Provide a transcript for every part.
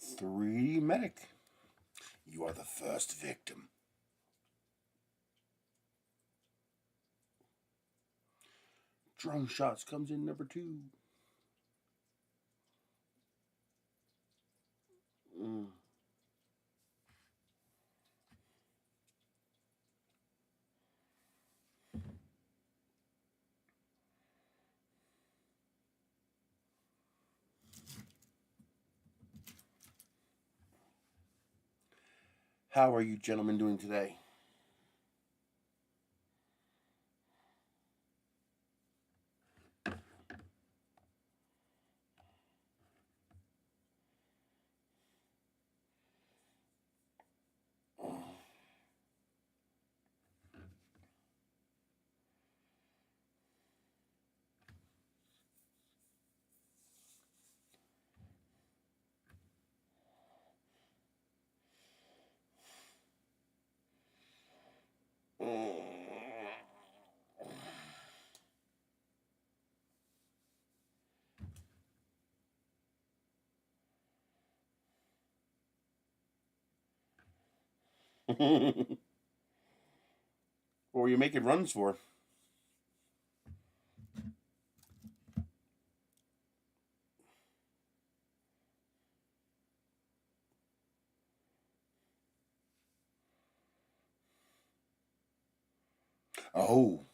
3D Medic. You are the first victim. Drone Shots comes in number 2. How are you gentlemen doing today? What were you making runs for? Oh,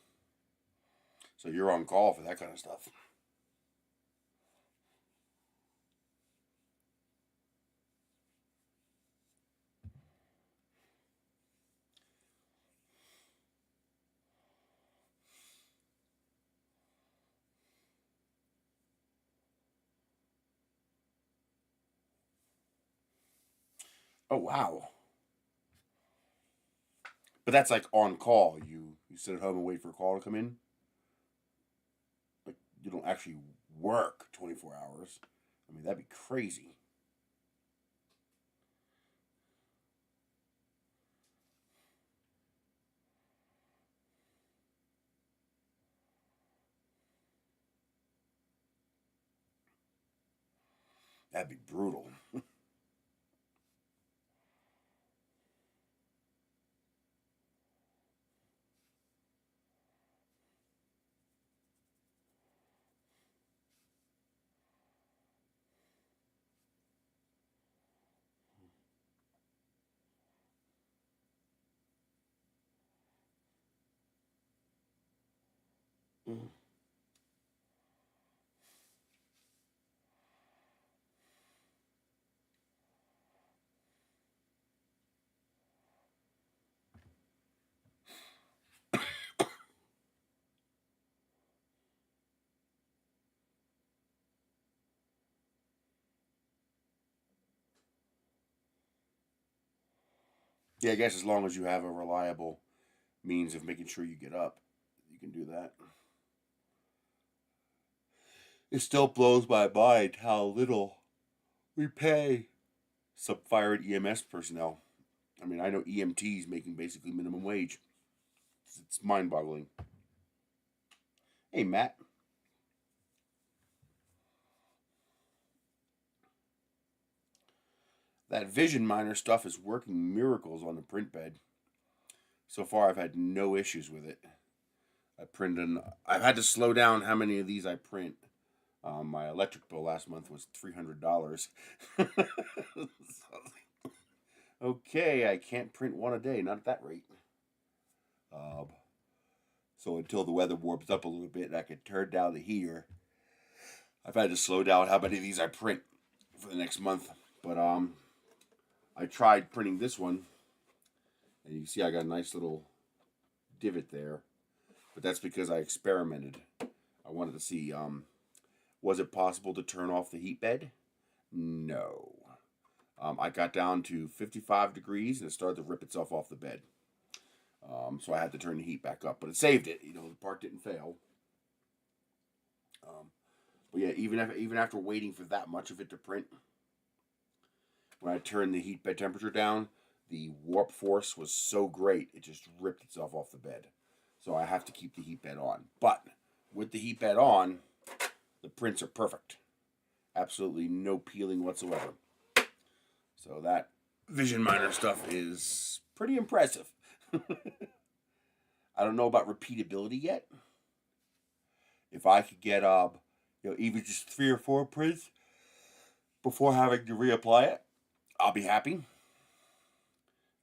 so you're on call for that kind of stuff. Oh, wow. But that's like on call. You sit at home and wait for a call to come in. Like you don't actually work 24 hours. I mean, that'd be crazy. That'd be brutal. Yeah, I guess as long as you have a reliable means of making sure you get up, you can do that. It still blows my mind how little we pay some fire and EMS personnel. I mean, I know EMTs making basically minimum wage. It's mind boggling. Hey, Matt. That Vision Miner stuff is working miracles on the print bed. So far, I've had no issues with it. I've had to slow down how many of these I print. My electric bill last month was $300. Okay, I can't print one a day, not at that rate. So until the weather warms up a little bit and I can turn down the heater, I've had to slow down how many of these I print for the next month. But I tried printing this one, and you can see I got a nice little divot there. But that's because I experimented. I wanted to see, was it possible to turn off the heat bed? No. I got down to 55 degrees and it started to rip itself off the bed. So I had to turn the heat back up, but it saved it. You know, the part didn't fail. But yeah, even after waiting for that much of it to print, when I turned the heat bed temperature down, the warp force was so great it just ripped itself off the bed. So I have to keep the heat bed on. But with the heat bed on, the prints are perfect. Absolutely no peeling whatsoever. So that vision miner stuff is pretty impressive. I don't know about repeatability yet. If I could get even just 3 or 4 prints before having to reapply it, I'll be happy.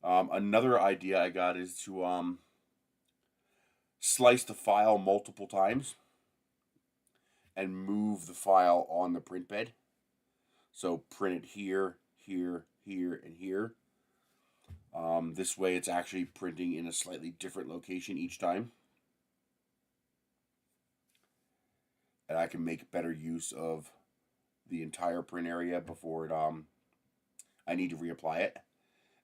Another idea I got is to slice the file multiple times and move the file on the print bed. So print it here, here, here, and here. This way it's actually printing in a slightly different location each time. And I can make better use of the entire print area before I need to reapply it.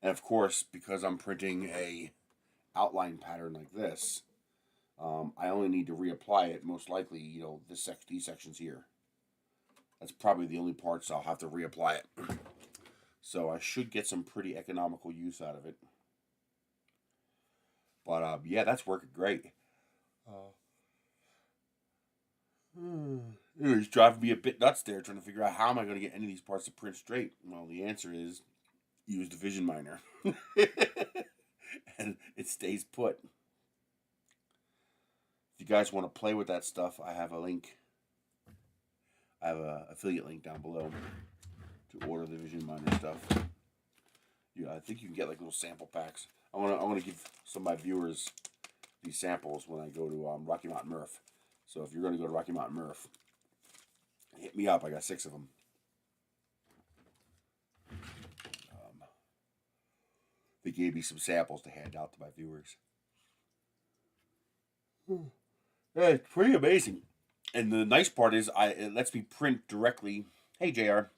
And of course, because I'm printing a outline pattern like this, I only need to reapply it most likely, these sections here. That's probably the only parts I'll have to reapply it. So I should get some pretty economical use out of it. But yeah, that's working great. It's driving me a bit nuts there, trying to figure out how am I going to get any of these parts to print straight. Well, the answer is use the vision miner. And it stays put. If you guys want to play with that stuff, I have a link. I have an affiliate link down below to order the vision miner stuff. Yeah, I think you can get like little sample packs. I want to give some of my viewers these samples when I go to Rocky Mountain Murph. So if you're going to go to Rocky Mountain Murph, hit me up. I got 6 of them. They gave me some samples to hand out to my viewers. Yeah, it's pretty amazing. And the nice part is it lets me print directly. Hey, JR.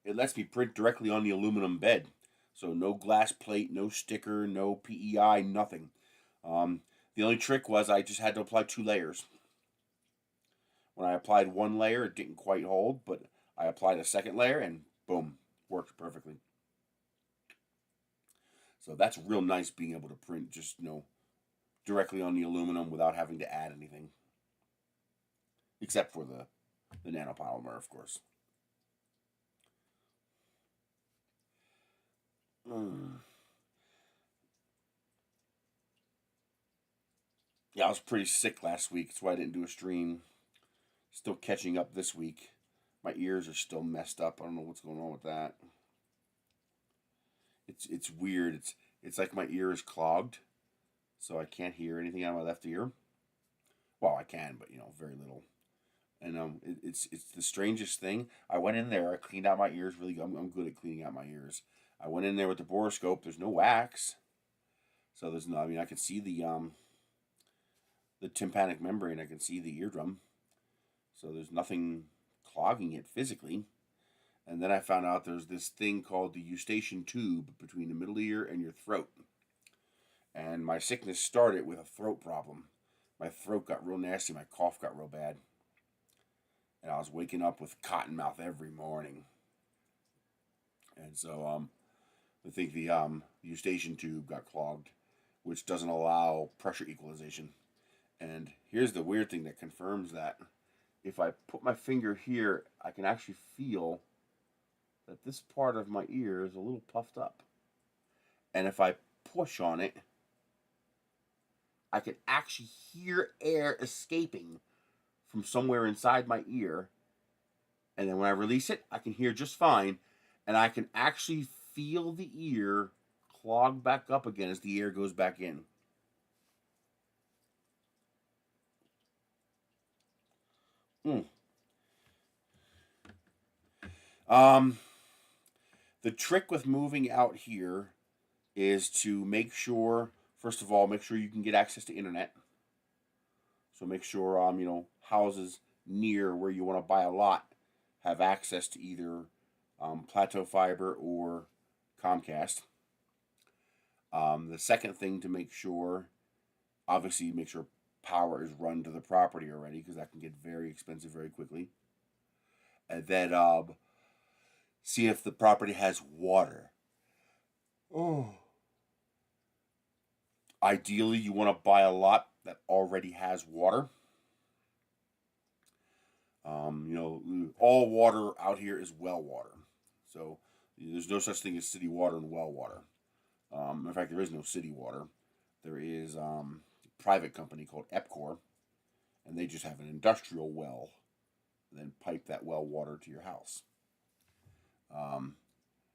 It lets me print directly on the aluminum bed. So no glass plate, no sticker, no PEI, nothing. The only trick was I just had to apply 2 layers. When I applied 1 layer, it didn't quite hold, but I applied a 2nd layer and boom, worked perfectly. So that's real nice being able to print just, directly on the aluminum without having to add anything. Except for the nanopolymer, of course. Yeah, I was pretty sick last week. That's why I didn't do a stream. Still catching up this week. My ears are still messed up. I don't know what's going on with that. It's weird. It's like my ear is clogged, so I can't hear anything out of my left ear. Well, I can, but very little. And it's the strangest thing. I went in there. I cleaned out my ears. Really, I'm good at cleaning out my ears. I went in there with the borescope. There's no wax, so there's no. I mean, I can see the tympanic membrane. I can see the eardrum, so there's nothing clogging it physically. And then I found out there's this thing called the eustachian tube between the middle ear and your throat. And my sickness started with a throat problem. My throat got real nasty. My cough got real bad. And I was waking up with cotton mouth every morning. And so I think the eustachian tube got clogged, which doesn't allow pressure equalization. And here's the weird thing that confirms that. If I put my finger here, I can actually feel that this part of my ear is a little puffed up. And if I push on it, I can actually hear air escaping from somewhere inside my ear. And then when I release it, I can hear just fine. And I can actually feel the ear clog back up again as the air goes back in. The trick with moving out here is to make sure, first of all, make sure you can get access to internet. So make sure, houses near where you want to buy a lot have access to either Plateau Fiber or Comcast. The second thing to make sure, obviously, make sure power is run to the property already, because that can get very expensive very quickly. And then see if the property has water. Ideally, you want to buy a lot that already has water. All water out here is well water. So, There's no such thing as city water and well water. In fact, there is no city water. There is a private company called Epcor, and they just have an industrial well, and then pipe that well water to your house.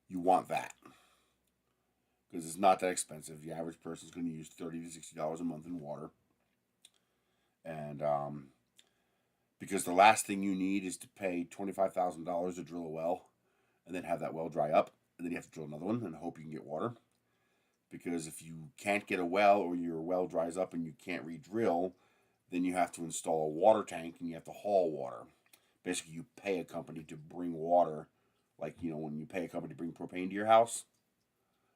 You want that because it's not that expensive. The average person is going to use $30 to $60 a month in water, and because the last thing you need is to pay $25,000 to drill a well, and then have that well dry up, and then you have to drill another one and hope you can get water. Because if you can't get a well, or your well dries up and you can't re-drill, then you have to install a water tank and you have to haul water. Basically, you pay a company to bring water, like, you know, when you pay a company to bring propane to your house,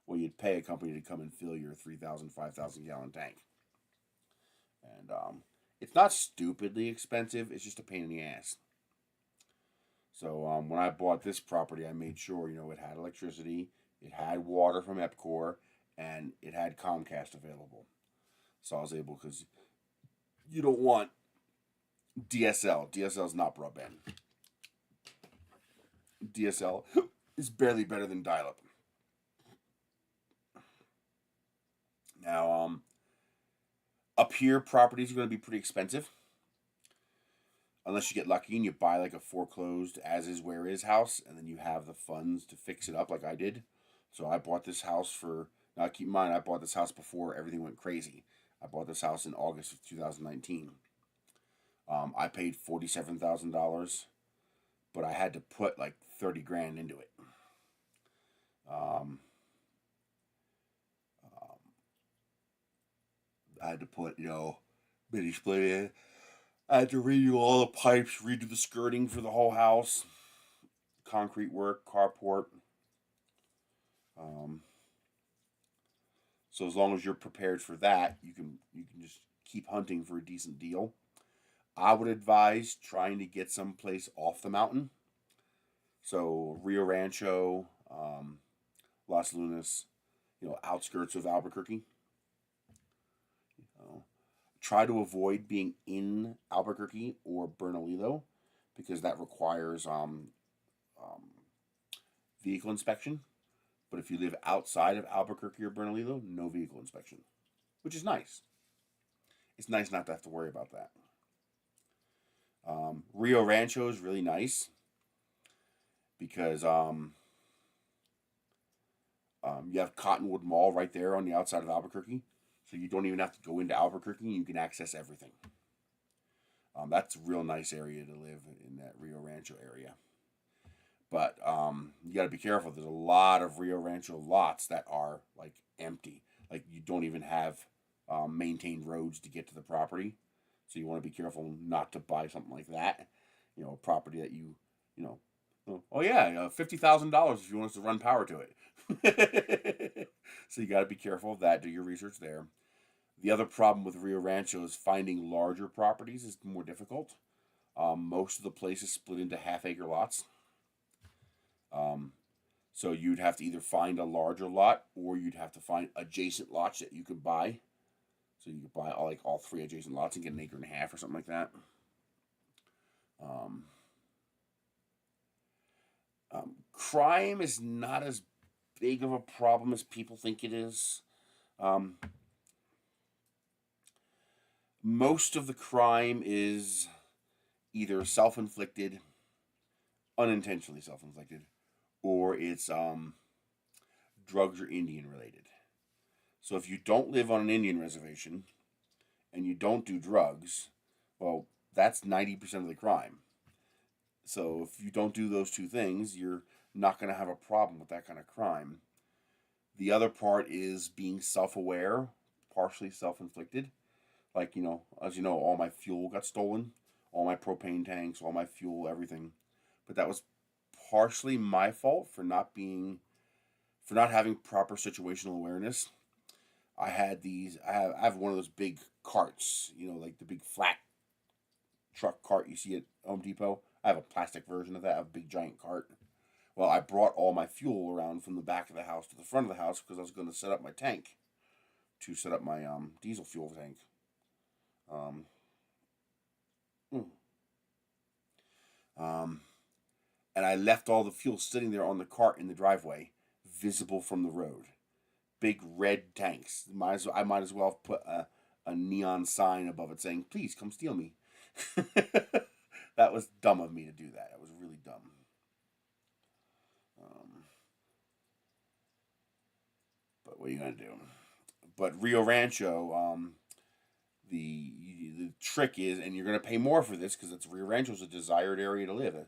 well, you'd pay a company to come and fill your 3,000, 5,000 gallon tank. And it's not stupidly expensive, it's just a pain in the ass. So when I bought this property, I made sure, you know, it had electricity, it had water from Epcor, and it had Comcast available. So I was able, because you don't want DSL. DSL is not broadband. DSL is barely better than dial-up. Now, up here, properties are going to be pretty expensive. Unless you get lucky and you buy like a foreclosed as-is, where-is house, and then you have the funds to fix it up like I did. So I bought this house for... Now, keep in mind, I bought this house before everything went crazy. I bought this house in August of 2019. I paid $47,000, but I had to put like 30 grand into it. I had to put, you know, mini split in. I had to redo all the pipes, redo the skirting for the whole house, concrete work, carport. So as long as you're prepared for that, you can just keep hunting for a decent deal. I would advise trying to get someplace off the mountain. So Rio Rancho, Las Lunas, you know, outskirts of Albuquerque. Try to avoid being in Albuquerque or Bernalillo, because that requires vehicle inspection. But if you live outside of Albuquerque or Bernalillo, no vehicle inspection, which is nice. It's nice not to have to worry about that. Rio Rancho is really nice because you have Cottonwood Mall right there on the outside of Albuquerque, so you don't even have to go into Albuquerque. You can access everything. That's a real nice area to live in, that Rio Rancho area. But you got to be careful. There's a lot of Rio Rancho lots that are like empty. Like you don't even have maintained roads to get to the property. So you want to be careful not to buy something like that. You know, a property that you know, oh yeah, $50,000 if you want us to run power to it. So you got to be careful of that. Do your research there. The other problem with Rio Rancho is finding larger properties is more difficult. Most of the places split into half-acre lots. So you'd have to either find a larger lot, or you'd have to find adjacent lots that you could buy. So you could buy all 3 adjacent lots and get an acre and a half or something like that. Crime is not as big of a problem as people think it is. Most of the crime is either self-inflicted, unintentionally self-inflicted, or it's drugs or Indian related. So if you don't live on an Indian reservation and you don't do drugs, well, that's 90% of the crime. So if you don't do those two things, you're not going to have a problem with that kind of crime. The other part is being self-aware, partially self-inflicted. Like, you know, as you know, all my fuel got stolen, all my propane tanks, all my fuel, everything. But that was partially my fault for not having proper situational awareness. I have one of those big carts, you know, like the big flat truck cart you see at Home Depot. I have a plastic version of that, a big giant cart. Well, I brought all my fuel around from the back of the house to the front of the house because I was going to set up my tank, to set up my diesel fuel tank. and I left all the fuel sitting there on the cart in the driveway, visible from the road. Big red tanks. I might as well have put a neon sign above it saying, "Please come steal me." That was dumb of me to do that. It was really dumb. But what are you gonna do? But Rio Rancho, the trick is, and you're gonna pay more for this because it's Rio Rancho is a desired area to live. A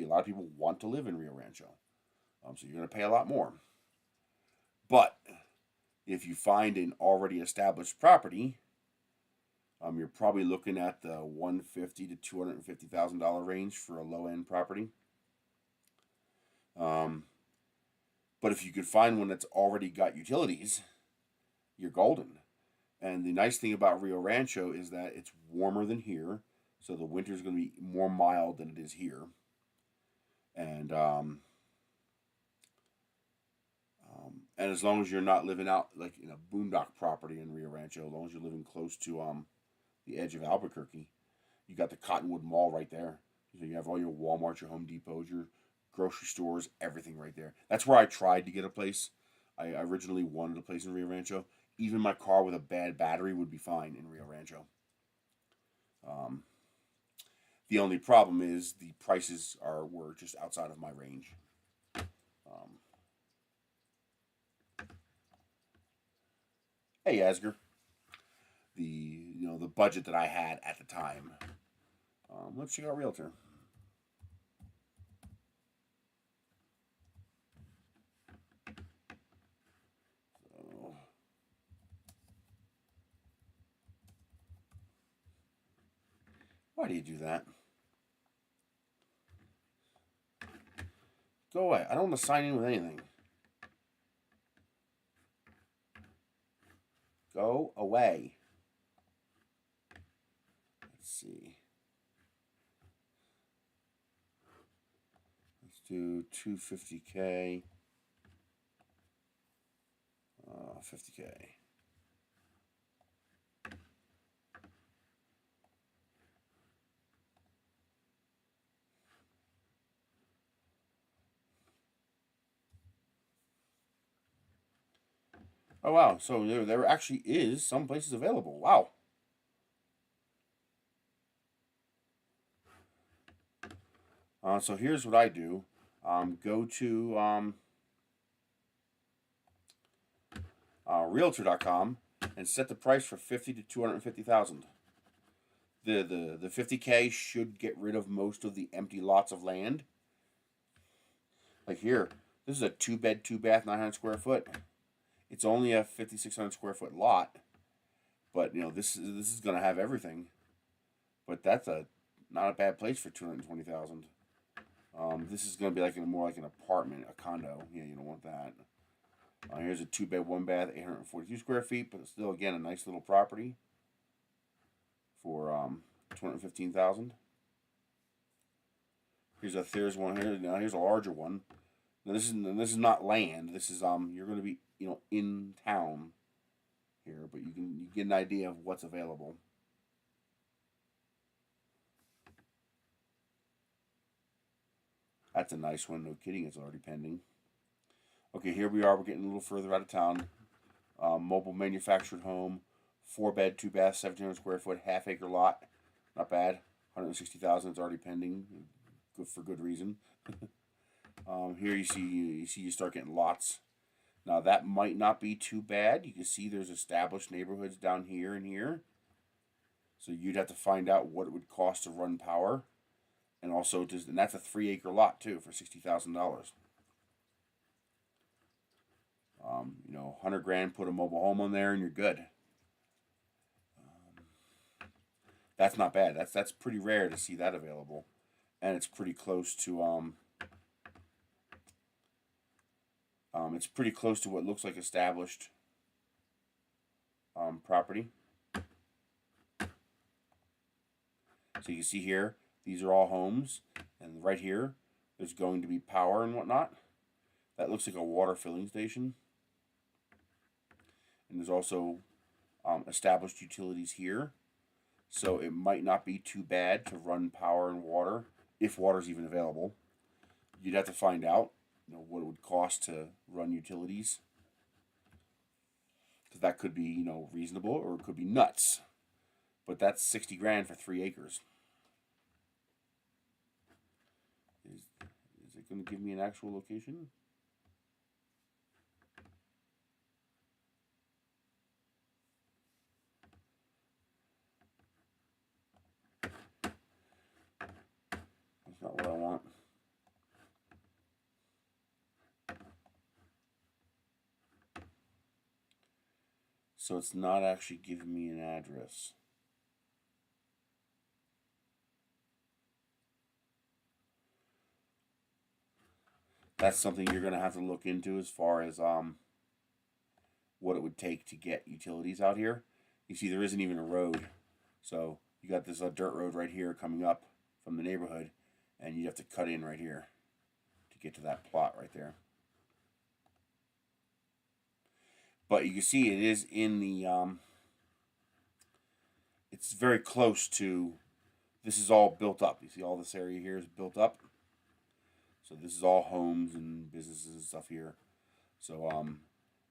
lot of people want to live in Rio Rancho, so you're gonna pay a lot more. But if you find an already established property, you're probably looking at the $150,000 to $250,000 range for a low end property. But if you could find one that's already got utilities, you're golden. And the nice thing about Rio Rancho is that it's warmer than here, so the winter is going to be more mild than it is here. And as long as you're not living out like in a boondock property in Rio Rancho, as long as you're living close to the edge of Albuquerque, you got the Cottonwood Mall right there. So you have all your Walmarts, your Home Depots, your grocery stores, everything right there. That's where I tried to get a place. I originally wanted a place in Rio Rancho. Even my car with a bad battery would be fine in Rio Rancho. The only problem is the prices were just outside of my range. Hey, Asger. The budget that I had at the time. Let's check out Realtor. So, why do you do that? Go away. I don't want to sign in with anything. Go away. Let's see. Let's do 250K. 50K. Oh wow! So there actually is some places available. Wow. So here's what I do. Go to Realtor.com and set the price for 50 to 250,000. The 50K should get rid of most of the empty lots of land. Like here, this is a 2-bed, 2-bath, 900 square foot. It's only a 5,600 square foot lot, but this is gonna have everything. But that's not a bad place for 220,000. This is gonna be more like an apartment, a condo. Yeah, you don't want that. Here's a 2-bed, 1-bath, 842 square feet, but it's still again a nice little property for 215,000. Here's one here. Now here's a larger one. Now this is not land. This is you're going to be in town here, but you get an idea of what's available. That's a nice one. No kidding, it's already pending. Okay, here we are. We're getting a little further out of town. Mobile manufactured home, 4-bed, 2-bath, 1,700 square foot, half-acre lot. Not bad. 160,000. It's already pending. Good for good reason. Here you start getting lots. Now that might not be too bad. You can see there's established neighborhoods down here and here. So you'd have to find out what it would cost to run power, and also and that's a 3-acre lot too for $60,000. 100 grand, put a mobile home on there, and you're good. That's not bad. That's pretty rare to see that available, and it's pretty close to what looks like established property. So you can see here, these are all homes, and right here, there's going to be power and whatnot. That looks like a water filling station. And there's also established utilities here. So it might not be too bad to run power and water, if water's even available. you'd have to find out, what it would cost to run utilities, because that could be, reasonable, or it could be nuts. But that's 60 grand for 3 acres. Is it going to give me an actual location? That's not what I want. So it's not actually giving me an address. That's something you're going to have to look into as far as what it would take to get utilities out here. You see, there isn't even a road. So you got this dirt road right here coming up from the neighborhood, and you have to cut in right here to get to that plot right there. But you can see it is in the, it's very close to, this is all built up. You see all this area here is built up. So this is all homes and businesses and stuff here. So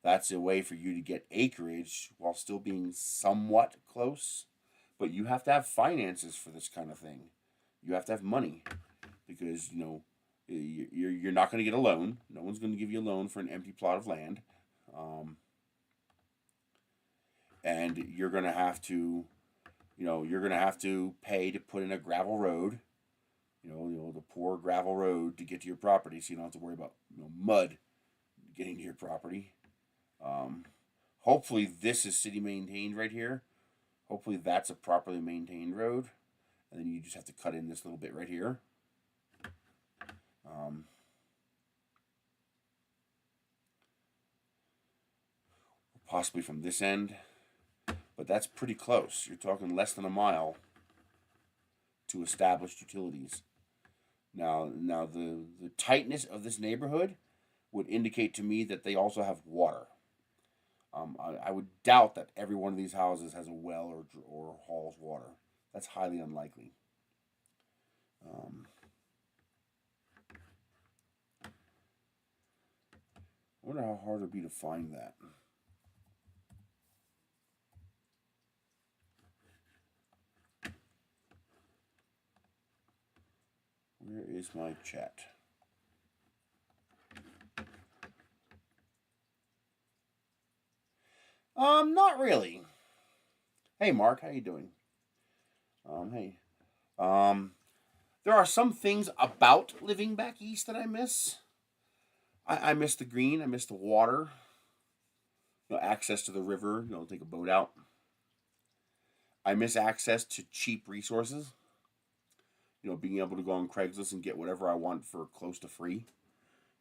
that's a way for you to get acreage while still being somewhat close. But you have to have finances for this kind of thing. You have to have money, because, you're not going to get a loan. No one's going to give you a loan for an empty plot of land. And you're going to have to, pay to put in a gravel road. The poor gravel road to get to your property, so you don't have to worry about, mud getting to your property. Hopefully this is city maintained right here. Hopefully that's a properly maintained road. And then you just have to cut in this little bit right here. Possibly from this end. But that's pretty close. You're talking less than a mile to established utilities. Now the tightness of this neighborhood would indicate to me that they also have water. I would doubt that every one of these houses has a well or hauls water. That's highly unlikely. I wonder how hard it would be to find that. Where is my chat? Not really. Hey, Mark, how you doing? Hey. There are some things about living back east that I miss. I miss the green. I miss the water. Access to the river. Take a boat out. I miss access to cheap resources. Being able to go on Craigslist and get whatever I want for close to free.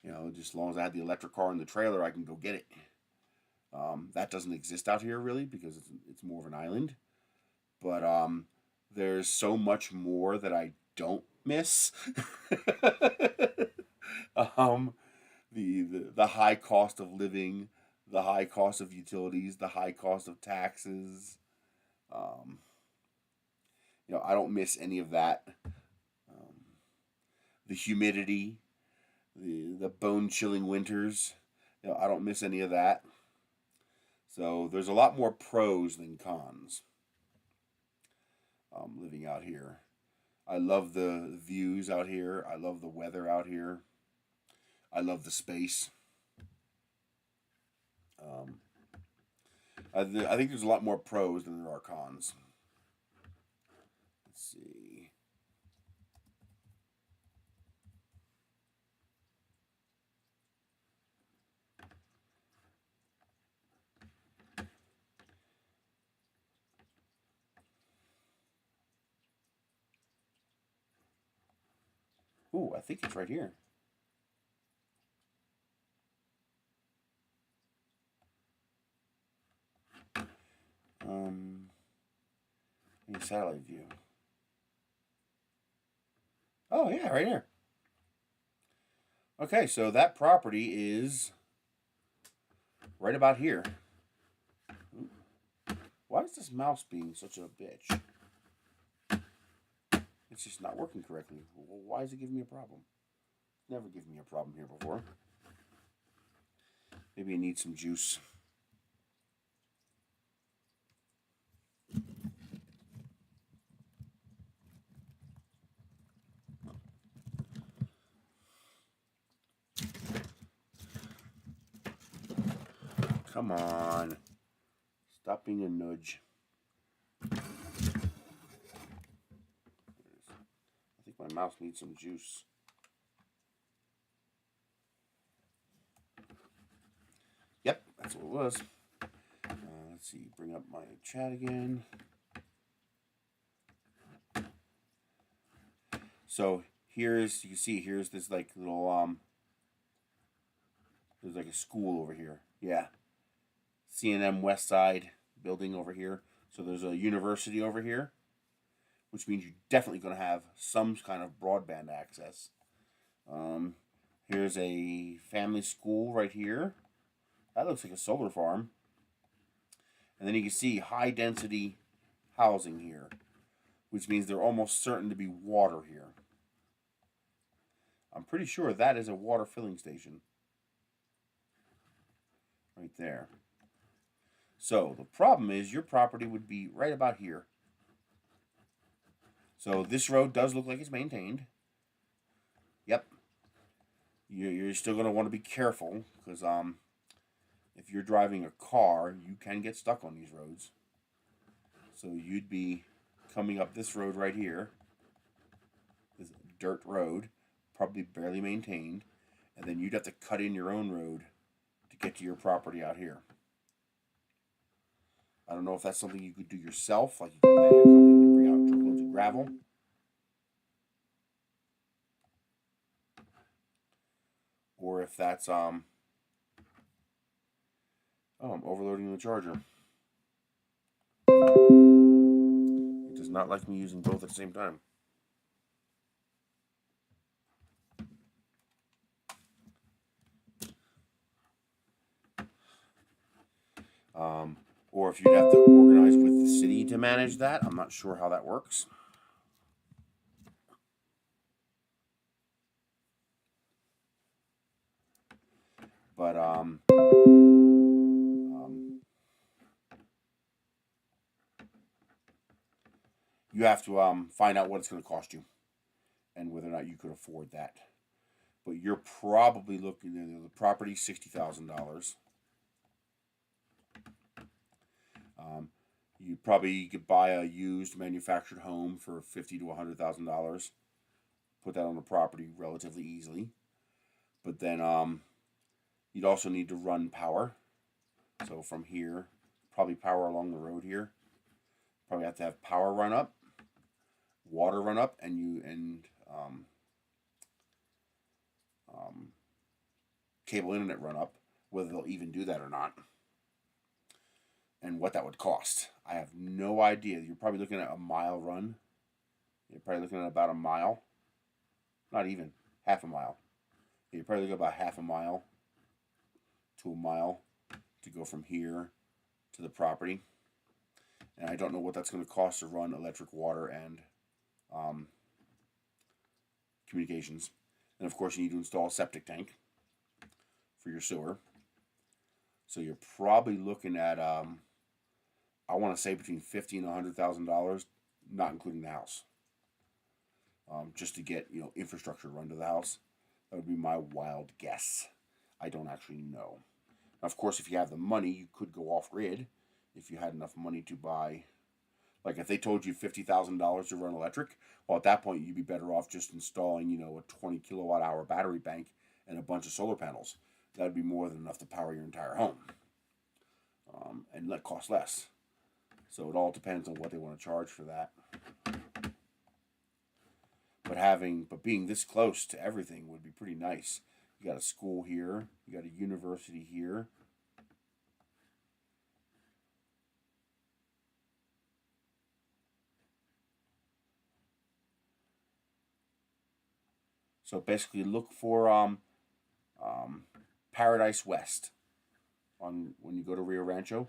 Just as long as I have the electric car and the trailer, I can go get it. That doesn't exist out here really, because it's more of an island. But there's so much more that I don't miss. The high cost of living, the high cost of utilities, the high cost of taxes. I don't miss any of that. The humidity, the bone-chilling winters. I don't miss any of that. So there's a lot more pros than cons living out here. I love the views out here. I love the weather out here. I love the space. I think there's a lot more pros than there are cons. Let's see. Ooh, I think it's right here. Any satellite view. Oh yeah, right here. Okay, so that property is right about here. Why is this mouse being such a bitch? It's just not working correctly. Why is it giving me a problem? Never given me a problem here before. Maybe I need some juice. Come on. Stop being a nudge. I think my mouth needs some juice. Yep, that's what it was. Let's see, bring up my chat again. So here's, you can see here's this like little, there's like a school over here. Yeah. C&M West Side building over here. So there's a university over here, which means you're definitely going to have some kind of broadband access. Here's a family school right here. That looks like a solar farm. And then you can see high density housing here, which means they're almost certain to be water here. I'm pretty sure that is a water filling station. Right there. So the problem is your property would be right about here. So this road does look like it's maintained. Yep. You're still going to want to be careful because if you're driving a car, you can get stuck on these roads. So you'd be coming up this road right here, this dirt road, probably barely maintained, and then you'd have to cut in your own road to get to your property out here. I don't know if that's something you could do yourself, like you could pay a company to bring out truckloads of gravel. Or if that's, oh, I'm overloading the charger. It does not like me using both at the same time. Or if you'd have to organize with the city to manage that. I'm not sure how that works. But you have to find out what it's going to cost you and whether or not you could afford that. But you're probably looking at the property $60,000. You probably could buy a used manufactured home for $50,000 to $100,000. Put that on the property relatively easily. But then you'd also need to run power. So from here, probably power along the road here. Probably have to have power run up, water run up, and cable internet run up. Whether they'll even do that or not, and what that would cost, I have no idea. You're probably looking at a mile run. You're probably looking at about a mile. Not even half a mile. You're probably looking at about half a mile to a mile to go from here to the property. And I don't know what that's going to cost to run electric, water, and communications. And of course, you need to install a septic tank for your sewer. So you're probably looking at, I want to say between $50,000 and $100,000, not including the house, just to get infrastructure run to the house. That would be my wild guess. I don't actually know. Now, of course, if you have the money, you could go off grid. If you had enough money to buy, like if they told you $50,000 to run electric, well, at that point you'd be better off just installing, a 20 kilowatt hour battery bank and a bunch of solar panels. That'd be more than enough to power your entire home, and let cost less. So it all depends on what they want to charge for that. But being this close to everything would be pretty nice. You got a school here, you got a university here. So basically look for Paradise West when you go to Rio Rancho.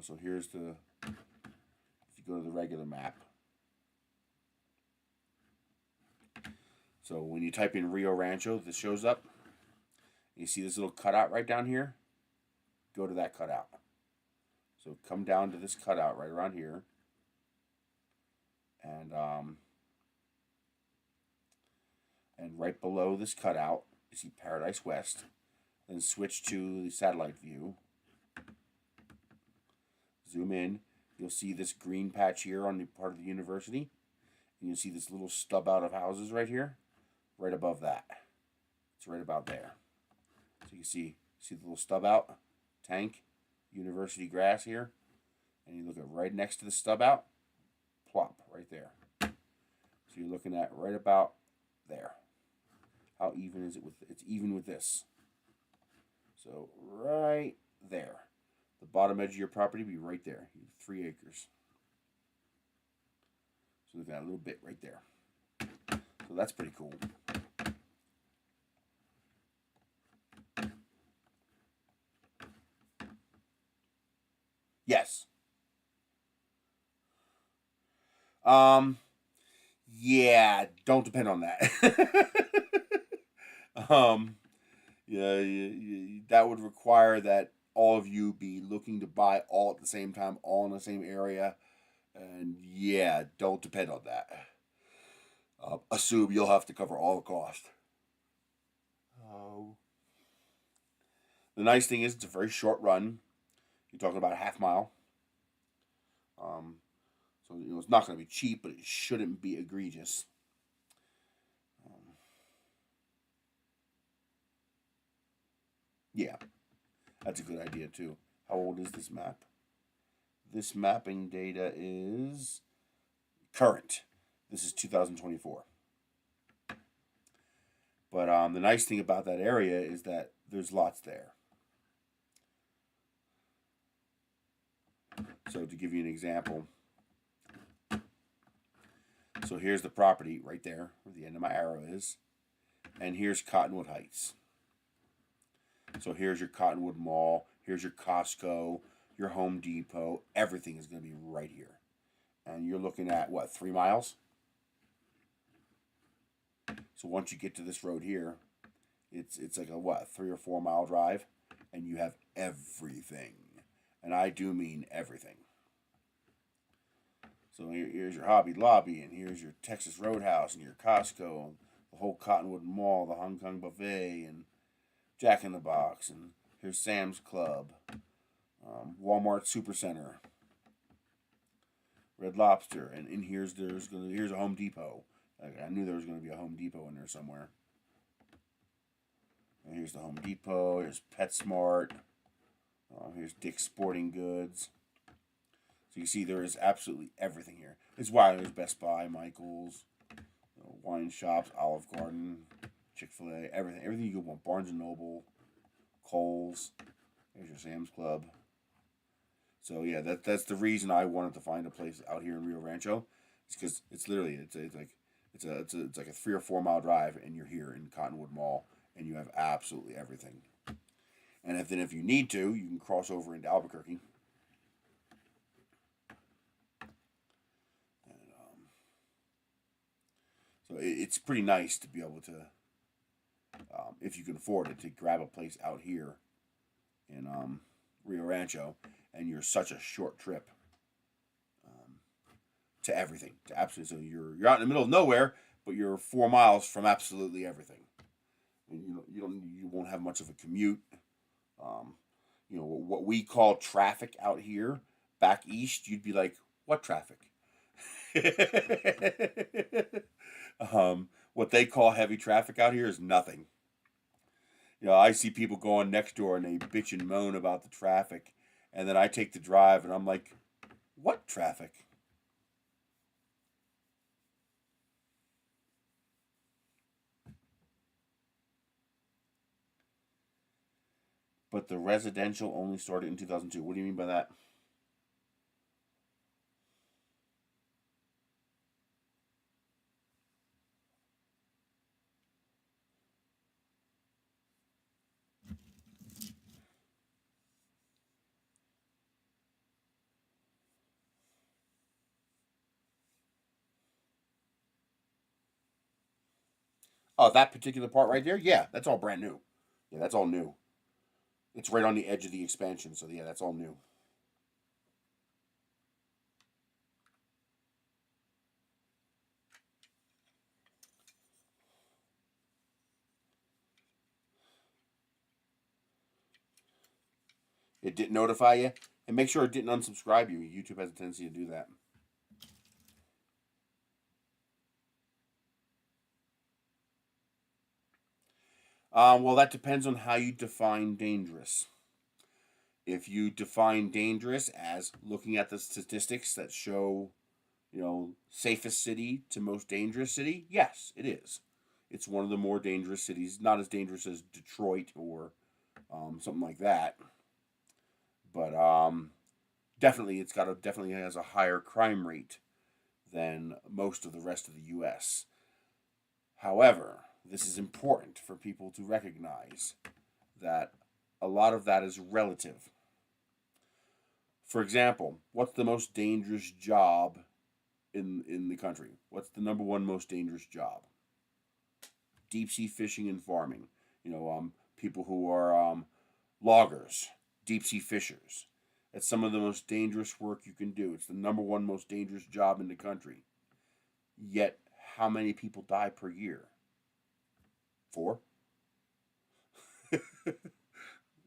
So here's if you go to the regular map. So when you type in Rio Rancho, this shows up. You see this little cutout right down here? Go to that cutout. So come down to this cutout right around here. And right below this cutout, you see Paradise West. Then switch to the satellite view. Zoom in. You'll see this green patch here on the part of the university. And you'll see this little stub out of houses right here. Right above that. It's right about there. So you see the little stub out, tank, university grass here. And you look at right next to the stub out, plop, right there. So you're looking at right about there. How even is it with, it's even with this. So right there. The bottom edge of your property be right there. 3 acres. So we've got a little bit right there. So that's pretty cool. Yes. Yeah, don't depend on that. That would require that all of you be looking to buy all at the same time, all in the same area. And yeah, don't depend on that. Assume you'll have to cover all the cost. The nice thing is it's a very short run. You're talking about a half mile. So it's not going to be cheap, but it shouldn't be egregious. Yeah, that's a good idea too. How old is this map? This mapping data is current. This is 2024. But the nice thing about that area is that there's lots there. So to give you an example, so here's the property right there where the end of my arrow is. And here's Cottonwood Heights. So here's your Cottonwood Mall. Here's your Costco, your Home Depot. Everything is going to be right here. And you're looking at, what, 3 miles? So once you get to this road here, it's like a, what, 3 or 4 mile drive. And you have everything. And I do mean everything. So here's your Hobby Lobby, and here's your Texas Roadhouse, and your Costco, and the whole Cottonwood Mall, the Hong Kong Buffet, and Jack in the Box, and here's Sam's Club, Walmart Supercenter, Red Lobster, and in here's a Home Depot. I knew there was going to be a Home Depot in there somewhere. And here's the Home Depot. Here's PetSmart. Here's Dick's Sporting Goods. So you see there is absolutely everything here. It's why there's Best Buy, Michael's, wine shops, Olive Garden, Chick-fil-A, everything. Everything you could want. Barnes & Noble, Kohl's. There's your Sam's Club. So yeah, that's the reason I wanted to find a place out here in Rio Rancho. It's because it's literally it's like a 3 or 4 mile drive, and you're here in Cottonwood Mall, and you have absolutely everything. And if you need to, you can cross over into Albuquerque. So it's pretty nice to be able to, if you can afford it, to grab a place out here in Rio Rancho, and you're such a short trip to everything, to absolutely. So you're out in the middle of nowhere, but you're 4 miles from absolutely everything. And you won't have much of a commute. What we call traffic out here, back east, you'd be like, what traffic? What they call heavy traffic out here is nothing. I see people going next door and they bitch and moan about the traffic, and then I take the drive and I'm like, what traffic? But the residential only started in 2002. What do you mean by that? Oh, that particular part right there? Yeah, that's all brand new. Yeah, that's all new. It's right on the edge of the expansion, so yeah, that's all new. It didn't notify you? And make sure it didn't unsubscribe you. YouTube has a tendency to do that. Well, that depends on how you define dangerous. If you define dangerous as looking at the statistics that show, safest city to most dangerous city, yes, it is. It's one of the more dangerous cities. Not as dangerous as Detroit or something like that, but definitely definitely has a higher crime rate than most of the rest of the U.S. However, this is important for people to recognize that a lot of that is relative. For example, what's the most dangerous job in the country? What's the number one most dangerous job? Deep sea fishing and farming. People who are loggers, deep sea fishers. It's some of the most dangerous work you can do. It's the number one most dangerous job in the country. Yet, how many people die per year? 4.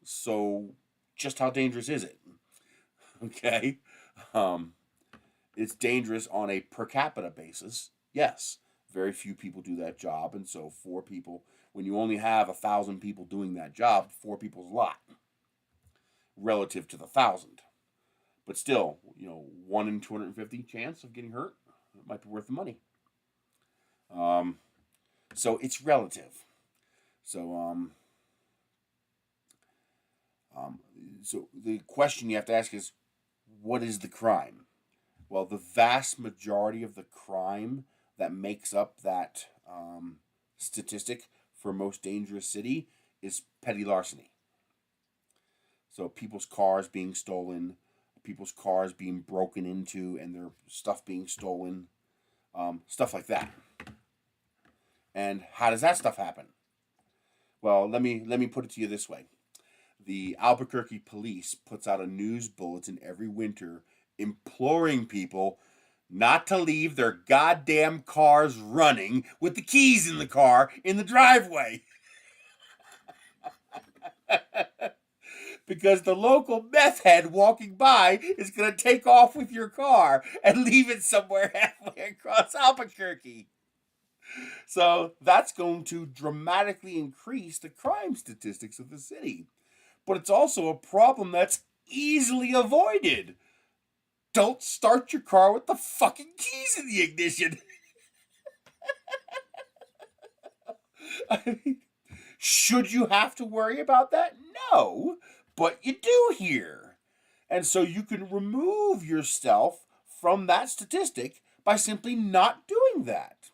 So, just how dangerous is it? Okay. It's dangerous on a per capita basis. Yes, very few people do that job, and so 4 people. When you only have 1,000 people doing that job, 4 people's a lot relative to the 1,000. But still, 1 in 250 chance of getting hurt. It might be worth the money. So it's relative. So so the question you have to ask is, what is the crime? Well, the vast majority of the crime that makes up that statistic for most dangerous city is petty larceny. So people's cars being stolen, people's cars being broken into, and their stuff being stolen, stuff like that. And how does that stuff happen? Well, let me put it to you this way. The Albuquerque police puts out a news bulletin every winter imploring people not to leave their goddamn cars running with the keys in the car in the driveway. Because the local meth head walking by is going to take off with your car and leave it somewhere halfway across Albuquerque. So that's going to dramatically increase the crime statistics of the city. But it's also a problem that's easily avoided. Don't start your car with the fucking keys in the ignition. I mean, should you have to worry about that? No, but you do here. And so you can remove yourself from that statistic by simply not doing that.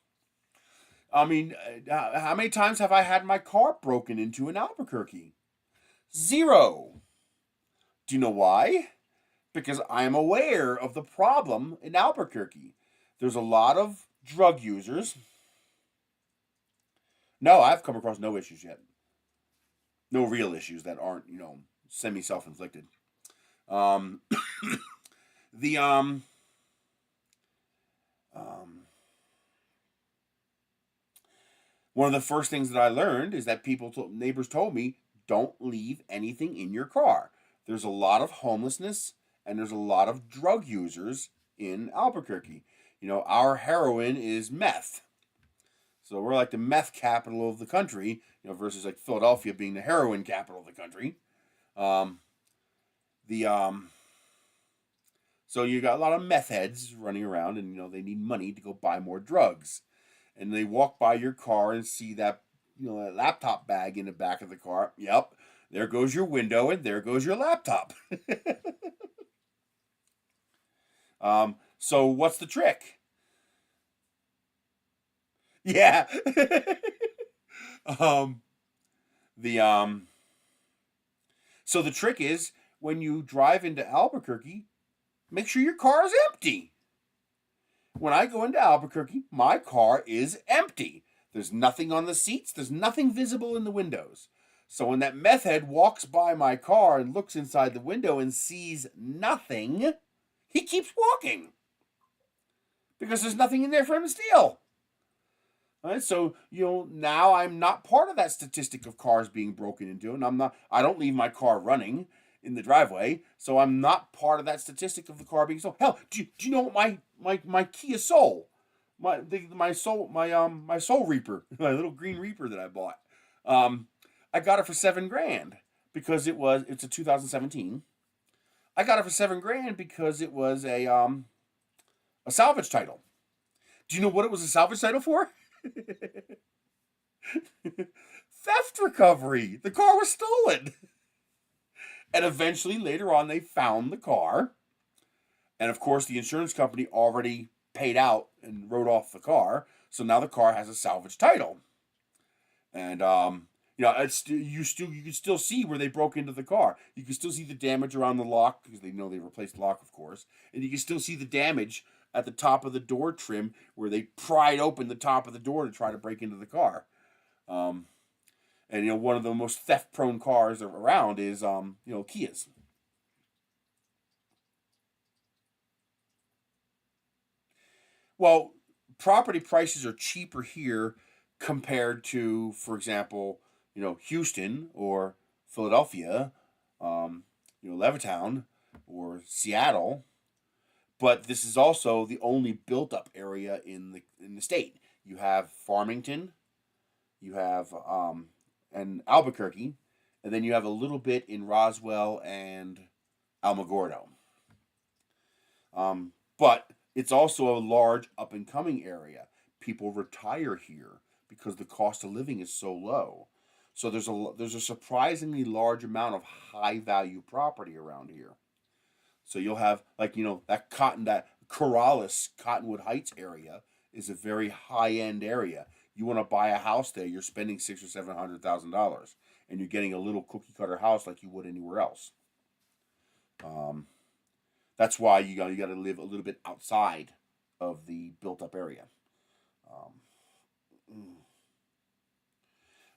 I mean, how many times have I had my car broken into in Albuquerque? 0. Do you know why? Because I am aware of the problem in Albuquerque. There's a lot of drug users. No, I've come across no issues yet. No real issues that aren't, semi self-inflicted. Um, the one of the first things that I learned is that neighbors told me, don't leave anything in your car. There's a lot of homelessness and there's a lot of drug users in Albuquerque. Our heroin is meth. So we're like the meth capital of the country, versus like Philadelphia being the heroin capital of the country. So you got a lot of meth heads running around, and they need money to go buy more drugs, and they walk by your car and see that that laptop bag in the back of the car. Yep, there goes your window, and there goes your laptop. So what's the trick? Yeah. um, the So the trick is when you drive into Albuquerque, make sure your car is empty. When I go into Albuquerque, my car is empty. There's nothing on the seats. There's nothing visible in the windows. So when that meth head walks by my car and looks inside the window and sees nothing, he keeps walking because there's nothing in there for him to steal. All right, so now I'm not part of that statistic of cars being broken into, and I don't leave my car running in the driveway, so I'm not part of that statistic of the car being stolen. Hell, do you know what my Kia Soul, my Soul Reaper, my little green Reaper that I bought, I got it for $7,000 because it's a 2017. I got it for $7,000 because it was a salvage title. Do you know what it was a salvage title for? Theft recovery. The car was stolen. And eventually, later on, they found the car. And of course, the insurance company already paid out and wrote off the car. So now the car has a salvage title. And, you can still see where they broke into the car. You can still see the damage around the lock, because they know they replaced the lock, of course. And you can still see the damage at the top of the door trim where they pried open the top of the door to try to break into the car. And one of the most theft-prone cars around is Kias. Well, property prices are cheaper here compared to, for example, Houston or Philadelphia, Levittown or Seattle. But this is also the only built-up area in the state. You have Farmington, you have and Albuquerque, and then you have a little bit in Roswell and Alamogordo. But it's also a large up-and-coming area. People retire here because the cost of living is so low. So there's a surprisingly large amount of high-value property around here. So you'll have that Corrales, Cottonwood Heights area is a very high-end area. You want to buy a house there, you're spending $600,000 or $700,000, and you're getting a little cookie-cutter house like you would anywhere else. That's why you got to live a little bit outside of the built-up area.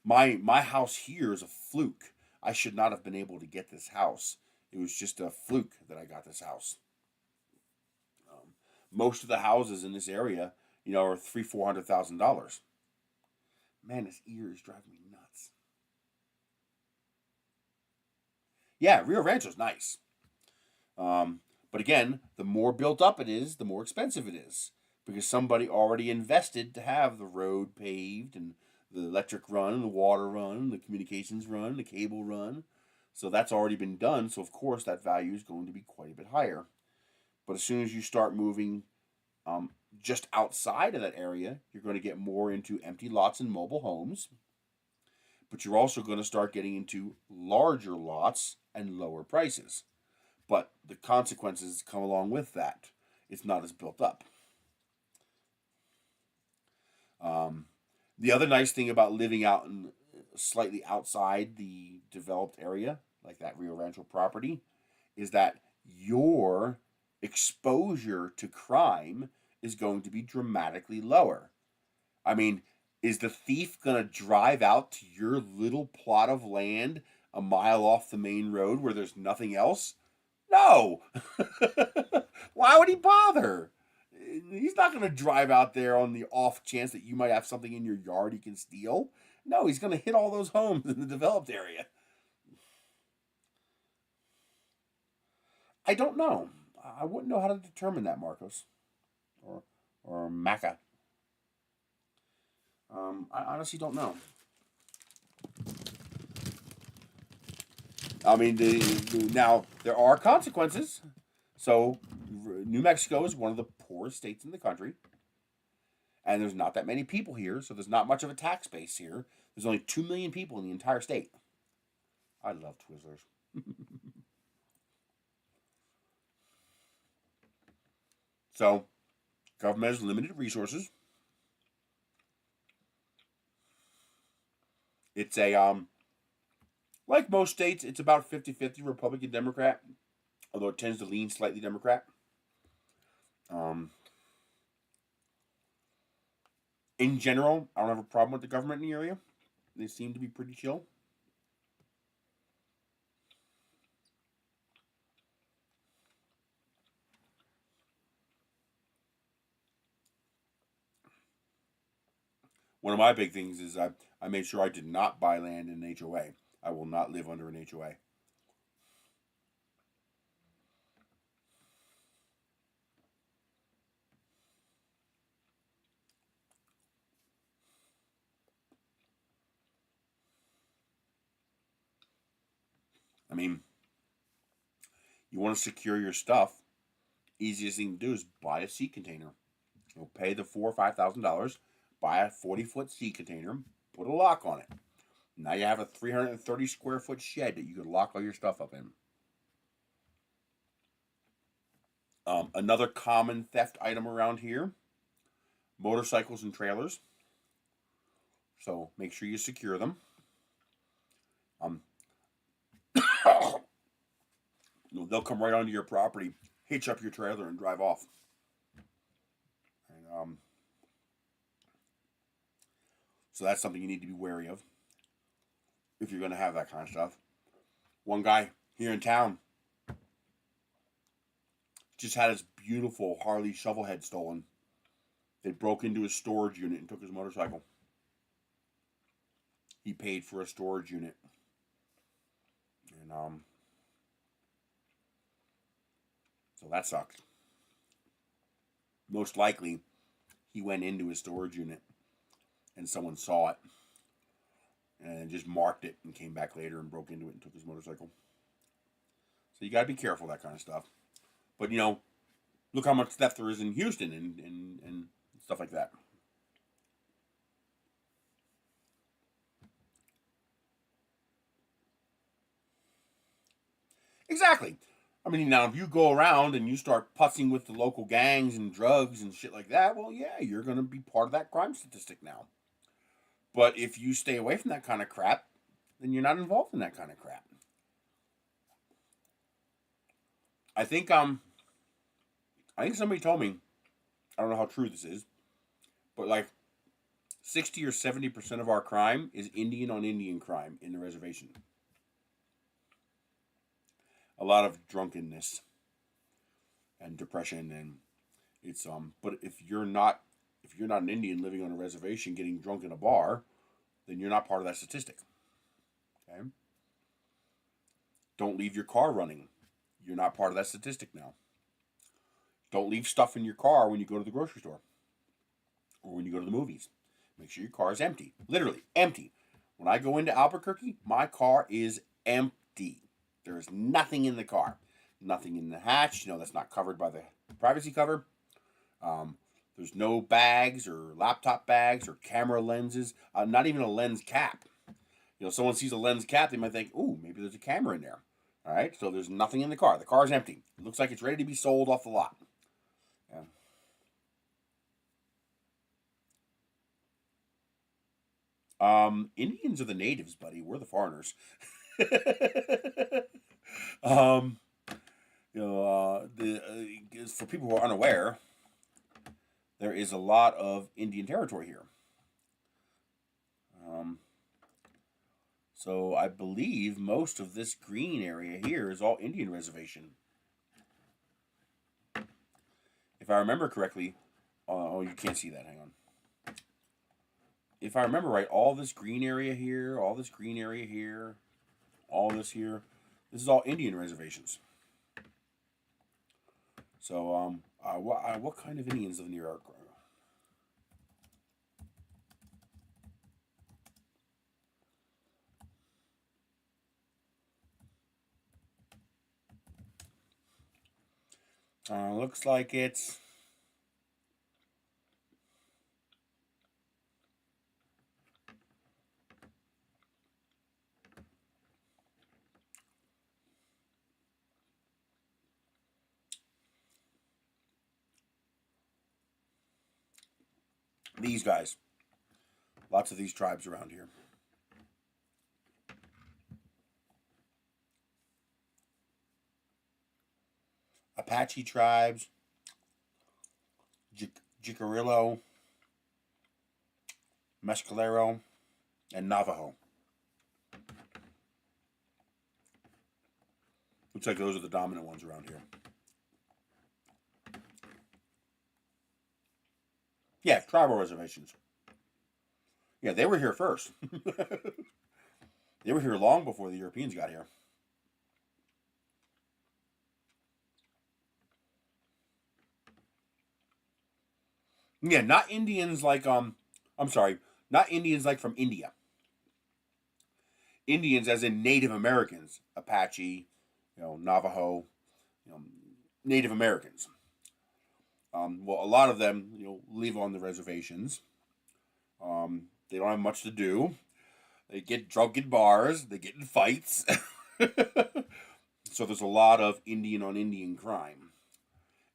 My house here is a fluke. I should not have been able to get this house. It was just a fluke that I got this house. Most of the houses in this area, are $300,000-$400,000. Man, this ear is driving me nuts. Yeah, Rio Rancho's nice. But again, the more built up it is, the more expensive it is. Because somebody already invested to have the road paved and the electric run, the water run, the communications run, the cable run. So that's already been done. So of course that value is going to be quite a bit higher. But as soon as you start moving just outside of that area, you're going to get more into empty lots and mobile homes. But you're also going to start getting into larger lots and lower prices. But the consequences come along with that. It's not as built up. The other nice thing about living out in slightly outside the developed area, like that Rio Rancho property, is that your exposure to crime is going to be dramatically lower. I mean, is the thief going to drive out to your little plot of land a mile off the main road where there's nothing else? No. Why would he bother? He's not going to drive out there on the off chance that you might have something in your yard he can steal. No, he's going to hit all those homes in the developed area. I don't know. I wouldn't know how to determine that, Marcos. Or Maca. I honestly don't know. I mean, now there are consequences. So, New Mexico is one of the poorest states in the country. And there's not that many people here, so there's not much of a tax base here. There's only 2 million people in the entire state. I love Twizzlers. So, government has limited resources. It's like most states, it's about 50-50 Republican, Democrat, although it tends to lean slightly Democrat. In general, I don't have a problem with the government in the area. They seem to be pretty chill. One of my big things is I made sure I did not buy land in an HOA. I will not live under an HOA. I mean, you want to secure your stuff. Easiest thing to do is buy a sea container. You'll pay the $4,000 or $5,000, buy a 40-foot sea container, put a lock on it. Now you have a 330 square foot shed that you could lock all your stuff up in. Another common theft item around here: motorcycles and trailers. So make sure you secure them. They'll come right onto your property, hitch up your trailer, and drive off. And, so that's something you need to be wary of if you're going to have that kind of stuff. One guy here in town just had his beautiful Harley shovelhead stolen. They broke into his storage unit and took his motorcycle. He paid for a storage unit. And so that sucks. Most likely, he went into his storage unit and someone saw it and just marked it and came back later and broke into it and took his motorcycle. So you got to be careful of that kind of stuff. But, look how much theft there is in Houston and stuff like that. Exactly. I mean, now if you go around and you start putzing with the local gangs and drugs and shit like that, well, yeah, you're going to be part of that crime statistic now. But if you stay away from that kind of crap, then you're not involved in that kind of crap. I think somebody told me, I don't know how true this is, but like 60 or 70% of our crime is Indian on Indian crime in the reservation. A lot of drunkenness and depression, and it's but if you're not an Indian living on a reservation getting drunk in a bar, then you're not part of that statistic. Okay? Don't leave your car running. You're not part of that statistic now. Don't leave stuff in your car when you go to the grocery store or when you go to the movies. Make sure your car is empty. Literally empty. When I go into Albuquerque, my car is empty. There is nothing in the car. Nothing in the hatch. That's not covered by the privacy cover. There's no bags or laptop bags or camera lenses. Not even a lens cap. Someone sees a lens cap, they might think, ooh, maybe there's a camera in there. All right, so there's nothing in the car. The car is empty. It looks like it's ready to be sold off the lot. Indians are the natives, buddy. We're the foreigners. For people who are unaware, there is a lot of Indian territory here. So I believe most of this green area here is all Indian reservation. If I remember correctly, oh, you can't see that. Hang on. If I remember right, all this green area here, all this green area here, all this here, this is all Indian reservations. So, what kind of Indians live near our? Looks like it's these guys. Lots of these tribes around here. Apache tribes, Jicarillo, Mescalero, and Navajo. Looks like those are the dominant ones around here. Yeah, tribal reservations. Yeah, they were here first. They were here long before the Europeans got here. Yeah, not Indians like I'm sorry, not Indians like from India. Indians as in Native Americans, Apache, Navajo, Native Americans. Well, a lot of them, live on the reservations. They don't have much to do. They get drunk in bars. They get in fights. So there's a lot of Indian on Indian crime,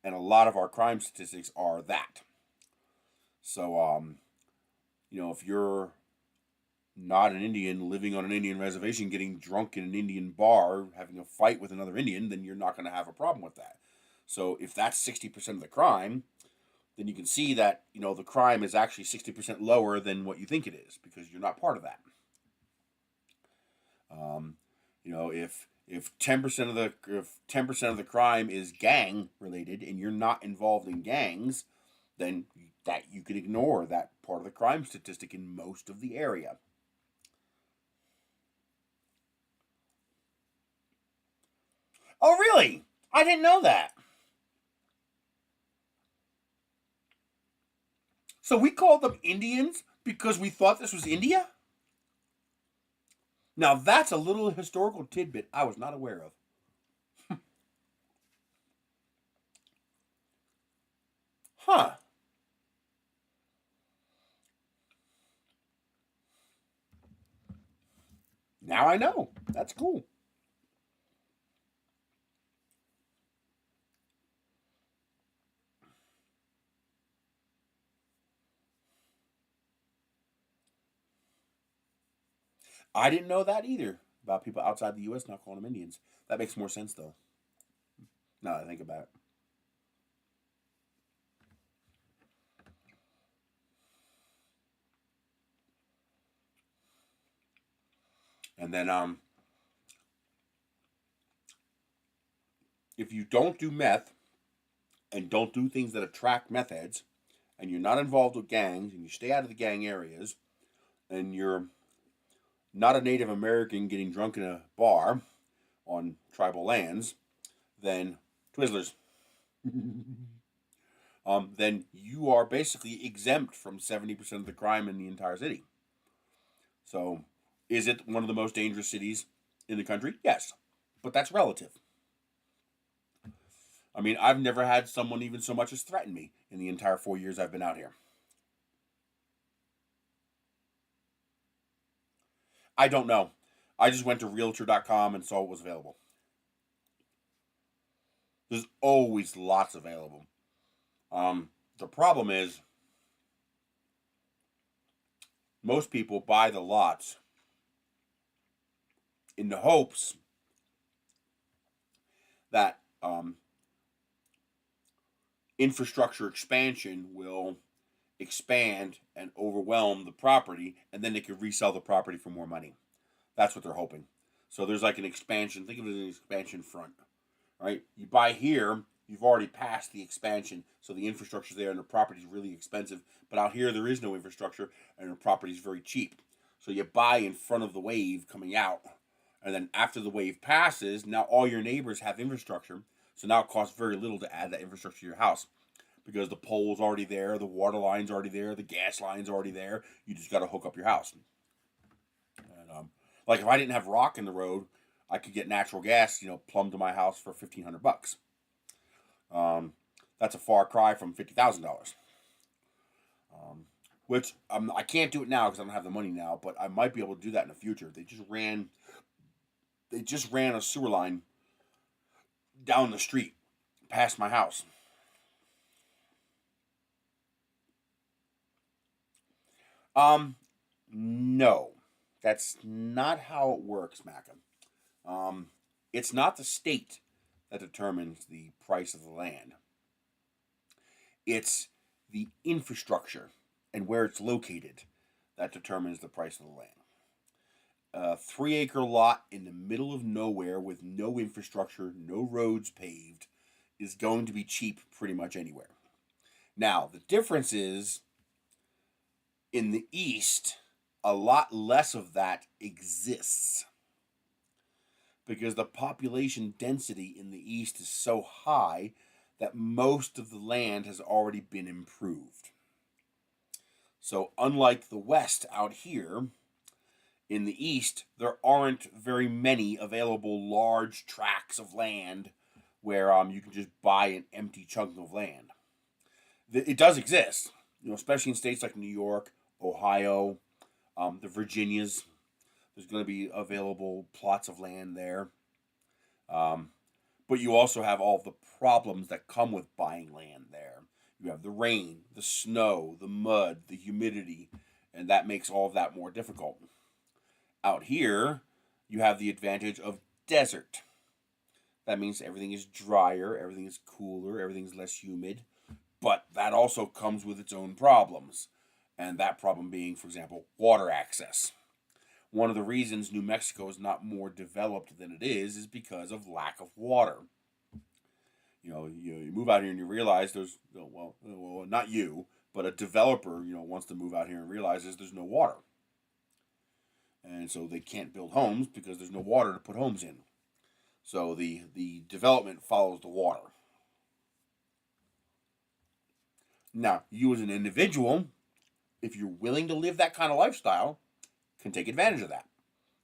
and a lot of our crime statistics are that. So, if you're not an Indian living on an Indian reservation, getting drunk in an Indian bar, having a fight with another Indian, then you're not going to have a problem with that. So if that's 60% of the crime, then you can see that, the crime is actually 60% lower than what you think it is because you're not part of that. If 10% of the crime is gang related and you're not involved in gangs, then that you can ignore that part of the crime statistic in most of the area. Oh, really? I didn't know that. So we called them Indians because we thought this was India? Now that's a little historical tidbit I was not aware of. Huh. Now I know. That's cool. I didn't know that either about people outside the U.S. not calling them Indians. That makes more sense, though, now that I think about it. And then, if you don't do meth and don't do things that attract meth heads, and you're not involved with gangs, and you stay out of the gang areas, and you're not a Native American getting drunk in a bar on tribal lands, then Twizzlers. Then you are basically exempt from 70% of the crime in the entire city. So, is it one of the most dangerous cities in the country? Yes, but that's relative. I mean, I've never had someone even so much as threaten me in the entire 4 years I've been out here. I don't know. I just went to realtor.com and saw what was available. There's always lots available. The problem is most people buy the lots in the hopes that infrastructure expansion will expand and overwhelm the property, and then they can resell the property for more money. That's what they're hoping. So there's like an expansion. Think of it as an expansion front, right? You buy here, you've already passed the expansion, so the infrastructure's there and the property's really expensive. But out here, there is no infrastructure, and the property's very cheap. So you buy in front of the wave coming out, and then after the wave passes, now all your neighbors have infrastructure. So now it costs very little to add that infrastructure to your house because the pole's already there, the water line's already there, the gas line's already there. You just got to hook up your house. And like if I didn't have rock in the road, I could get natural gas, plumbed to my house for $1,500. That's a far cry from $50,000. Which I can't do it now because I don't have the money now, but I might be able to do that in the future. They just ran a sewer line down the street past my house. No, that's not how it works, Macca. It's not the state that determines the price of the land. It's the infrastructure and where it's located that determines the price of the land. A 3-acre lot in the middle of nowhere with no infrastructure, no roads paved, is going to be cheap pretty much anywhere. Now, the difference is, in the East, a lot less of that exists because the population density in the East is so high that most of the land has already been improved. So unlike the West out here, in the East, there aren't very many available large tracts of land where you can just buy an empty chunk of land. It does exist, especially in states like New York, Ohio, the Virginias. There's going to be available plots of land there. But you also have all the problems that come with buying land there. You have the rain, the snow, the mud, the humidity, and that makes all of that more difficult. Out here, you have the advantage of desert. That means everything is drier, everything is cooler, everything's less humid. But that also comes with its own problems. And that problem being, for example, water access. One of the reasons New Mexico is not more developed than it is because of lack of water. You move out here and you realize there's, well, not you, but a developer, wants to move out here and realizes there's no water. And so they can't build homes because there's no water to put homes in. So the development follows the water. Now, you as an individual, if you're willing to live that kind of lifestyle, can take advantage of that.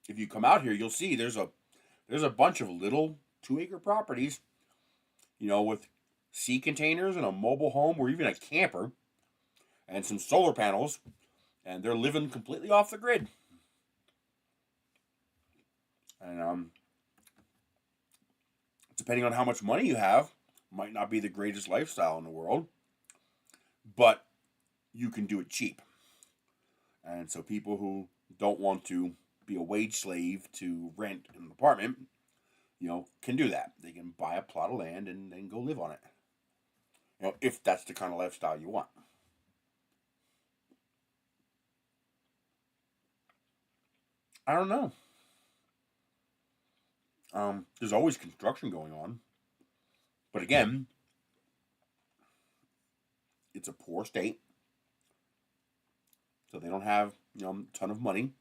If you come out here, you'll see there's a bunch of little 2-acre properties, with sea containers and a mobile home or even a camper and some solar panels, and they're living completely off the grid. And depending on how much money you have, might not be the greatest lifestyle in the world, but you can do it cheap. And so people who don't want to be a wage slave to rent an apartment, can do that. They can buy a plot of land and then go live on it. If that's the kind of lifestyle you want. I don't know. There's always construction going on. But again, it's a poor state. So they don't have, a ton of money.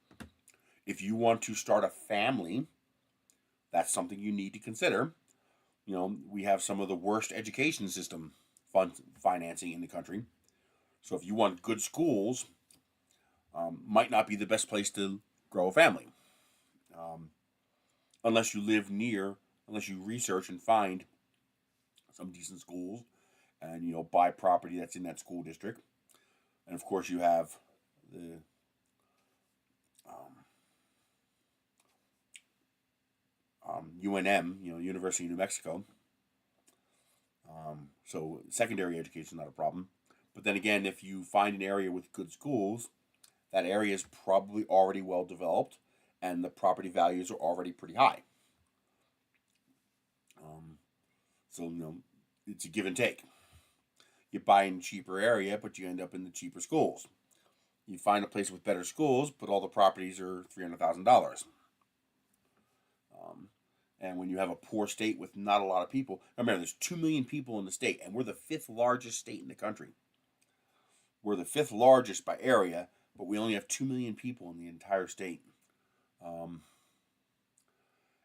If you want to start a family, that's something you need to consider. We have some of the worst education system financing in the country. So if you want good schools, might not be the best place to grow a family. Unless you research and find some decent schools and, buy property that's in that school district. And of course you have the UNM, University of New Mexico. So secondary education is not a problem. But then again, if you find an area with good schools, that area is probably already well developed and the property values are already pretty high. So, it's a give and take. You buy in a cheaper area, but you end up in the cheaper schools. You find a place with better schools, but all the properties are $300,000. And when you have a poor state with not a lot of people, remember there's 2 million people in the state, and we're the 5th largest state in the country. We're the 5th largest by area, but we only have 2 million people in the entire state.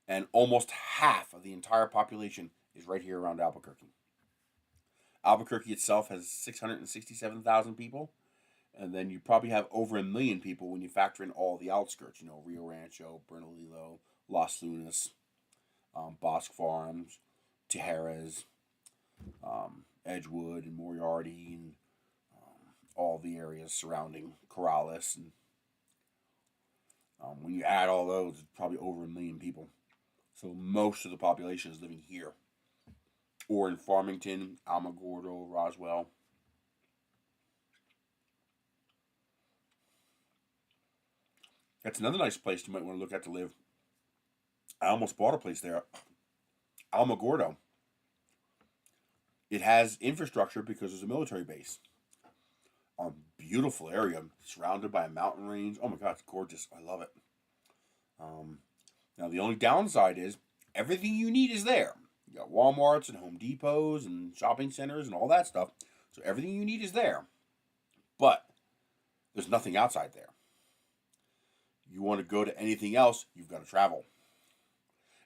And almost half of the entire population is right here around Albuquerque. Albuquerque itself has 667,000 people, and then you probably have over 1 million people when you factor in all the outskirts, Rio Rancho, Bernalillo, Las Lunas, Bosque Farms, Tijeras, Edgewood, and Moriarty, and all the areas surrounding Corrales. And when you add all those, it's probably over 1 million people. So most of the population is living here, or in Farmington, Alamogordo, Roswell. That's another nice place you might want to look at to live. I almost bought a place there, Alamogordo. It has infrastructure because there's a military base. Beautiful area, surrounded by a mountain range. Oh my God, it's gorgeous. I love it. Now the only downside is everything you need is there. You got Walmarts and Home Depots and shopping centers and all that stuff. So everything you need is there. But there's nothing outside there. You want to go to anything else, you've got to travel.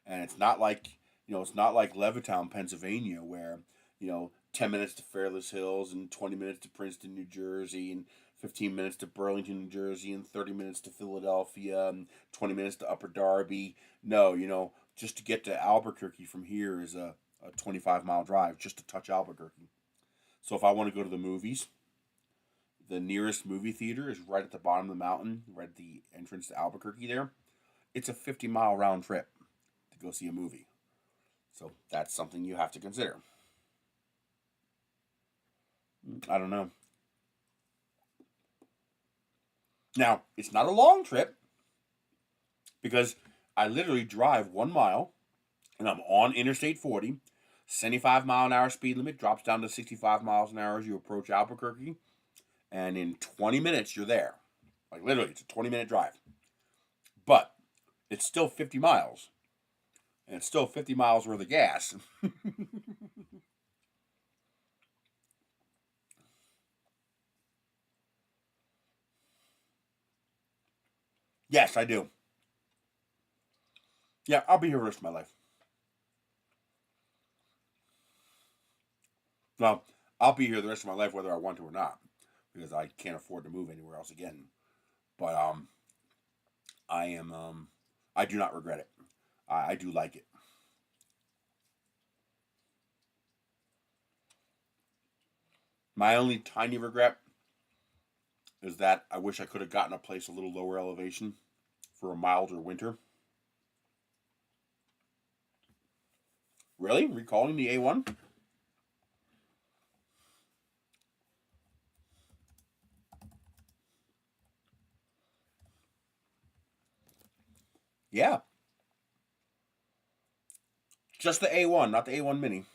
And it's not like, it's not like Levittown, Pennsylvania, where, 10 minutes to Fairless Hills and 20 minutes to Princeton, New Jersey, and 15 minutes to Burlington, New Jersey, and 30 minutes to Philadelphia, and 20 minutes to Upper Darby. No, just to get to Albuquerque from here is a 25-mile drive just to touch Albuquerque. So if I want to go to the movies, the nearest movie theater is right at the bottom of the mountain, right at the entrance to Albuquerque there. It's a 50-mile round trip to go see a movie. So that's something you have to consider. I don't know. Now, it's not a long trip because I literally drive 1 mile and I'm on Interstate 40. 75-mile-an-hour speed limit drops down to 65 miles an hour as you approach Albuquerque. And in 20 minutes, you're there. Like literally, it's a 20-minute drive. But it's still 50 miles. And it's still 50 miles worth of gas. Yes, I do. Yeah, I'll be here the rest of my life. Well, I'll be here the rest of my life whether I want to or not, because I can't afford to move anywhere else again. But I do not regret it. I do like it. My only tiny regret is that I wish I could have gotten a place a little lower elevation for a milder winter. Really? Recalling the A1? Yeah. Just the A1, not the A1 Mini.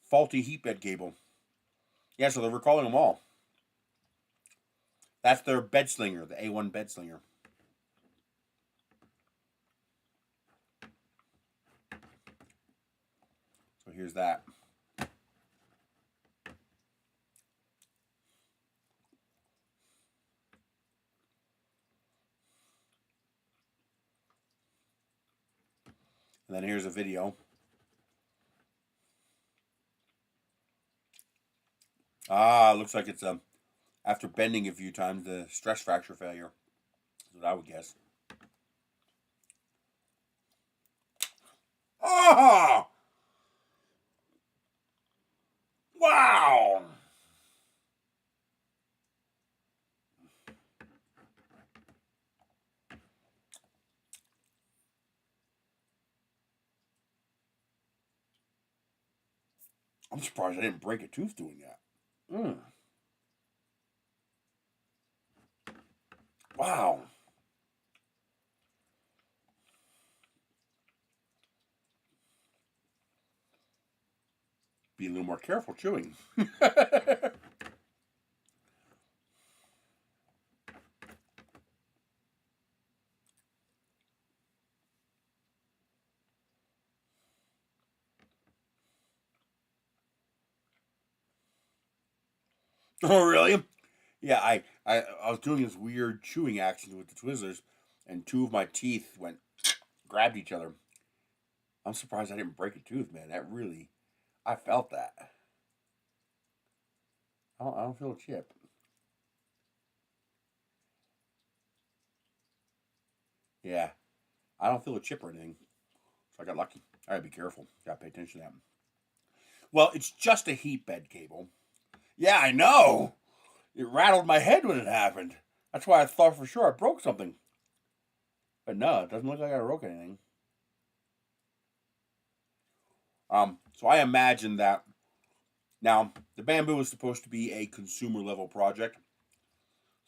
Faulty heat bed cable. Yeah, so they're recalling them all. That's their bed slinger, the A1 bed slinger. So here's that. And then here's a video. Looks like it's after bending a few times, the stress fracture failure. That's what I would guess. Oh! Wow! I'm surprised I didn't break a tooth doing that. Wow. Be a little more careful chewing. Oh, really? Yeah, I was doing this weird chewing action with the Twizzlers, and two of my teeth grabbed each other. I'm surprised I didn't break a tooth, man. I felt that. I don't feel a chip. Yeah, I don't feel a chip or anything. So I got lucky. I gotta be careful. Gotta pay attention to that. Well, it's just a heat bed cable. Yeah, I know. It rattled my head when it happened. That's why I thought for sure I broke something. But no, it doesn't look like I broke anything. So I imagine that now the bamboo is supposed to be a consumer level project.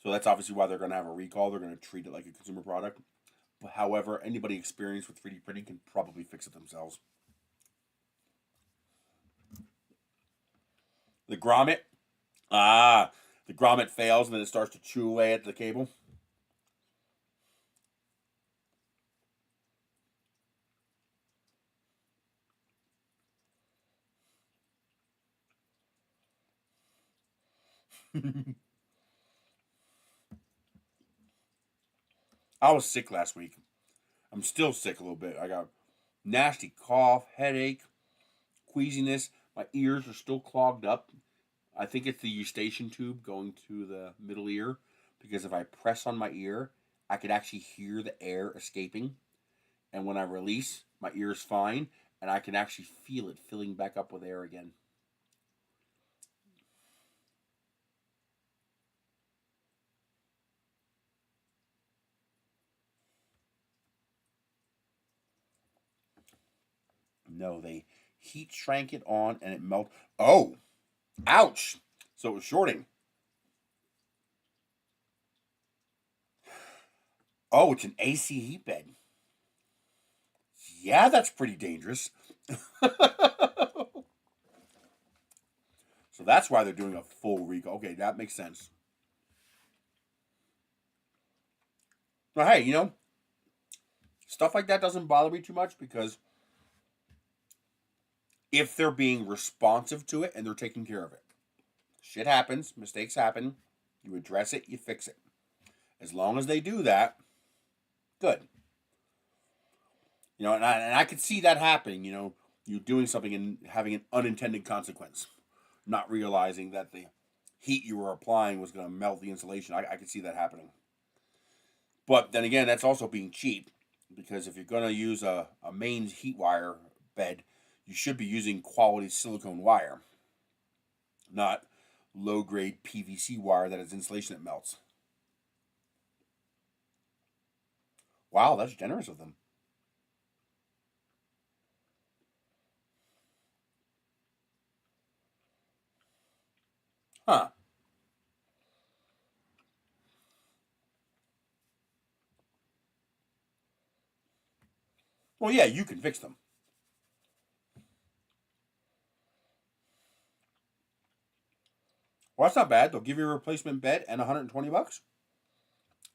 So that's obviously why they're going to have a recall. They're going to treat it like a consumer product. But however, anybody experienced with 3D printing can probably fix it themselves. The grommet. Ah, the grommet fails and then it starts to chew away at the cable. I was sick last week. I'm still sick a little bit. I got nasty cough, headache, queasiness. My ears are still clogged up. I think it's the eustachian tube going to the middle ear, because if I press on my ear, I could actually hear the air escaping. And when I release, my ear is fine, and I can actually feel it filling back up with air again. No, they heat shrank it on and it melted. Oh, ouch! So it was shorting. Oh, it's an AC heat bed. Yeah, that's pretty dangerous. So that's why they're doing a full recall. Okay, that makes sense. But hey, stuff like that doesn't bother me too much, because if they're being responsive to it and they're taking care of it, shit happens, mistakes happen, you address it, you fix it. As long as they do that, good. And I could see that happening, you doing something and having an unintended consequence, not realizing that the heat you were applying was going to melt the insulation. I could see that happening. But then again, that's also being cheap, because if you're going to use a mains heat wire bed, you should be using quality silicone wire, not low-grade PVC wire that has insulation that melts. Wow, that's generous of them. Huh. Well, yeah, you can fix them. Well, that's not bad. They'll give you a replacement bed and $120.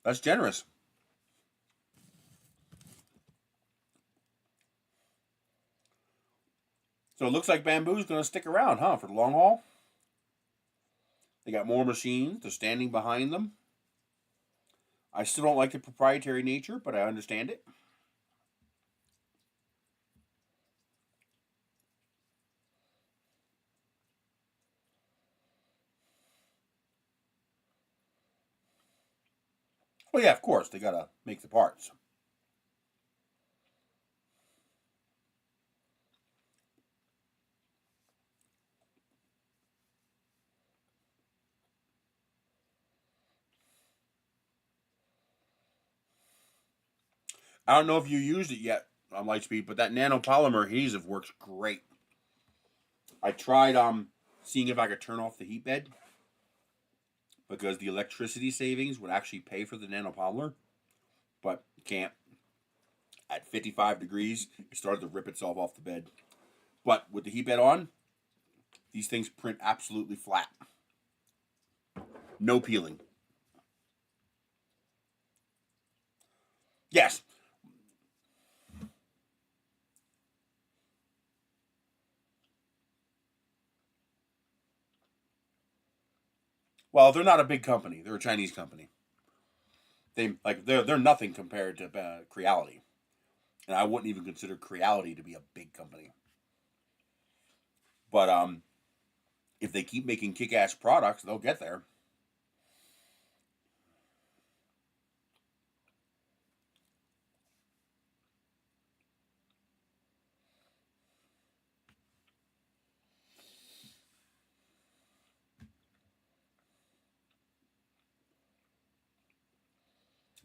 That's generous. So it looks like Bamboo's going to stick around, huh, for the long haul? They got more machines. They're standing behind them. I still don't like the proprietary nature, but I understand it. Well, yeah, of course, they got to make the parts. I don't know if you used it yet on Lightspeed, but that nanopolymer adhesive works great. I tried seeing if I could turn off the heat bed, because the electricity savings would actually pay for the nanopolymer, but can't. At 55 degrees, it started to rip itself off the bed. But with the heat bed on, these things print absolutely flat. No peeling. Yes. Well, they're not a big company. They're a Chinese company. They're nothing compared to Creality, and I wouldn't even consider Creality to be a big company. But if they keep making kick-ass products, they'll get there.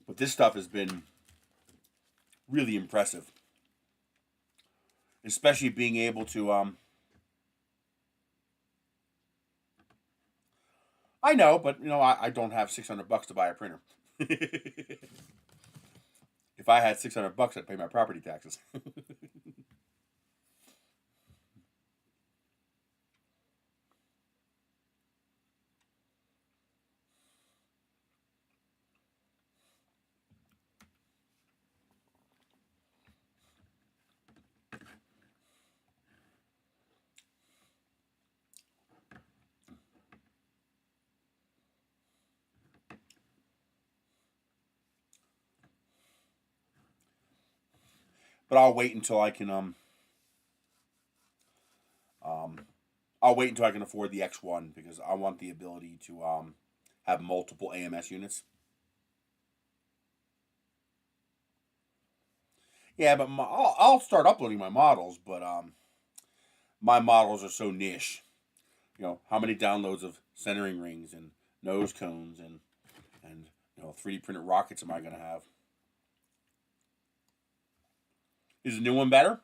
But this stuff has been really impressive, especially being able to. I know, but I don't have $600 to buy a printer. If I had $600, I'd pay my property taxes. But I'll wait until I can I'll wait until I can afford the X1 because I want the ability to have multiple AMS units. Yeah, but I'll start uploading my models, but my models are so niche. You know, how many downloads of centering rings and nose cones and 3D printed rockets am I going to have? Is the new one better?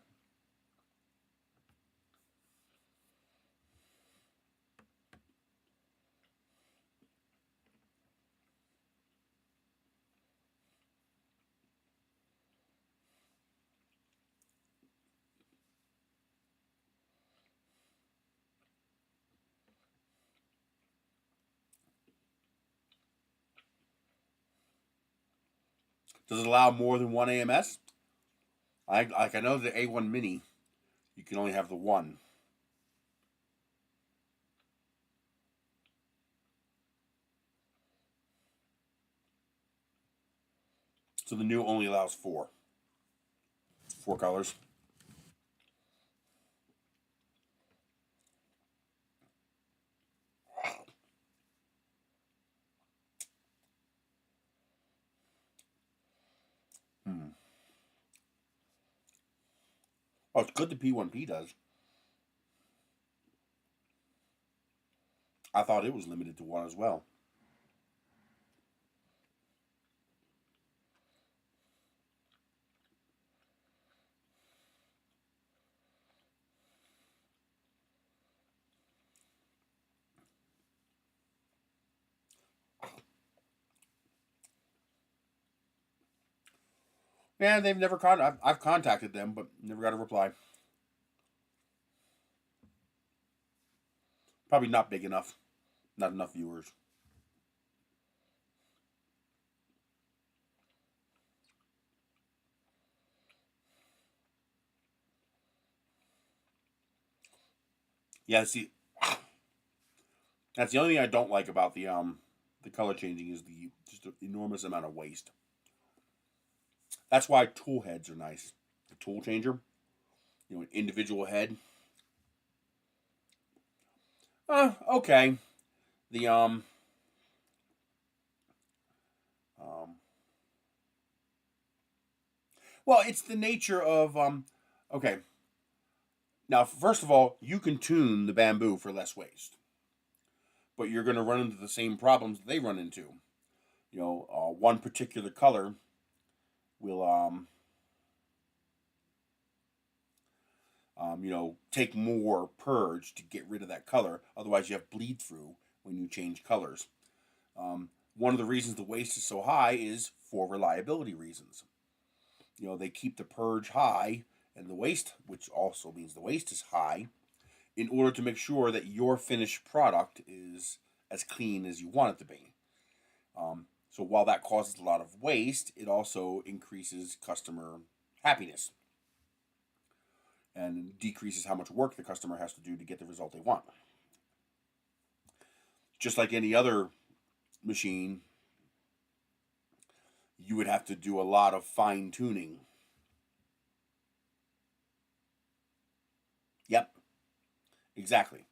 Does it allow more than one AMS? I know the A1 Mini, you can only have the one. So the new only allows four colors. Oh, it's good the P1P does. I thought it was limited to one as well. Yeah, they've never I've contacted them, but never got a reply. Probably not big enough. Not enough viewers. Yeah, see, that's the only thing I don't like about the color changing is the just the enormous amount of waste. That's why tool heads are nice. The tool changer, an individual head. Okay. The um well, it's the nature of okay. Now, first of all, you can tune the bamboo for less waste, but you're going to run into the same problems they run into. One particular color will take more purge to get rid of that color. Otherwise, you have bleed through when you change colors. One of the reasons the waste is so high is for reliability reasons. They keep the purge high and the waste, which also means the waste is high, in order to make sure that your finished product is as clean as you want it to be. So while that causes a lot of waste, it also increases customer happiness and decreases how much work the customer has to do to get the result they want. Just like any other machine, you would have to do a lot of fine tuning. Yep, exactly.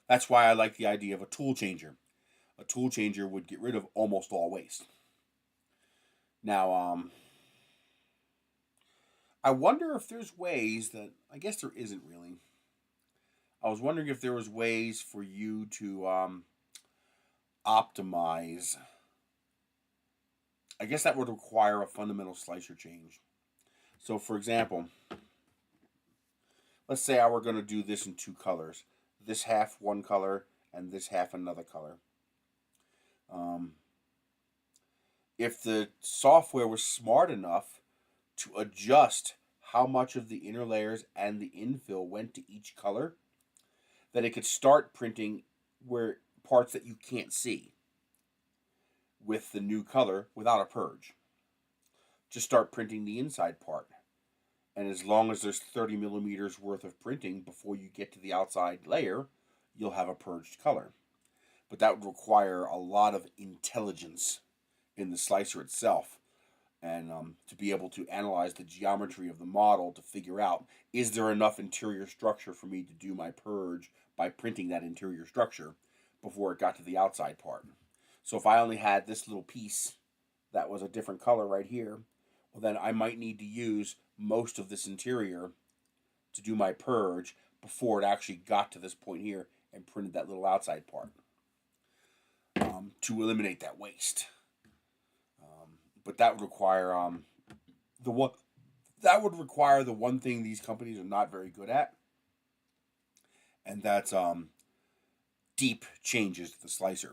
That's why I like the idea of a tool changer. A tool changer would get rid of almost all waste. Now, I wonder if there's ways that, I guess there isn't really. I was wondering if there was ways for you to optimize. I guess that would require a fundamental slicer change. So, for example, let's say I were going to do this in two colors. This half one color and this half another color. If the software was smart enough to adjust how much of the inner layers and the infill went to each color, then it could start printing where parts that you can't see with the new color without a purge. Just start printing the inside part. And as long as there's 30 millimeters worth of printing before you get to the outside layer, you'll have a purged color. But that would require a lot of intelligence in the slicer itself. and to be able to analyze the geometry of the model to figure out, is there enough interior structure for me to do my purge by printing that interior structure before it got to the outside part. So if I only had this little piece that was a different color right here, well, then I might need to use most of this interior to do my purge before it actually got to this point here and printed that little outside part, to eliminate that waste. But that would require the one the one thing these companies are not very good at, and that's deep changes to the slicer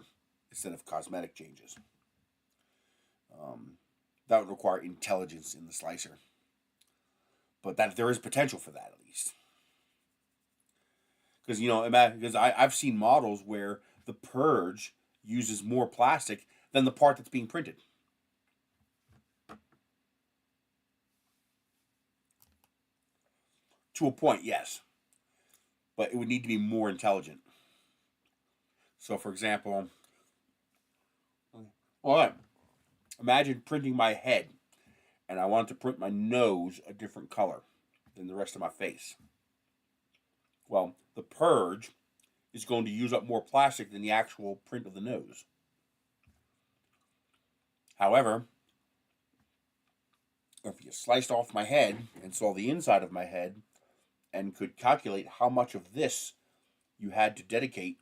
instead of cosmetic changes. That would require intelligence in the slicer, but that there is potential for that at least. Because I've seen models where the purge uses more plastic than the part that's being printed. To a point, yes, but it would need to be more intelligent. So, for example, all right, imagine printing my head, and I want to print my nose a different color than the rest of my face. Well, the purge is going to use up more plastic than the actual print of the nose. However, if you sliced off my head and saw the inside of my head and could calculate how much of this you had to dedicate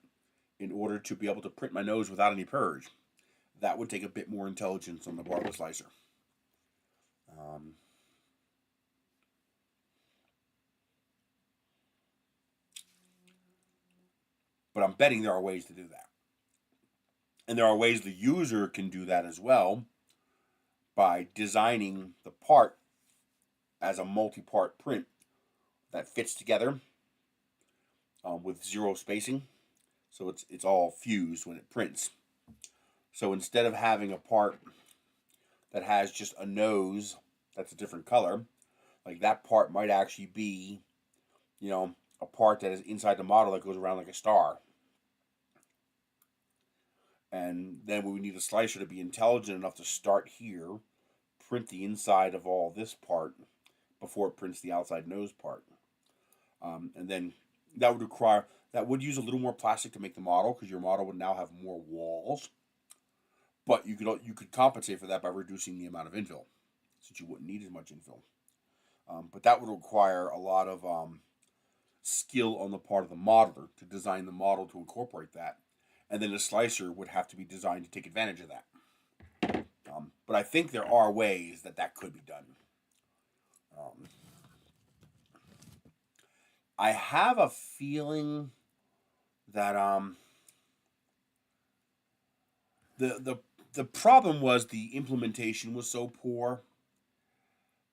in order to be able to print my nose without any purge, that would take a bit more intelligence on the part of the slicer. But I'm betting there are ways to do that. And there are ways the user can do that as well by designing the part as a multi-part print that fits together with zero spacing. So it's all fused when it prints. So instead of having a part that has just a nose that's a different color, like that part might actually be, a part that is inside the model that goes around like a star. And then we need a slicer to be intelligent enough to start here, print the inside of all this part before it prints the outside nose part. And then that would use a little more plastic to make the model, because your model would now have more walls. But you could compensate for that by reducing the amount of infill, since you wouldn't need as much infill. But that would require a lot of skill on the part of the modeler to design the model to incorporate that. And then the slicer would have to be designed to take advantage of that. But I think there are ways that could be done. I have a feeling that the problem was the implementation was so poor.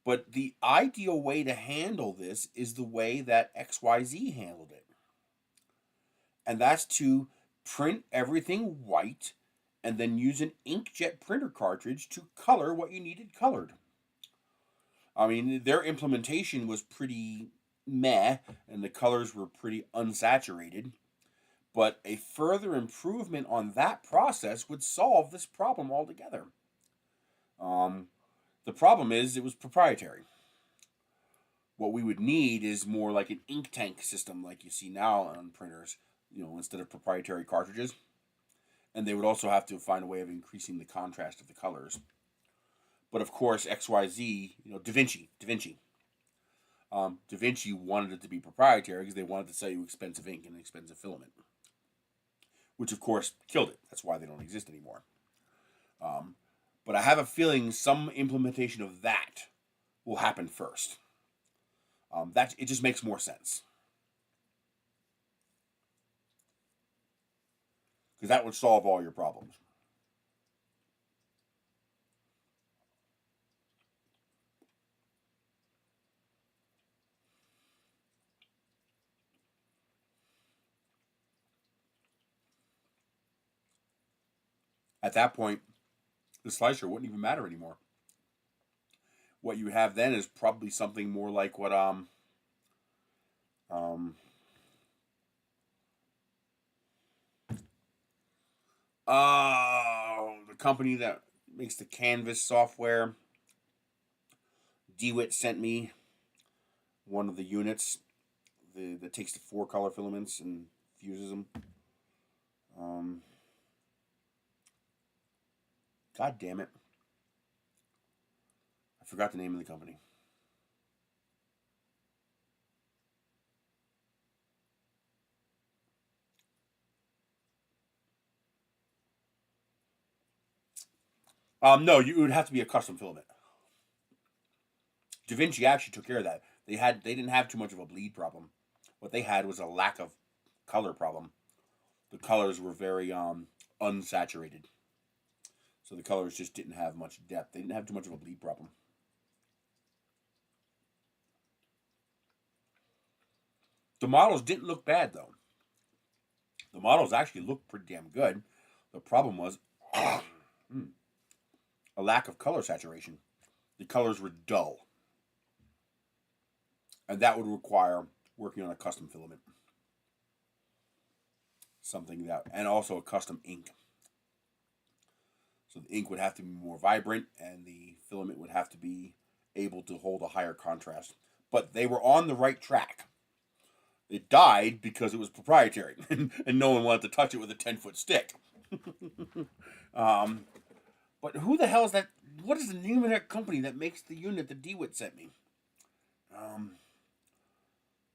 But the ideal way to handle this is the way that XYZ handled it. And that's to print everything white and then use an inkjet printer cartridge to color what you needed colored. I mean, their implementation was pretty meh, and the colors were pretty unsaturated. But a further improvement on that process would solve this problem altogether. The problem is it was proprietary. What we would need is more like an ink tank system like you see now on printers, instead of proprietary cartridges. And they would also have to find a way of increasing the contrast of the colors. But of course, XYZ, Da Vinci. Da Vinci wanted it to be proprietary because they wanted to sell you expensive ink and expensive filament, which of course killed it. That's why they don't exist anymore. But I have a feeling some implementation of that will happen first. It just makes more sense, because that would solve all your problems. At that point, the slicer wouldn't even matter anymore. What you have then is probably something more like what the company that makes the Canvas software, DeWitt sent me one of the units that takes the 4 color filaments and fuses them. God damn it. I forgot the name of the company. No, it would have to be a custom filament. DaVinci actually took care of that. They didn't have too much of a bleed problem. What they had was a lack of color problem. The colors were very unsaturated. So the colors just didn't have much depth. They didn't have too much of a bleed problem. The models didn't look bad, though. The models actually looked pretty damn good. The problem was a lack of color saturation. The colors were dull. And that would require working on a custom filament. Something that, and also a custom ink. So the ink would have to be more vibrant, and the filament would have to be able to hold a higher contrast. But they were on the right track. It died because it was proprietary, and no one wanted to touch it with a 10-foot stick. But who the hell is that? What is the name of that company that makes the unit that DeWitt sent me?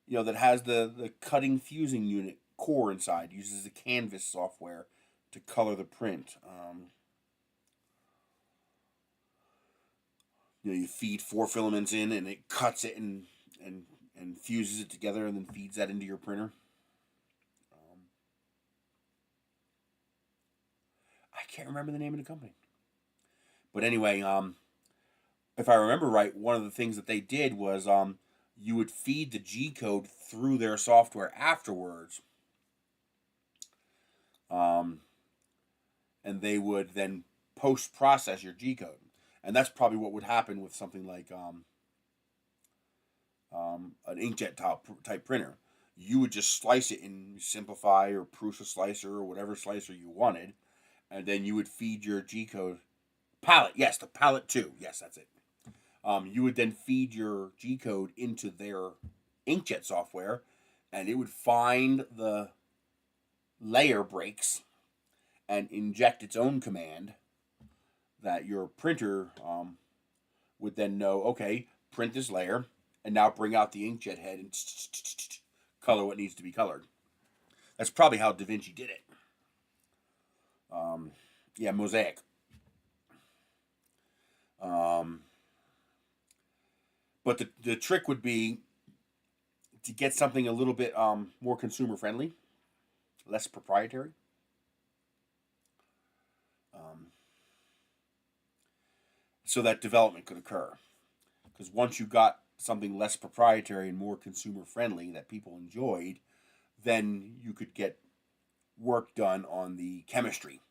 That has the cutting fusing unit core inside, uses the canvas software to color the print. You feed 4 filaments in, and it cuts it and fuses it together, and then feeds that into your printer. I can't remember the name of the company. But anyway, if I remember right, one of the things that they did was you would feed the G code through their software afterwards. And they would then post-process your G code. And that's probably what would happen with something like an inkjet type printer. You would just slice it in Simplify or Prusa Slicer or whatever slicer you wanted, and then you would feed your G code. Palette, yes, the Palette 2. Yes, that's it. You would then feed your G code into their inkjet software, and it would find the layer breaks and inject its own command that your printer would then know, okay, print this layer, and now bring out the inkjet head and color what needs to be colored. That's probably how DaVinci did it. Mosaic. But the trick would be to get something a little bit more consumer friendly, less proprietary. So that development could occur. Because once you got something less proprietary and more consumer friendly that people enjoyed, then you could get work done on the chemistry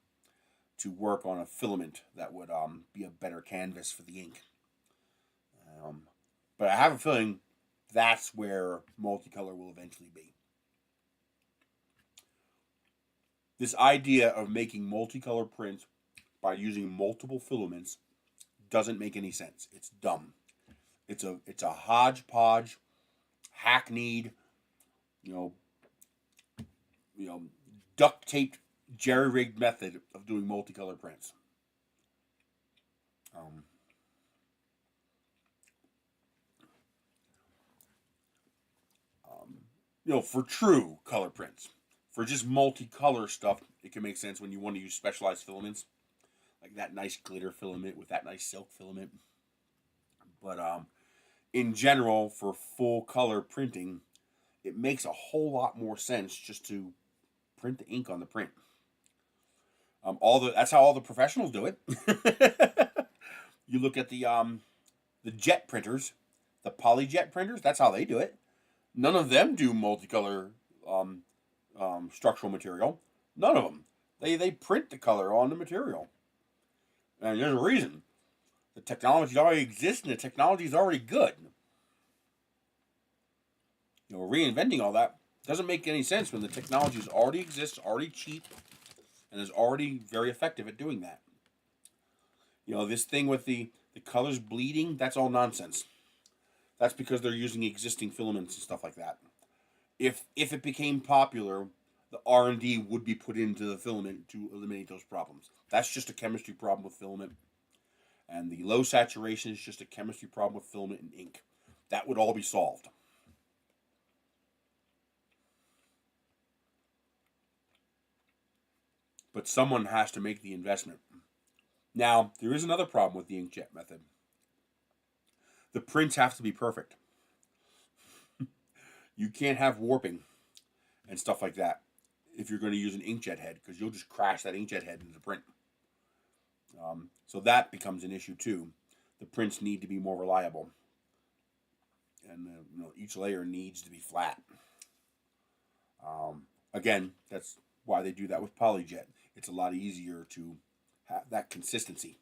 to work on a filament that would be a better canvas for the ink. But I have a feeling that's where multicolor will eventually be. This idea of making multicolor prints by using multiple filaments doesn't make any sense. It's dumb. It's a hodgepodge, hackneyed, duct taped, jerry rigged method of doing multicolor prints. For true color prints, for just multicolor stuff, it can make sense when you want to use specialized filaments, like that nice glitter filament with that nice silk filament. But in general, for full color printing, it makes a whole lot more sense just to print the ink on the print. That's how all the professionals do it. You look at the jet printers, the polyjet printers. That's how they do it. None of them do multicolor structural material. None of them. They print the color on the material. And there's a reason. The technology already exists, and the technology is already good. Reinventing all that doesn't make any sense when the technology already exists, already cheap, and is already very effective at doing that. This thing with the colors bleeding, that's all nonsense. That's because they're using existing filaments and stuff like that. If it became popular, the R&D would be put into the filament to eliminate those problems. That's just a chemistry problem with filament. And the low saturation is just a chemistry problem with filament and ink. That would all be solved. But someone has to make the investment. Now, there is another problem with the inkjet method. The prints have to be perfect. You can't have warping and stuff like that if you're going to use an inkjet head, because you'll just crash that inkjet head into the print. So that becomes an issue too. The prints need to be more reliable, and each layer needs to be flat. Again, that's why they do that with polyjet. It's a lot easier to have that consistency.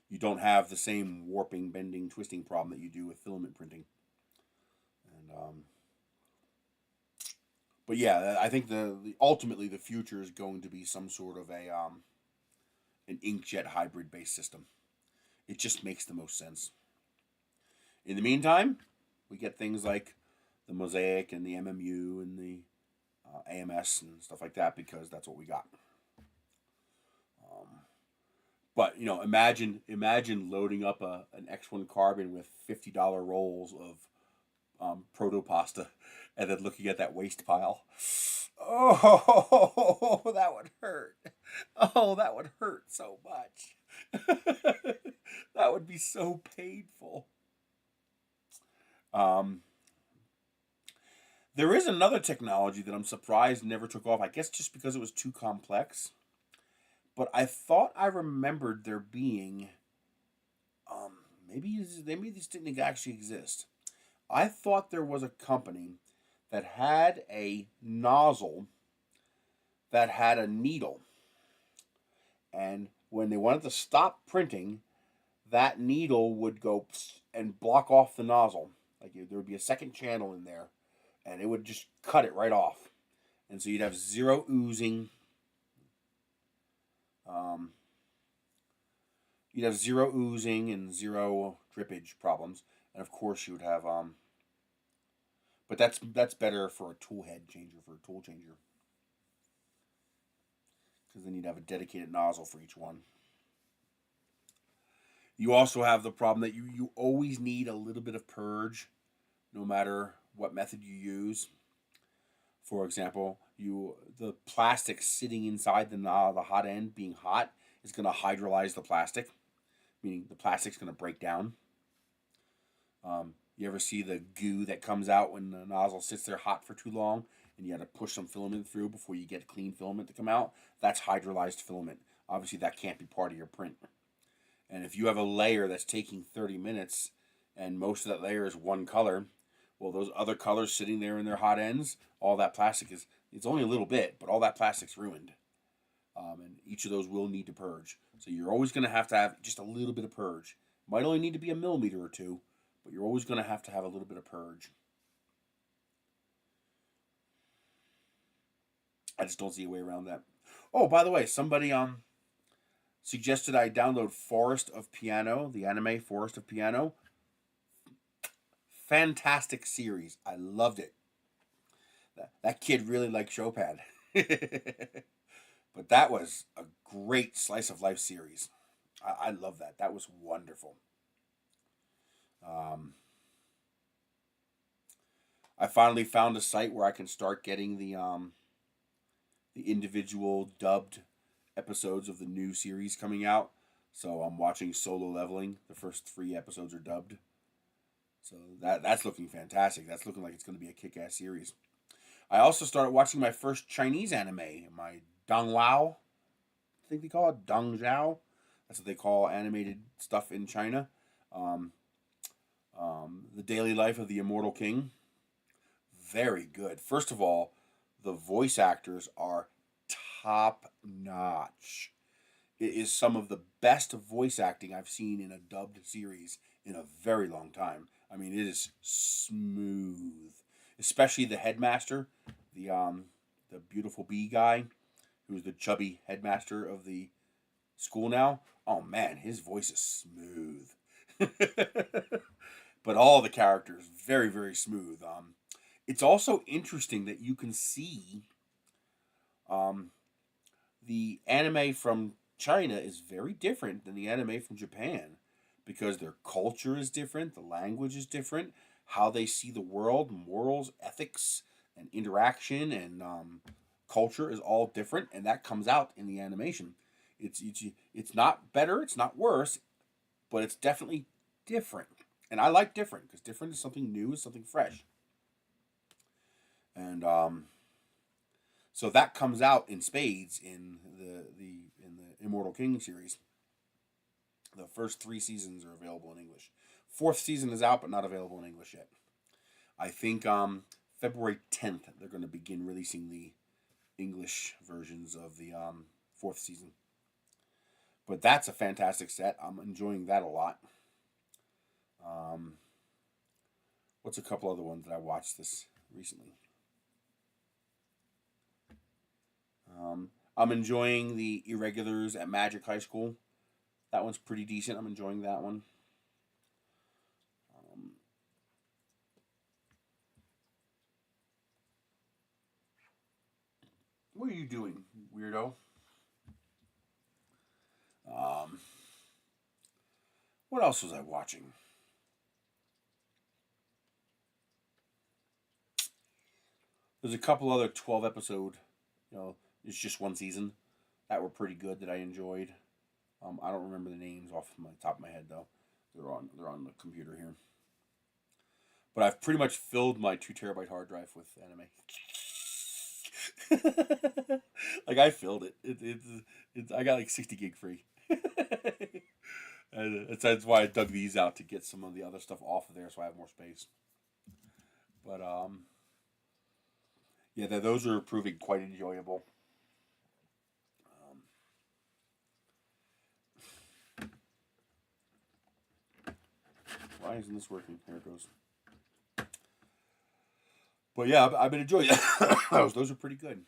You don't have the same warping, bending, twisting problem that you do with filament printing. And but yeah, I think ultimately the future is going to be some sort of an inkjet hybrid based system. It just makes the most sense. In the meantime, we get things like the Mosaic and the MMU and the AMS and stuff like that, because that's what we got. But imagine loading up an X1 carbon with $50 rolls of proto-pasta and then looking at that waste pile. Oh, that would hurt. Oh, that would hurt so much. That would be so painful. There is another technology that I'm surprised never took off. I guess just because it was too complex. But I thought I remembered there being, maybe this didn't actually exist. I thought there was a company that had a nozzle that had a needle. And when they wanted to stop printing, that needle would go and block off the nozzle. Like there would be a second channel in there, and it would just cut it right off. And so you'd have zero oozing. You'd have zero oozing and zero drippage problems. And of course you would have, but that's better for a tool head changer, for a tool changer. Because then you'd have a dedicated nozzle for each one. You also have the problem that you always need a little bit of purge, no matter what method you use. For example, the plastic sitting inside the hot end being hot is going to hydrolyze the plastic, meaning the plastic's going to break down. You ever see the goo that comes out when the nozzle sits there hot for too long and you got to push some filament through before you get clean filament to come out? That's hydrolyzed filament. Obviously, that can't be part of your print. And if you have a layer that's taking 30 minutes and most of that layer is one color, well, those other colors sitting there in their hot ends, all that plastic it's only a little bit, but all that plastic's ruined. And each of those will need to purge. So you're always going to have just a little bit of purge. Might only need to be a millimeter or two, but you're always going to have a little bit of purge. I just don't see a way around that. Oh, by the way, somebody suggested I download Forest of Piano, the anime Forest of Piano. Fantastic series. I loved it. That kid really liked Chopin. But that was a great slice of life series. I love that. That was wonderful. I finally found a site where I can start getting the individual dubbed episodes of the new series coming out. So I'm watching Solo Leveling. The first 3 episodes are dubbed. So that's looking fantastic. That's looking like it's going to be a kick-ass series. I also started watching my first Chinese anime, my Donghua. I think they call it Dongzhao. That's what they call animated stuff in China. The Daily Life of the Immortal King. Very good. First of all, the voice actors are top notch. It is some of the best voice acting I've seen in a dubbed series in a very long time. I mean, it is smooth. Especially the headmaster, the beautiful bee guy, who's the chubby headmaster of the school now. Oh man, his voice is smooth. but all the characters very, very smooth. It's also interesting that you can see the anime from China is very different than the anime from Japan because their culture is different, the language is different, how they see the world, morals, ethics, and interaction and culture is all different, and that comes out in the animation. It's not better, it's not worse, but it's definitely different. And I like different because different is something new, is something fresh. And so that comes out in spades in the Immortal King series. The first 3 seasons are available in English. 4th season is out, but not available in English yet. I think February 10th they're going to begin releasing the English versions of the 4th season. But that's a fantastic set. I'm enjoying that a lot. What's a couple other ones that I watched this recently? I'm enjoying the Irregulars at Magic High School. That one's pretty decent. I'm enjoying that one. What are you doing, weirdo? What else was I watching? There's a couple other 12 episode, it's just one season that were pretty good that I enjoyed. I don't remember the names off my top of my head though. They're on the computer here. But I've pretty much filled my 2 terabyte hard drive with anime. Like I filled it. I got like 60 gig free. And that's why I dug these out to get some of the other stuff off of there, so I have more space. But yeah, those are proving quite enjoyable. Why isn't this working? There it goes. But yeah, I've been enjoying those are pretty good.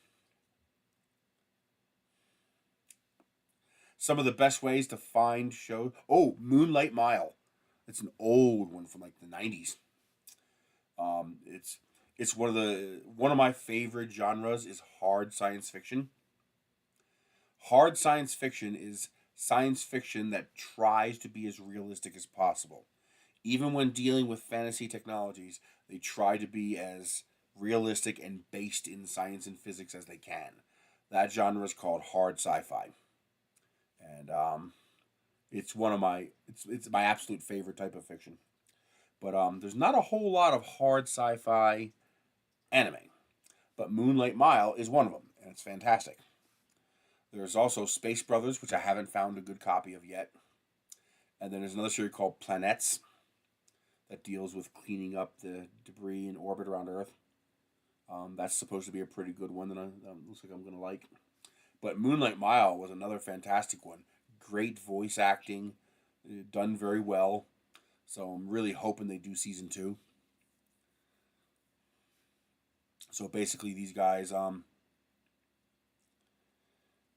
Some of the best ways to find shows. Oh, Moonlight Mile. It's an old one from like the 90s. It's one of my favorite genres is hard science fiction. Hard science fiction is science fiction that tries to be as realistic as possible. Even when dealing with fantasy technologies, they try to be as realistic and based in science and physics as they can. That genre is called hard sci-fi, and it's one of my it's my absolute favorite type of fiction. But there's not a whole lot of hard sci-fi anime, but Moonlight Mile is one of them, and it's fantastic. There's also Space Brothers, which I haven't found a good copy of yet, and then there's another series called Planets that deals with cleaning up the debris in orbit around Earth. That's supposed to be a pretty good one that looks like I'm going to like. But Moonlight Mile was another fantastic one. Great voice acting, done very well. So I'm really hoping they do season 2. So basically these guys,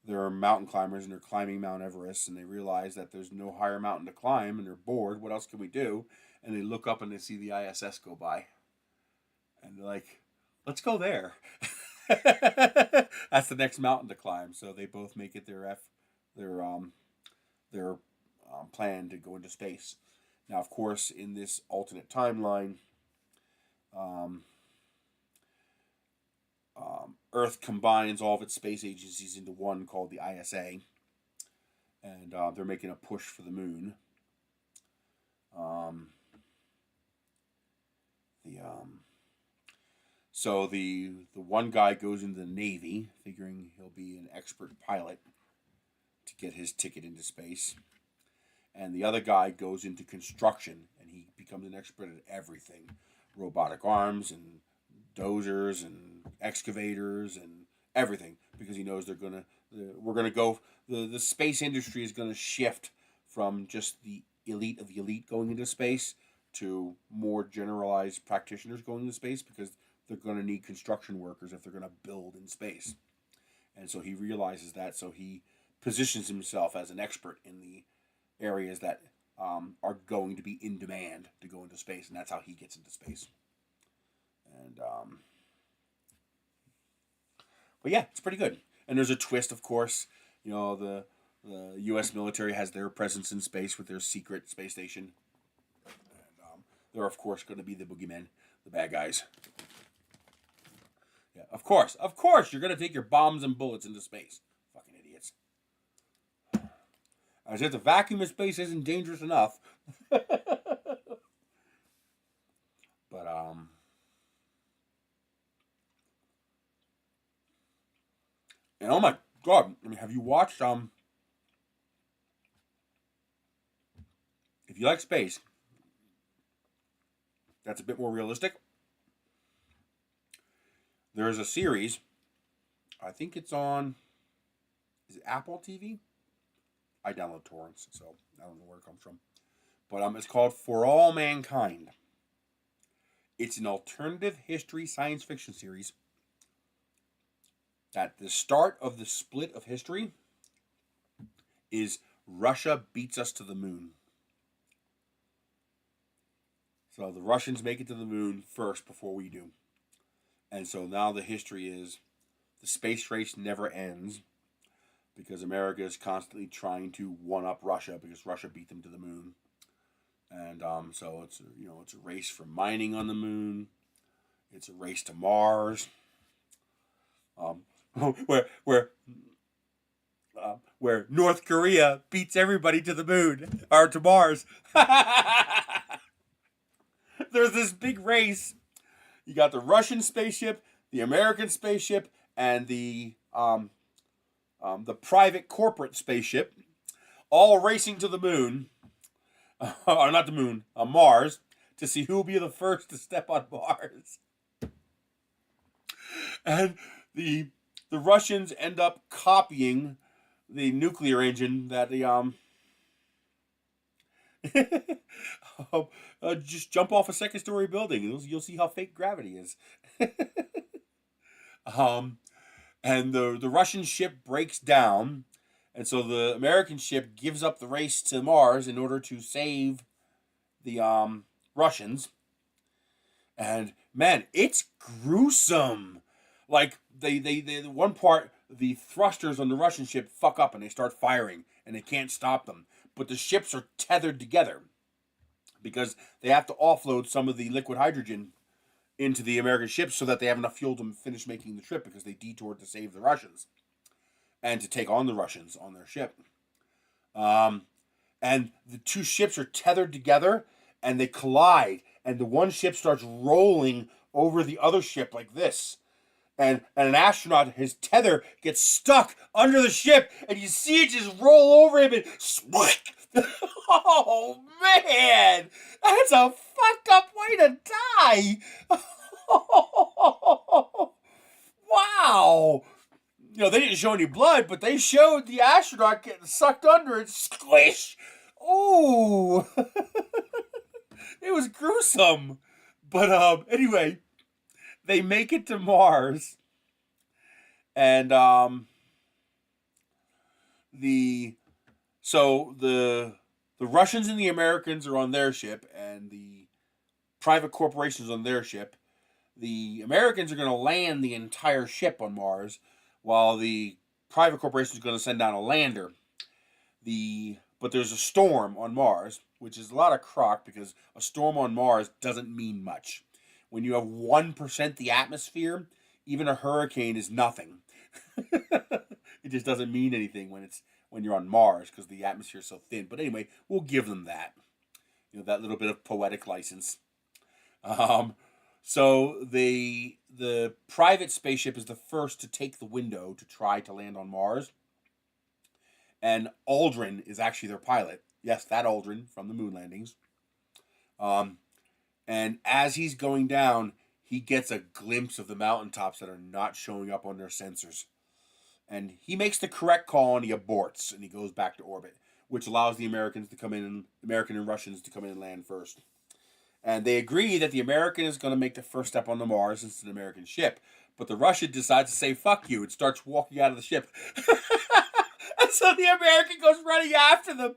they're mountain climbers and they're climbing Mount Everest and they realize that there's no higher mountain to climb and they're bored. What else can we do? And they look up and they see the ISS go by. And they're like, let's go there. That's the next mountain to climb. So they both make it their plan to go into space. Now, of course, in this alternate timeline, Earth combines all of its space agencies into one called the ISA, and they're making a push for the moon. So the one guy goes into the Navy, figuring he'll be an expert pilot to get his ticket into space. And the other guy goes into construction, and he becomes an expert at everything. Robotic arms, and dozers, and excavators, and everything. Because he knows the space industry is going to shift from just the elite of the elite going into space to more generalized practitioners going into space, because they're going to need construction workers if they're going to build in space. And so he realizes that, so he positions himself as an expert in the areas that are going to be in demand to go into space, and that's how he gets into space. And but yeah, it's pretty good. And there's a twist, of course. You know, the U.S. military has their presence in space with their secret space station. And they're, of course, going to be the boogeymen, the bad guys. Yeah, of course, you're going to take your bombs and bullets into space. Fucking idiots. As if the vacuum of space isn't dangerous enough. But, and oh my God, I mean, have you watched, if you like space, that's a bit more realistic. There's a series, I think it's on, is it Apple TV? I download torrents, so I don't know where it comes from. But it's called For All Mankind. It's an alternative history science fiction series. At the start of the split of history is Russia beats us to the moon. So the Russians make it to the moon first before we do. And so now the history is the space race never ends because America is constantly trying to one-up Russia because Russia beat them to the moon. And so it's a race for mining on the moon. It's a race to Mars. Where North Korea beats everybody to the moon or to Mars. There's this big race. You got the Russian spaceship, the American spaceship, and the private corporate spaceship, all racing to the moon, or not the moon, Mars, to see who will be the first to step on Mars. And the Russians end up copying the nuclear engine that the just jump off a second-story building. You'll see how fake gravity is. And the Russian ship breaks down, and so the American ship gives up the race to Mars in order to save the Russians. And man, it's gruesome. Like they one part, the thrusters on the Russian ship fuck up and they start firing and they can't stop them. But the ships are tethered together because they have to offload some of the liquid hydrogen into the American ships so that they have enough fuel to finish making the trip because they detoured to save the Russians and to take on the Russians on their ship. And the two ships are tethered together and they collide, and the one ship starts rolling over the other ship like this. And an astronaut, his tether gets stuck under the ship, and you see it just roll over him and swick. Oh man, that's a fucked up way to die. Wow. You know, they didn't show any blood, but they showed the astronaut getting sucked under and squish. Oh, it was gruesome. But anyway, they make it to Mars, and the Russians and the Americans are on their ship, and the private corporations on their ship. The Americans are going to land the entire ship on Mars, while the private corporation is going to send down a lander. But there's a storm on Mars, which is a lot of crock because a storm on Mars doesn't mean much. When you have 1% the atmosphere, even a hurricane is nothing. It just doesn't mean anything when you're on Mars because the atmosphere is so thin. But anyway, we'll give them that. You know, that little bit of poetic license. So the private spaceship is the first to take the window to try to land on Mars. And Aldrin is actually their pilot. Yes, that Aldrin from the moon landings. And as he's going down, he gets a glimpse of the mountaintops that are not showing up on their sensors. And he makes the correct call and he aborts and he goes back to orbit, which allows the American and Russians to come in and land first. And they agree that the American is going to make the first step on the Mars since it's an American ship. But the Russian decides to say, fuck you, and starts walking out of the ship. And so the American goes running after them.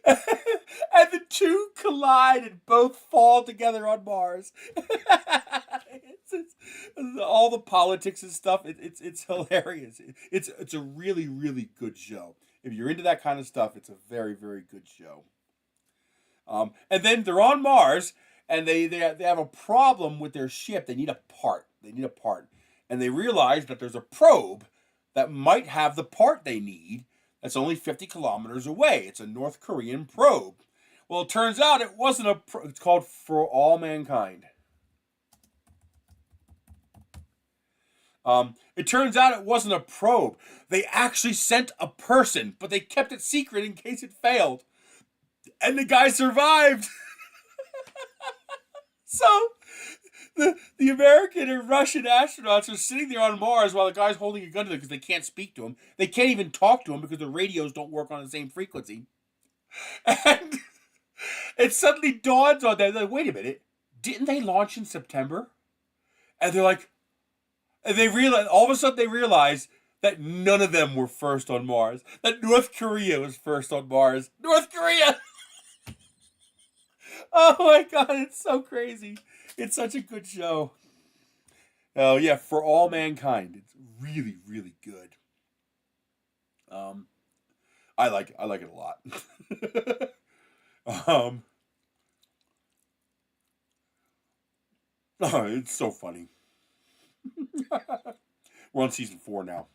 And the two collide and both fall together on Mars. It's all the politics and stuff. It's hilarious. It's a really, really good show. If you're into that kind of stuff, it's a very, very good show. And then they're on Mars, and they have a problem with their ship. They need a part. And they realize that there's a probe that might have the part they need. That's only 50 kilometers away. It's a North Korean probe. Well, it turns out it wasn't a probe. It's called For All Mankind. It turns out it wasn't a probe. They actually sent a person, but they kept it secret in case it failed. And the guy survived. So the American and Russian astronauts are sitting there on Mars while the guy's holding a gun to them because they can't speak to him. They can't even talk to him because the radios don't work on the same frequency. And it suddenly dawns on them, like, wait a minute, didn't they launch in September? And they're like, and they realize, all of a sudden they realize that none of them were first on Mars. That North Korea was first on Mars. North Korea! Oh my God, it's so crazy. It's such a good show. Oh yeah, For All Mankind. It's really, really good. I like it a lot. Oh, it's so funny. We're on season 4 now.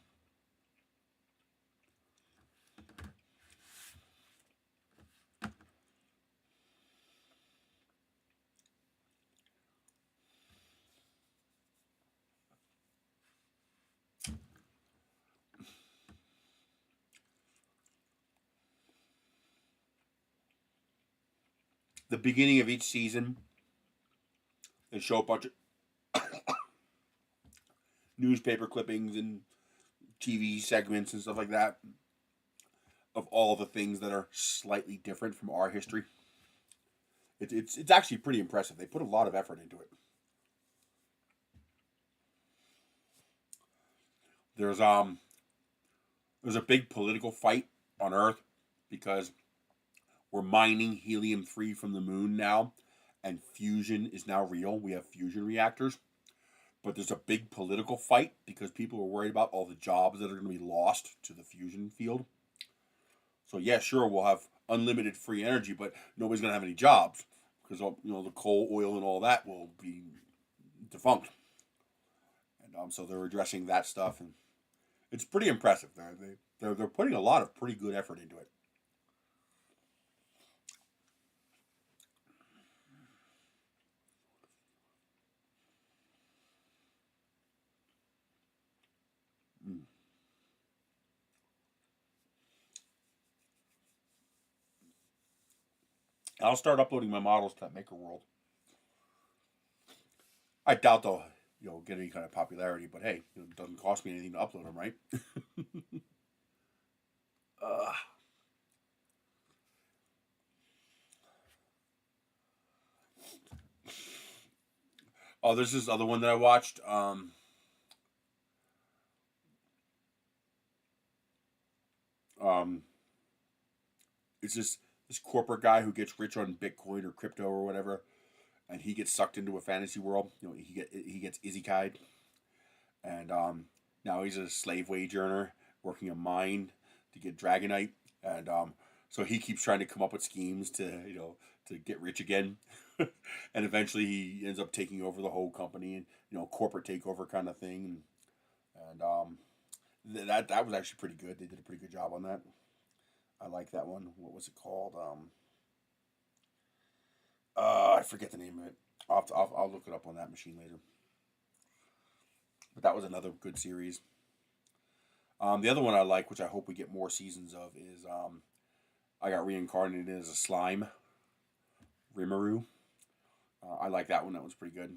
The beginning of each season, they show a bunch of newspaper clippings and TV segments and stuff like that of all the things that are slightly different from our history. It's actually pretty impressive. They put a lot of effort into it. There's a big political fight on Earth because we're mining helium-3 from the moon now, and fusion is now real. We have fusion reactors. But there's a big political fight because people are worried about all the jobs that are going to be lost to the fusion field. So yeah, sure, we'll have unlimited free energy, but nobody's going to have any jobs because the coal, oil, and all that will be defunct. And so they're addressing that stuff, and it's pretty impressive. They're putting a lot of pretty good effort into it. I'll start uploading my models to that Maker World. I doubt they'll get any kind of popularity, but hey, it doesn't cost me anything to upload them, right? Oh, there's this other one that I watched. It's this corporate guy who gets rich on Bitcoin or crypto or whatever, and he gets sucked into a fantasy world. He gets isekai, and now he's a slave wage earner working a mine to get dragonite, and so he keeps trying to come up with schemes to get rich again, and eventually he ends up taking over the whole company and corporate takeover kind of thing, and that was actually pretty good. They did a pretty good job on that. I like that one. What was it called? I forget the name of it. I'll look it up on that machine later. But that was another good series. The other one I like, which I hope we get more seasons of, is I got reincarnated as a slime. Rimuru. I like that one. That was pretty good.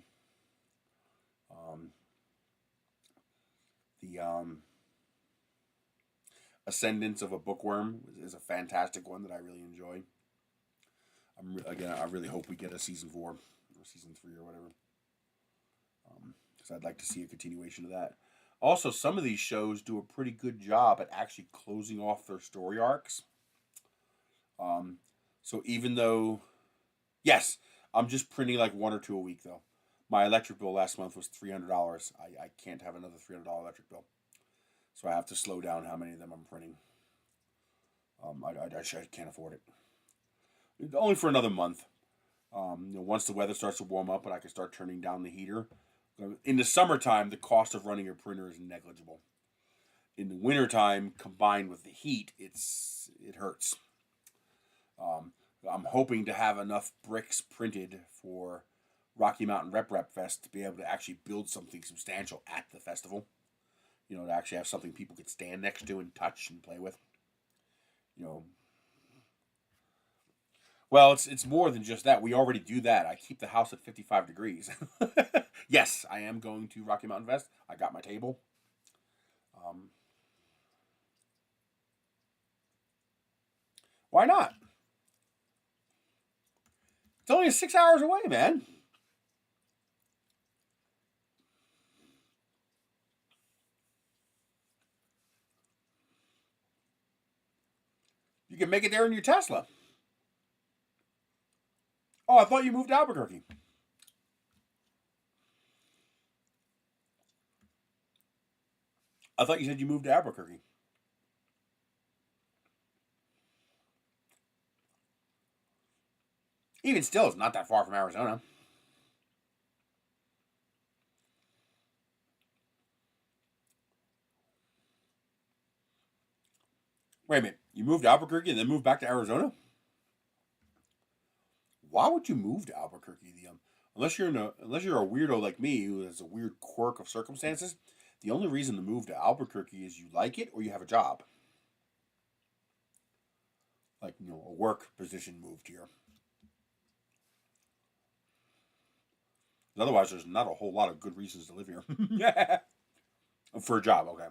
The Ascendance of a Bookworm is a fantastic one that I really enjoy. I really hope we get a season 4 or season 3 or whatever, because I'd like to see a continuation of that. Also, some of these shows do a pretty good job at actually closing off their story arcs. So even though, yes, I'm just printing like 1 or 2 a week though. My electric bill last month was $300. I can't have another $300 electric bill, so I have to slow down how many of them I'm printing. I can't afford it. Only for another month. Once the weather starts to warm up and I can start turning down the heater. In the summertime, the cost of running a printer is negligible. In the wintertime, combined with the heat, it hurts. I'm hoping to have enough bricks printed for Rocky Mountain Rep Fest to be able to actually build something substantial at the festival. To actually have something people could stand next to and touch and play with. You know, Well, it's more than just that. We already do that. I keep the house at 55 degrees. Yes, I am going to Rocky Mountain Fest. I got my table. Um, why not? It's only 6 hours away, man. You can make it there in your Tesla. Oh, I thought you moved to Albuquerque. I thought you said you moved to Albuquerque. Even still, it's not that far from Arizona. Wait a minute. You moved to Albuquerque and then moved back to Arizona? Why would you move to Albuquerque? Unless you're a weirdo like me who has a weird quirk of circumstances, the only reason to move to Albuquerque is you like it or you have a job. Like, a work position moved here. Otherwise, there's not a whole lot of good reasons to live here. For a job, okay.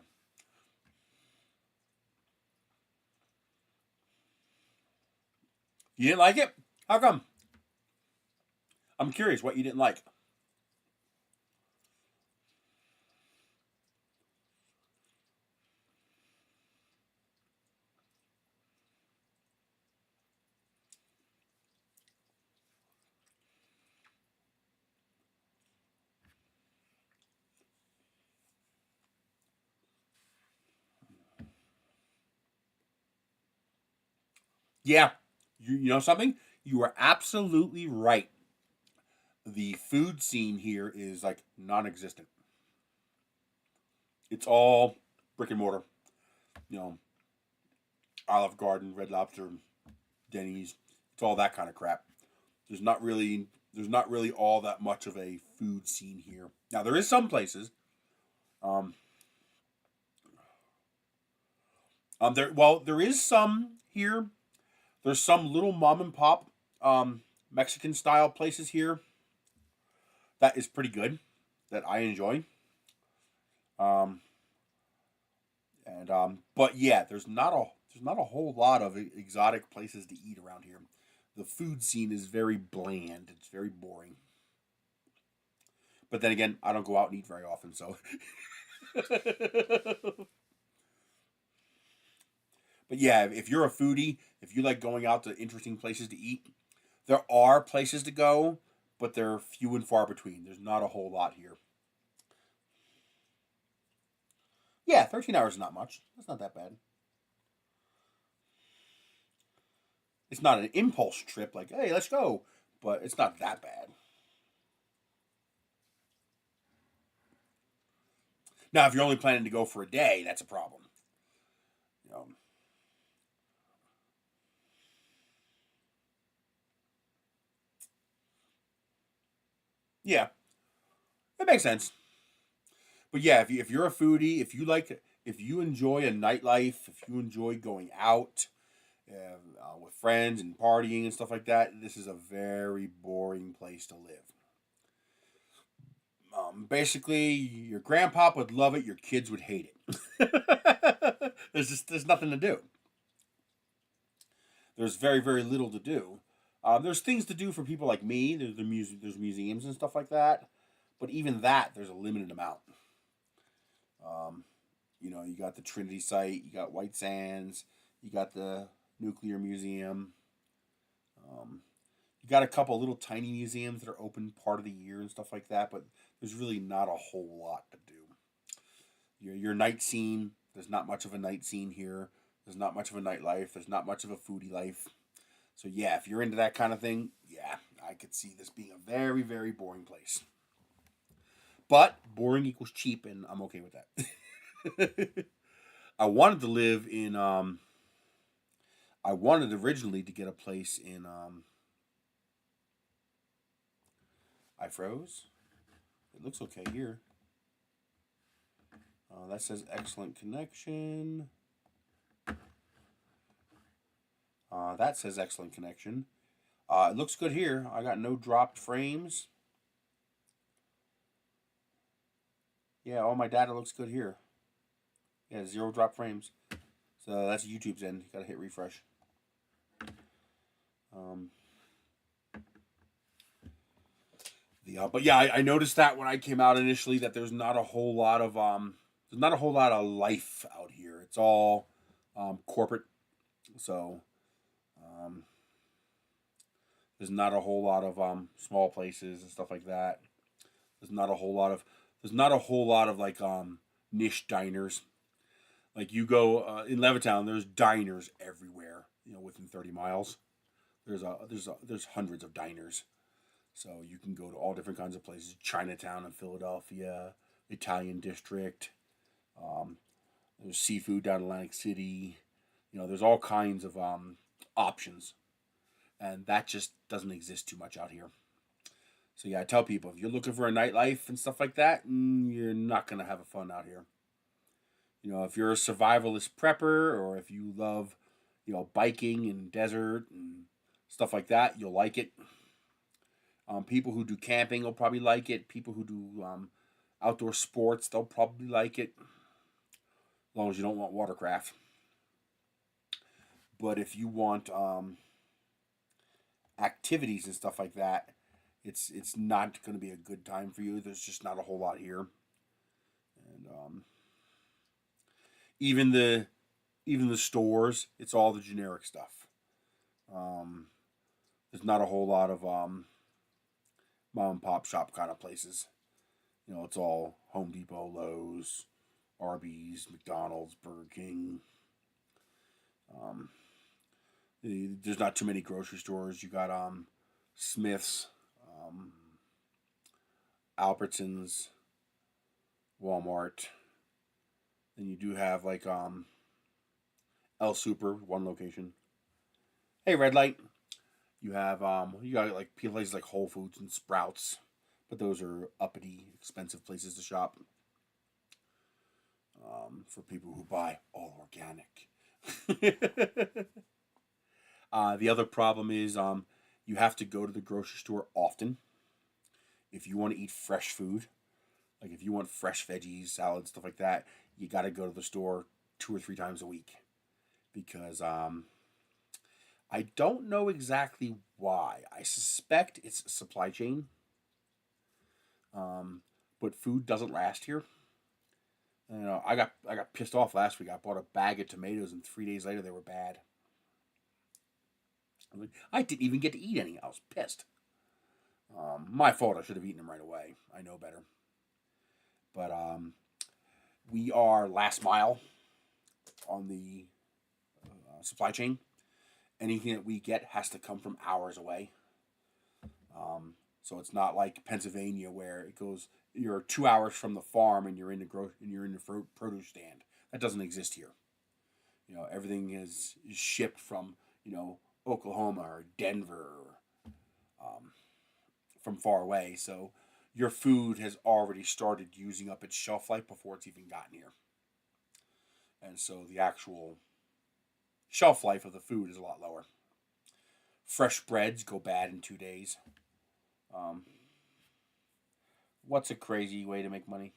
You didn't like it? How come? I'm curious what you didn't like. Yeah, you know something? You are absolutely right. The food scene here is like non-existent. It's all brick and mortar. You know, Olive Garden, Red Lobster, Denny's. It's all that kind of crap. There's not really there's not really all that much of a food scene here. Now there is some places. Um, there is some here. There's some little mom and pop Mexican style places here that is pretty good that I enjoy. Um, but yeah, there's not a whole lot of exotic places to eat around here. The food scene is very bland. It's very boring. But then again, I don't go out and eat very often, so. But yeah, if you're a foodie, if you like going out to interesting places to eat, there are places to go, but they're few and far between. There's not a whole lot here. Yeah, 13 hours is not much. That's not that bad. It's not an impulse trip like, hey, let's go, but it's not that bad. Now, if you're only planning to go for a day, that's a problem. You know, yeah, that makes sense. But yeah, if you're a foodie, if you enjoy a nightlife, if you enjoy going out with friends and partying and stuff like that, this is a very boring place to live. Basically, your grandpa would love it, your kids would hate it. There's nothing to do. There's very very little to do. There's things to do for people like me. There's museums and stuff like that, but even that there's a limited amount. Um, you got the Trinity site, you got White Sands, you got the Nuclear Museum. You got a couple little tiny museums that are open part of the year and stuff like that, but there's really not a whole lot to do. Your night scene, there's not much of a night scene here. There's not much of a nightlife. There's not much of a foodie life. So yeah, if you're into that kind of thing, yeah, I could see this being a very, very boring place. But boring equals cheap, and I'm okay with that. I wanted to live in. I wanted originally to get a place in. I froze. It looks okay here. That says excellent connection. That says excellent connection. It looks good here. I got no dropped frames. Yeah, all my data looks good here. Yeah, 0 drop frames. So that's YouTube's end. You gotta hit refresh. But yeah, I noticed that when I came out initially that there's not a whole lot of life out here. It's all corporate. So there's not a whole lot of small places and stuff like that. There's not a whole lot of like niche diners. Like you go in Levittown, there's diners everywhere. You know, within 30 miles, there's hundreds of diners. So you can go to all different kinds of places. Chinatown in Philadelphia, Italian district. There's seafood down in Atlantic City. You know, there's all kinds of options, and that just doesn't exist too much out here. So yeah, I tell people, if you're looking for a nightlife and stuff like that, you're not gonna have fun out here. You know, if you're a survivalist prepper, or if you love, you know, biking and desert and stuff like that, you'll like it. People who do camping will probably like it. People who do outdoor sports, they'll probably like it. As long as you don't want watercraft. But if you want activities and stuff like that, it's not going to be a good time for you. There's just not a whole lot here, and even the stores, it's all the generic stuff. There's not a whole lot of mom and pop shop kind of places. You know, it's all Home Depot, Lowe's, Arby's, McDonald's, Burger King. There's not too many grocery stores. You got Smith's, Albertsons, Walmart. Then you do have like El Super, one location. Hey, red light. You have you got like places like Whole Foods and Sprouts, but those are uppity, expensive places to shop. For people who buy all organic. The other problem is you have to go to the grocery store often if you want to eat fresh food. Like if you want fresh veggies, salads, stuff like that, you got to go to the store 2 or 3 times a week because I don't know exactly why. I suspect it's supply chain. But food doesn't last here. You know, I got pissed off last week. I bought a bag of tomatoes, and 3 days later they were bad. I didn't even get to eat any. I was pissed. My fault. I should have eaten them right away. I know better. But we are last mile on the supply chain. Anything that we get has to come from hours away. So it's not like Pennsylvania where it goes. You're 2 hours from the farm and you're in the produce stand. That doesn't exist here. You know, everything is shipped from Oklahoma or Denver, from far away. So your food has already started using up its shelf life before it's even gotten here. And so the actual shelf life of the food is a lot lower. Fresh breads go bad in 2 days. What's a crazy way to make money?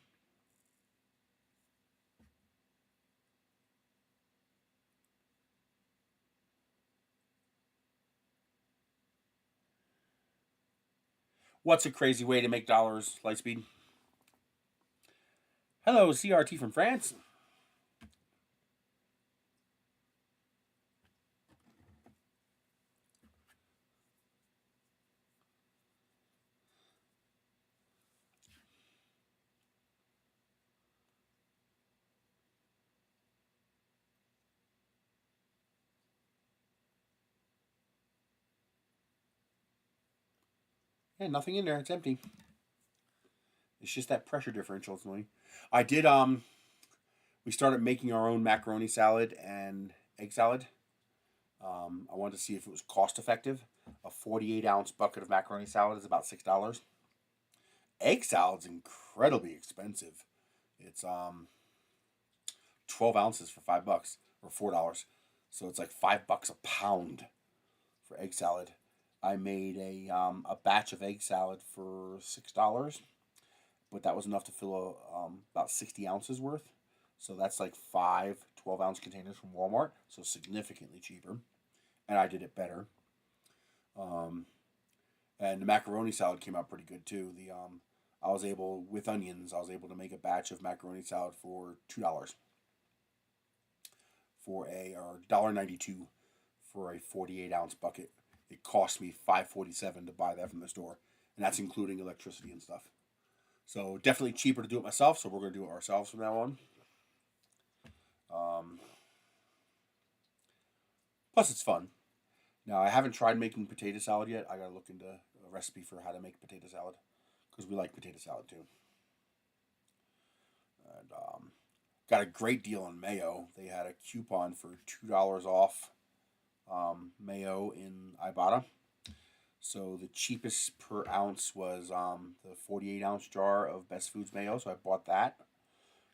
What's a crazy way to make dollars, Lightspeed? Hello, CRT from France. Yeah, nothing in there. It's empty. It's just that pressure differential. It's annoying. I did we started making our own macaroni salad and egg salad. I wanted to see if it was cost effective. A 48-ounce bucket of macaroni salad is about $6. Egg salad's incredibly expensive. It's 12 ounces for $5 or $4. So it's like $5 a pound for egg salad. I made a batch of egg salad for $6, but that was enough to fill about 60 ounces worth. So that's like 5 12-ounce containers from Walmart, so significantly cheaper. And I did it better. And the macaroni salad came out pretty good too. I was able, with onions, I was able to make a batch of macaroni salad for $2 for or $1.92 for a 48-ounce bucket. It cost me $5.47 to buy that from the store, and that's including electricity and stuff. So definitely cheaper to do it myself. So we're gonna do it ourselves from now on. Plus, it's fun. Now, I haven't tried making potato salad yet. I gotta look into a recipe for how to make potato salad because we like potato salad too. And got a great deal on mayo. They had a coupon for $2 off mayo in Ibotta. So the cheapest per ounce was the 48-ounce jar of Best Foods mayo. So I bought that.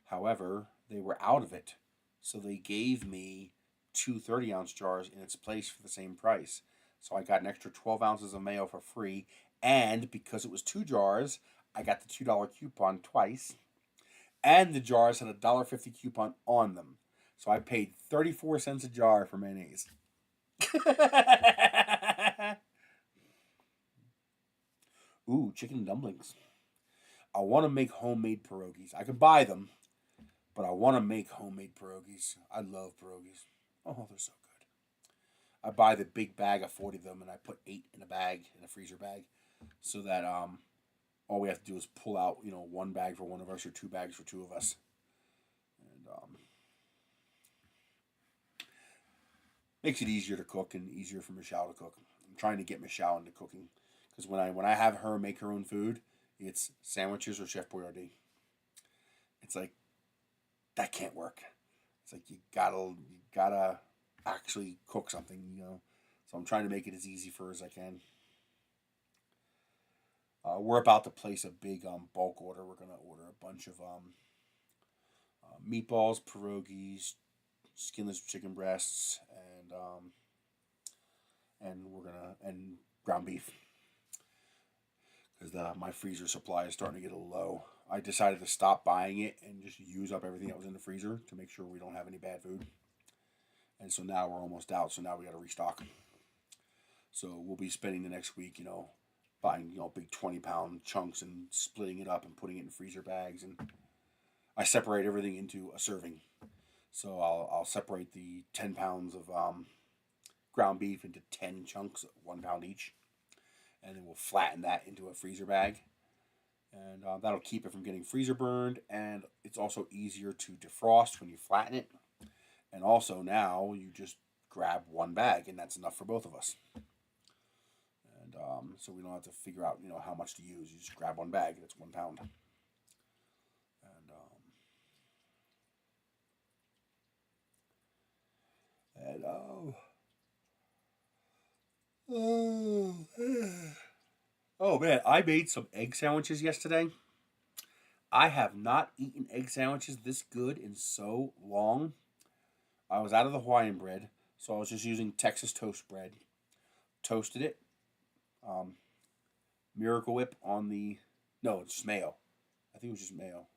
However, they were out of it. So they gave me two 30-ounce jars in its place for the same price. So I got an extra 12 ounces of mayo for free. And because it was 2 jars, I got the $2 coupon twice. And the jars had a $1.50 coupon on them. So I paid 34 cents a jar for mayonnaise. Ooh, chicken dumplings. I want to make homemade pierogies. I can buy them, but I want to make homemade pierogies. I love pierogies. Oh, they're so good. I buy the big bag of 40 of them, and I put 8 in a bag, in a freezer bag, so that all we have to do is pull out, 1 bag for one of us or 2 bags for 2 of us. And makes it easier to cook and easier for Michelle to cook. I'm trying to get Michelle into cooking because when I have her make her own food, it's sandwiches or Chef Boyardee. It's like that can't work. It's like you gotta actually cook something, So I'm trying to make it as easy for her as I can. We're about to place a big bulk order. We're gonna order a bunch of meatballs, pierogies, skinless chicken breasts, and ground beef because my freezer supply is starting to get a little low. I decided to stop buying it and just use up everything that was in the freezer to make sure we don't have any bad food. And so now we're almost out. So now we got to restock. So we'll be spending the next week, buying big 20-pound chunks and splitting it up and putting it in freezer bags. And I separate everything into a serving. So I'll separate the 10 pounds of ground beef into 10 chunks, 1 pound each, and then we'll flatten that into a freezer bag, and that'll keep it from getting freezer burned, and it's also easier to defrost when you flatten it. And also now you just grab 1 bag, and that's enough for both of us. And so we don't have to figure out how much to use. You just grab 1 bag, and it's 1 pound. And oh man, I made some egg sandwiches yesterday. I have not eaten egg sandwiches this good in so long. I was out of the Hawaiian bread, so I was just using Texas toast bread. Toasted it. Miracle Whip on the... No, it's just mayo. I think it was just mayo.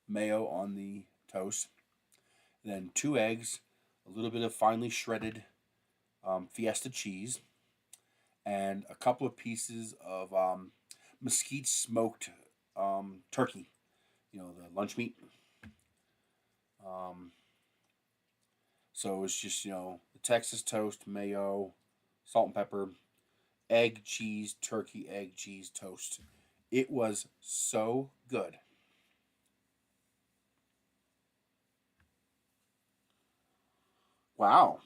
Mayo on the toast. Then 2 eggs, a little bit of finely shredded Fiesta cheese, and a couple of pieces of mesquite smoked turkey. The lunch meat. So it's just, the Texas toast, mayo, salt and pepper, egg, cheese, turkey, egg, cheese, toast. It was so good. Wow.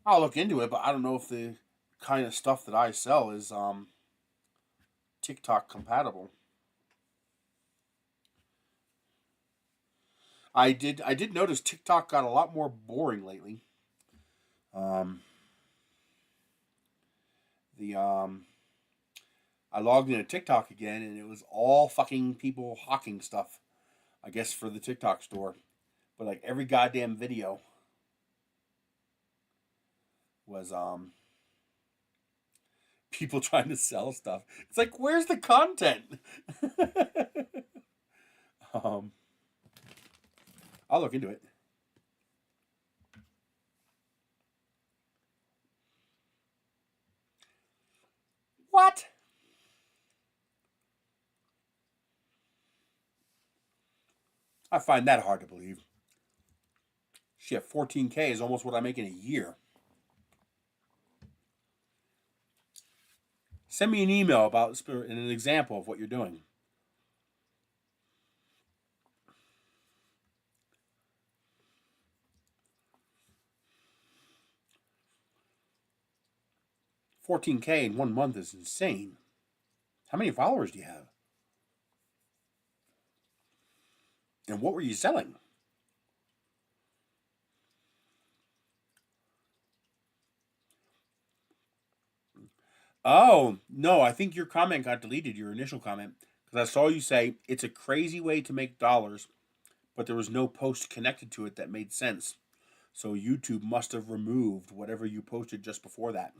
I'll look into it, but I don't know if the kind of stuff that I sell is TikTok compatible. I did notice TikTok got a lot more boring lately. Um, the I logged into TikTok again, and it was all fucking people hawking stuff. I guess for the TikTok store, but like every goddamn video was people trying to sell stuff. It's like, where's the content? um, I'll look into it. What? I find that hard to believe. Shit, 14K is almost what I make in a year. Send me an email about an example of what you're doing. $14K in 1 month is insane. How many followers do you have? And what were you selling? Oh, no, I think your comment got deleted, your initial comment, because I saw you say it's a crazy way to make dollars, but there was no post connected to it that made sense. So YouTube must have removed whatever you posted just before that.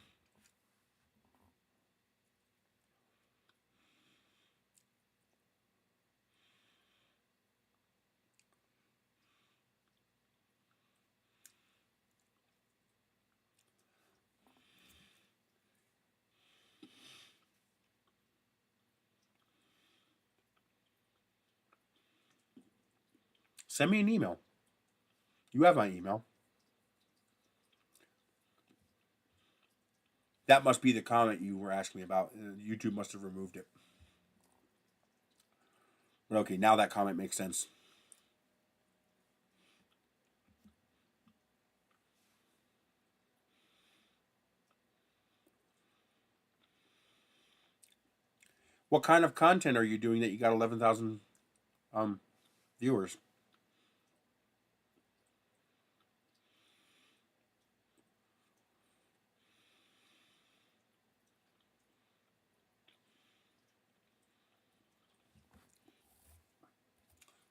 Send me an email. You have my email. That must be the comment you were asking me about. YouTube must have removed it. But okay, now that comment makes sense. What kind of content are you doing that you got 11,000 viewers?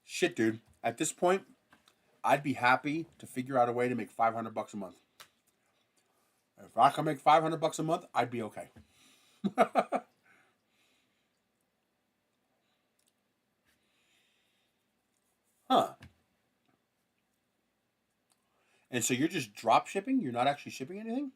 Shit, dude. At this point, I'd be happy to figure out a way to make $500 a month. If I can make $500 a month, I'd be okay. Huh. And so you're just drop shipping? You're not actually shipping anything?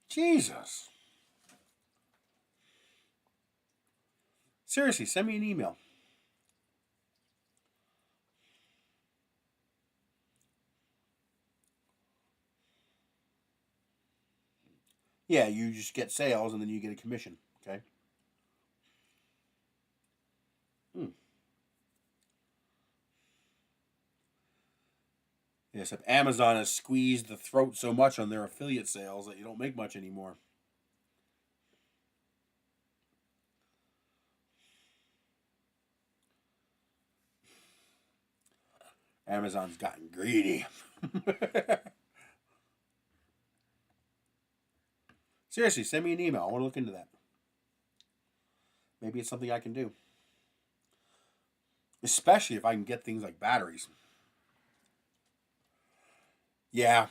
Jesus. Seriously, send me an email. Yeah, you just get sales and then you get a commission. Okay. Hmm. Yes, if Amazon has squeezed the throat so much on their affiliate sales that you don't make much anymore. Amazon's gotten greedy. Seriously, send me an email. I want to look into that. Maybe it's something I can do. Especially if I can get things like batteries. Yeah.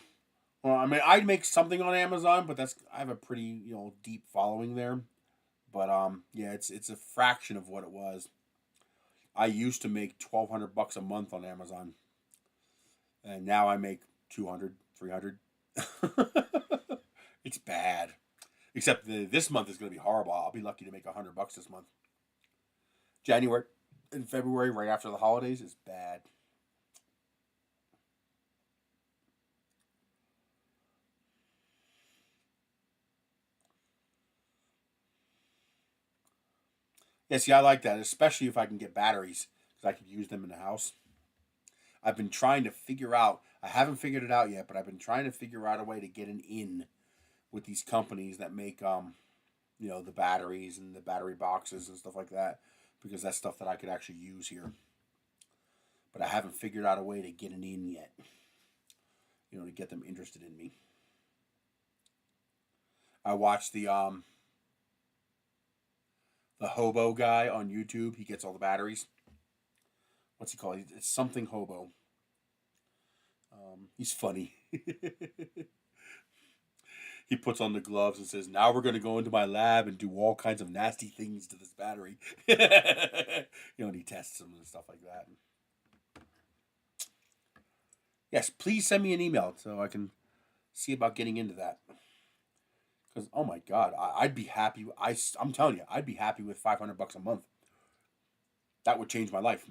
Well, I mean, I'd make something on Amazon, but I have a pretty deep following there. But yeah, it's a fraction of what it was. I used to make $1,200 a month on Amazon, and now I make 200, 300. It's bad. Except this month is going to be horrible. I'll be lucky to make $100 this month. January and February, right after the holidays, is bad. Yeah, see, I like that, especially if I can get batteries, because I could use them in the house. I've been trying to figure out, I haven't figured it out yet, but I've been trying to figure out a way to get an in with these companies that make, the batteries and the battery boxes and stuff like that, because that's stuff that I could actually use here. But I haven't figured out a way to get an in yet, to get them interested in me. I watched the hobo guy on YouTube. He gets all the batteries. What's he called? It's something hobo. He's funny. He puts on the gloves and says, "Now we're going to go into my lab and do all kinds of nasty things to this battery." And he tests them and stuff like that. Yes, please send me an email so I can see about getting into that. Because, oh my God, I'd be happy. I'm telling you, I'd be happy with $500 a month. That would change my life.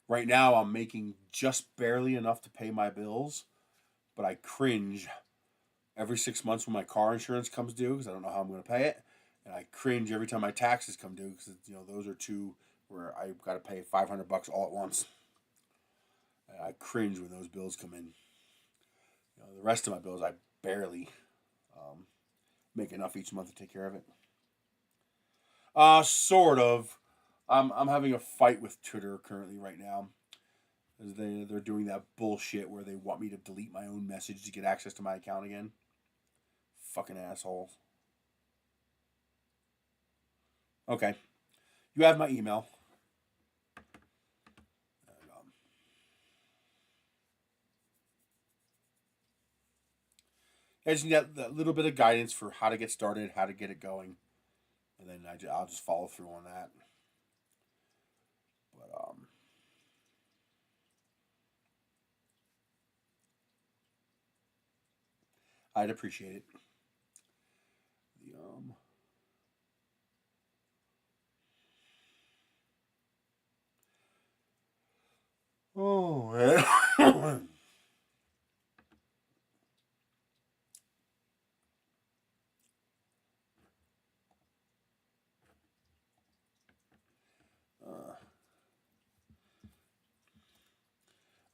Right now, I'm making just barely enough to pay my bills, but I cringe every 6 months when my car insurance comes due because I don't know how I'm going to pay it, and I cringe every time my taxes come due because those are two where I've got to pay $500 all at once. And I cringe when those bills come in. The rest of my bills I barely make enough each month to take care of it. Sort of. I'm having a fight with Twitter currently right now. They're doing that bullshit where they want me to delete my own message to get access to my account again. Fucking assholes. Okay. You have my email. I just need that little bit of guidance for how to get started, how to get it going. And then I'll just follow through on that. But, I'd appreciate it.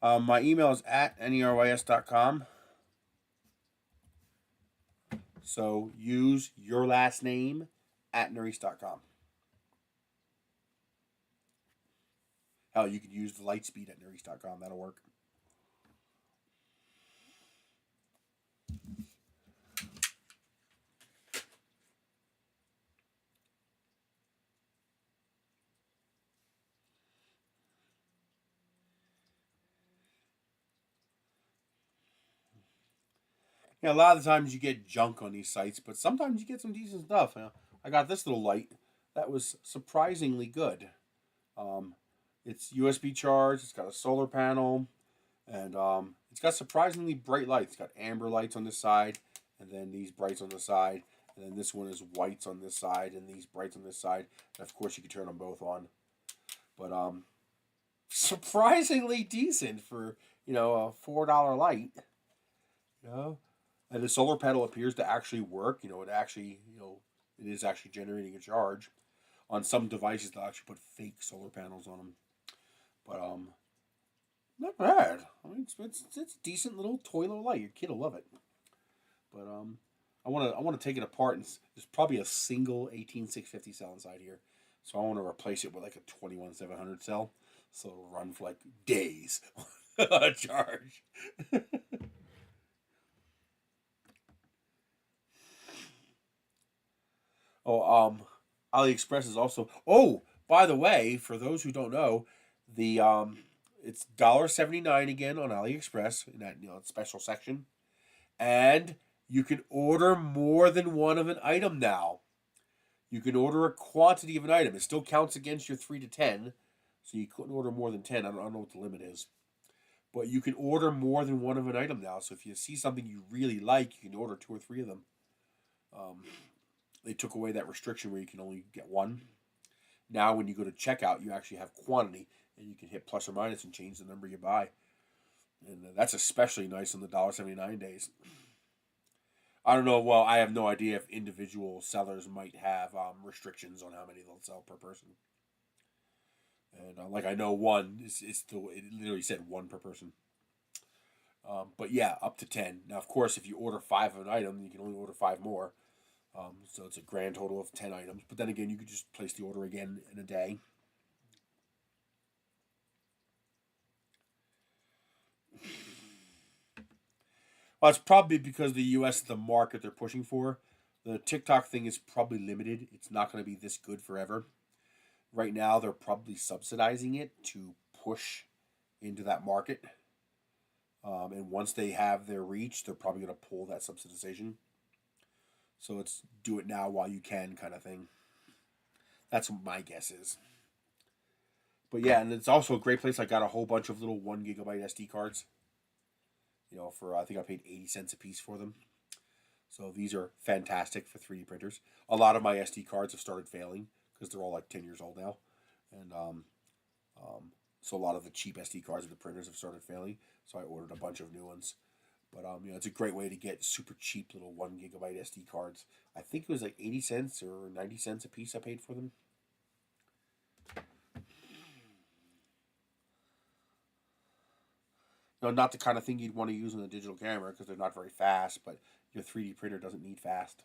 Oh, my email is at nerys.com. So use your last name at nerys.com. Hell, you could use the Lightspeed at nerys.com. That'll work. A lot of the times you get junk on these sites, but sometimes you get some decent stuff. I got this little light that was surprisingly good. It's USB charged. It's got a solar panel, and it's got surprisingly bright lights. It's got amber lights on this side, and then these brights on the side, and then this one is whites on this side, and these brights on this side. And of course, you can turn them both on. But surprisingly decent for a $4 light. And the solar panel appears to actually work. It is actually generating a charge. On some devices, they'll actually put fake solar panels on them. But not bad. I mean, it's a decent little toy little light. Your kid will love it. But I want to take it apart, and there's probably a single 18650 cell inside here. So I want to replace it with like a 21700 cell, so it'll run for like days on a charge. Oh, AliExpress is also. Oh, by the way, for those who don't know, the it's $1.79 again on AliExpress in that special section, and you can order more than one of an item now. You can order a quantity of an item. It still counts against your 3 to 10, so you couldn't order more than 10. I don't know what the limit is, but you can order more than one of an item now. So if you see something you really like, you can order 2 or 3 of them. They took away that restriction where you can only get one. Now, when you go to checkout, you actually have quantity, and you can hit plus or minus and change the number you buy. And that's especially nice on the $1.79 days. I don't know. Well, I have no idea if individual sellers might have restrictions on how many they'll sell per person. And like I know one it literally said one per person. But yeah, up to 10. Now, of course, if you order 5 of an item, you can only order 5 more. So it's a grand total of 10 items. But then again, you could just place the order again in a day. Well, it's probably because the U.S. is the market they're pushing for. The TikTok thing is probably limited. It's not going to be this good forever. Right now, they're probably subsidizing it to push into that market. And once they have their reach, they're probably going to pull that subsidization. So it's do it now while you can kind of thing. That's what my guess is. But yeah, and it's also a great place. I got a whole bunch of little 1 GB SD cards. For I think I paid 80 cents a piece for them. So these are fantastic for 3D printers. A lot of my SD cards have started failing because they're all like 10 years old now. And so a lot of the cheap SD cards of the printers have started failing. So I ordered a bunch of new ones. But it's a great way to get super cheap little 1 GB SD cards. I think it was like 80 cents or 90 cents a piece I paid for them. Not the kind of thing you'd want to use on a digital camera because they're not very fast, but your 3D printer doesn't need fast.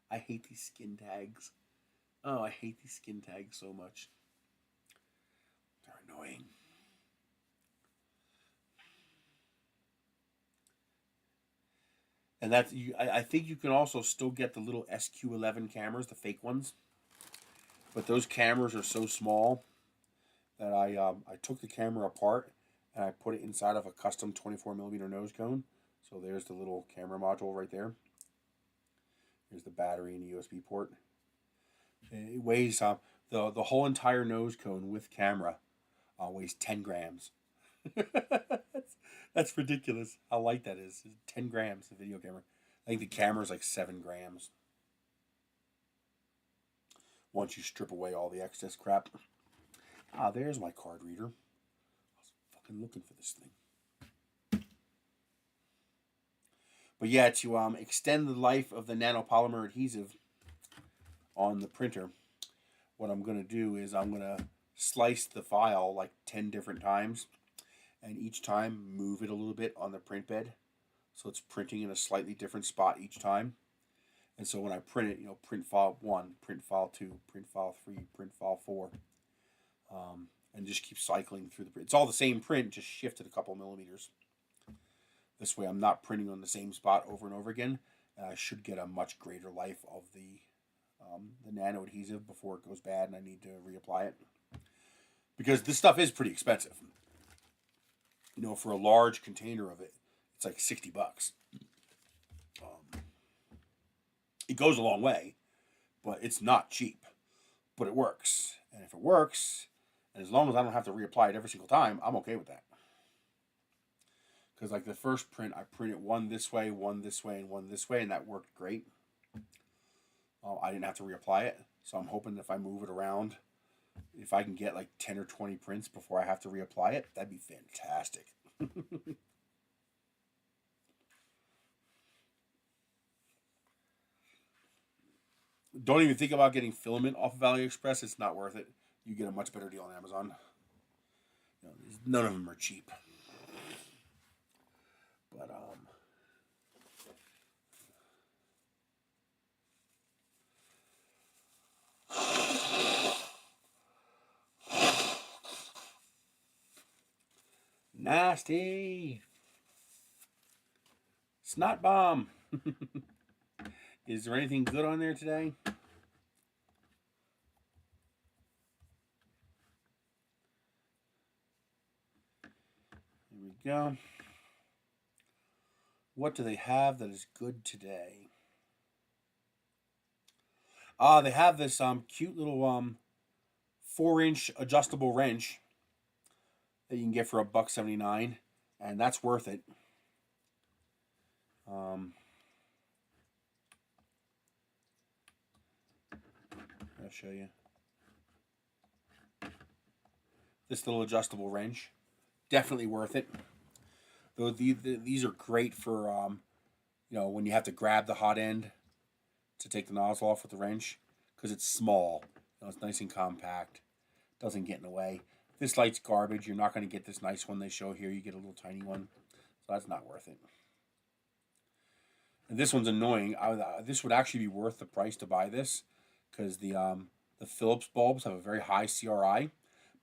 I hate these skin tags. Oh, I hate these skin tags so much. They're annoying. And that's I think you can also still get the little SQ11 cameras, the fake ones. But those cameras are so small that I took the camera apart and I put it inside of a custom 24mm nose cone. So there's the little camera module right there. Here's the battery and the USB port. It weighs the whole entire nose cone with camera weighs 10 grams. that's ridiculous. How light that is. 10 grams, the video camera. I think the camera is like 7 grams. Once you strip away all the excess crap. There's my card reader. I was fucking looking for this thing. But yeah, to extend the life of the nanopolymer adhesive on the printer, what I'm going to do is I'm going to slice the file like 10 different times, and each time move it a little bit on the print bed so it's printing in a slightly different spot each time. And so when I print it, print file 1, print file 2, print file 3, print file 4, and just keep cycling through the print. It's all the same print, just shifted a couple millimeters. This way I'm not printing on the same spot over and over again, and I should get a much greater life of the nano adhesive before it goes bad and I need to reapply it. Because this stuff is pretty expensive. For a large container of it, it's like $60. It goes a long way, but it's not cheap. But it works. And if it works, and as long as I don't have to reapply it every single time, I'm okay with that. Because like the first print, I printed one this way, one this way, and one this way, and that worked great. I didn't have to reapply it. So I'm hoping if I move it around, if I can get like 10 or 20 prints before I have to reapply it, that'd be fantastic. Don't even think about getting filament off of AliExpress. It's not worth it. You get a much better deal on Amazon. None of them are cheap. But nasty. Snot bomb. Is there anything good on there today? Here we go. What do they have that is good today? They have this cute little 4-inch adjustable wrench that you can get for $1.79, and that's worth it. I'll show you. this little adjustable wrench. Definitely worth it. Though these are great for you know, when you have to grab the hot end to take the nozzle off with the wrench, because it's small. You know, it's nice and compact. Doesn't get in the way. This light's garbage. You're not going to get this nice one they show here. You get a little tiny one. So that's not worth it. And this one's annoying. This would actually be worth the price to buy this, because the Philips bulbs have a very high CRI,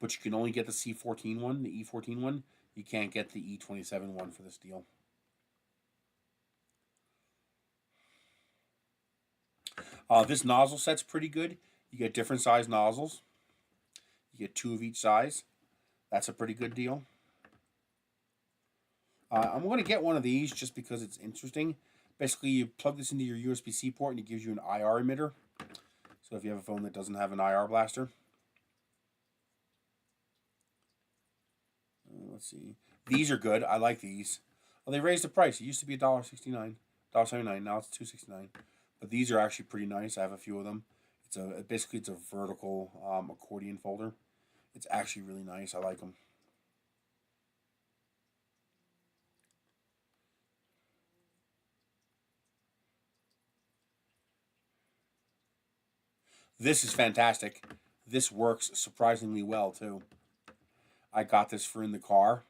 but you can only get the C14 one, the E14 one. You can't get the E27 one for this deal. This nozzle set's pretty good. You get different size nozzles. You get 2 of each size. That's a pretty good deal. I'm going to get one of these just because it's interesting. Basically, you plug this into your USB-C port and it gives you an IR emitter. So if you have a phone that doesn't have an IR blaster. Let's see. These are good. I like these. Well, they raised the price. It used to be $1.69, $1.79. Now it's $2.69. But these are actually pretty nice. I have a few of them. Basically it's a vertical accordion folder. It's actually really nice. I like them. This is fantastic. This works surprisingly well too. I got this for in the car,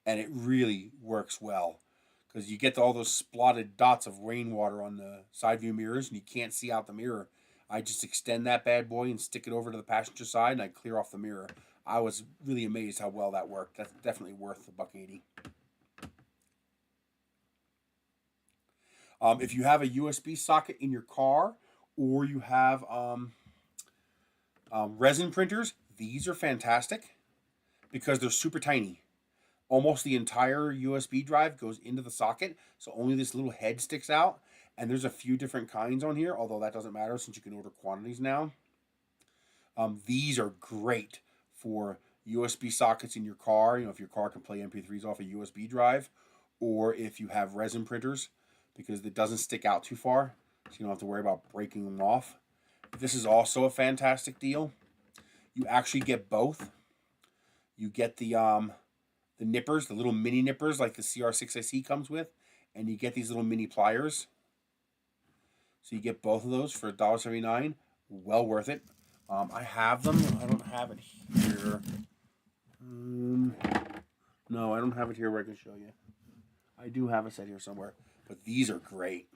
and it really works well, because you get all those splotted dots of rainwater on the side view mirrors and you can't see out the mirror. I just extend that bad boy and stick it over to the passenger side and I clear off the mirror. I was really amazed how well that worked. That's definitely worth the $1.80. If you have a USB socket in your car, or you have resin printers, these are fantastic because they're super tiny. Almost the entire USB drive goes into the socket, so only this little head sticks out. And there's a few different kinds on here, although that doesn't matter since you can order quantities now. These are great for USB sockets in your car. You know, if your car can play MP3s off a USB drive, or if you have resin printers, because it doesn't stick out too far, so you don't have to worry about breaking them off. This is also a fantastic deal. You actually get both. You get the nippers, the little mini nippers like the CR6SE comes with, and you get these little mini pliers. So you get both of those for $1.79. Well worth it. I have them. I don't have it here. No, I don't have it here where I can show you. I do have a set here somewhere, but these are great.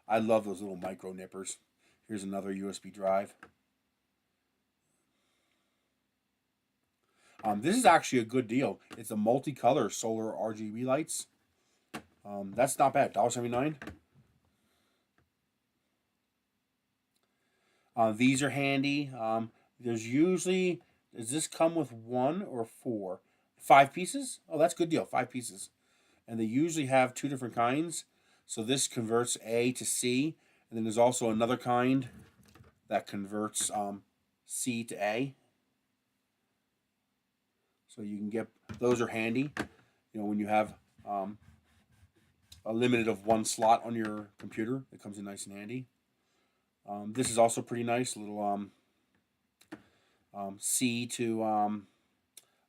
I love those little micro nippers. Here's another USB drive. This is actually a good deal. It's a multicolor solar RGB lights. That's not bad. $1.79. These are handy. There's usually, does this come with 1 or 4? 5 pieces? Oh, that's a good deal. 5 pieces. And they usually have 2 different kinds. So this converts A to C. And then there's also another kind that converts C to A. So you can get, those are handy. You know, when you have a limited of 1 slot on your computer, it comes in nice and handy. This is also pretty nice, little C to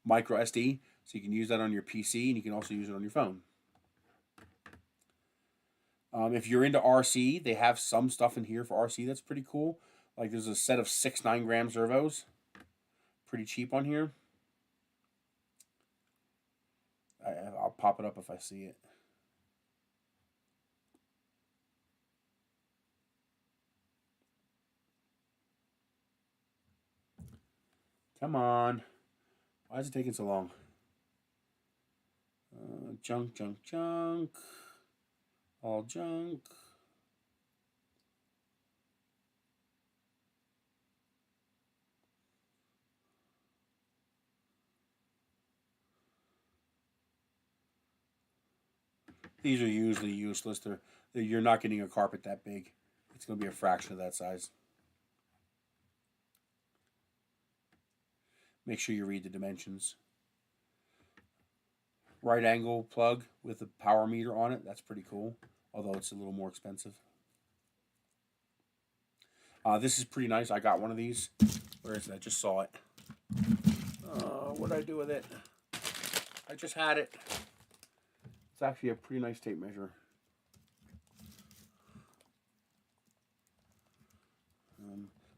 micro SD, so you can use that on your PC and you can also use it on your phone. If you're into RC, they have some stuff in here for RC that's pretty cool. Like there's a set of 6 9-gram servos, pretty cheap on here. I'll pop it up if I see it. Come on. Why is it taking so long? Junk, junk, junk. All junk. These are usually useless. You're not getting a carpet that big. It's going to be a fraction of that size. Make sure you read the dimensions. Right angle plug with a power meter on it. That's pretty cool, although it's a little more expensive. This is pretty nice. I got one of these. Where is it? I just saw it. What did I do with it? I just had it. It's actually a pretty nice tape measure.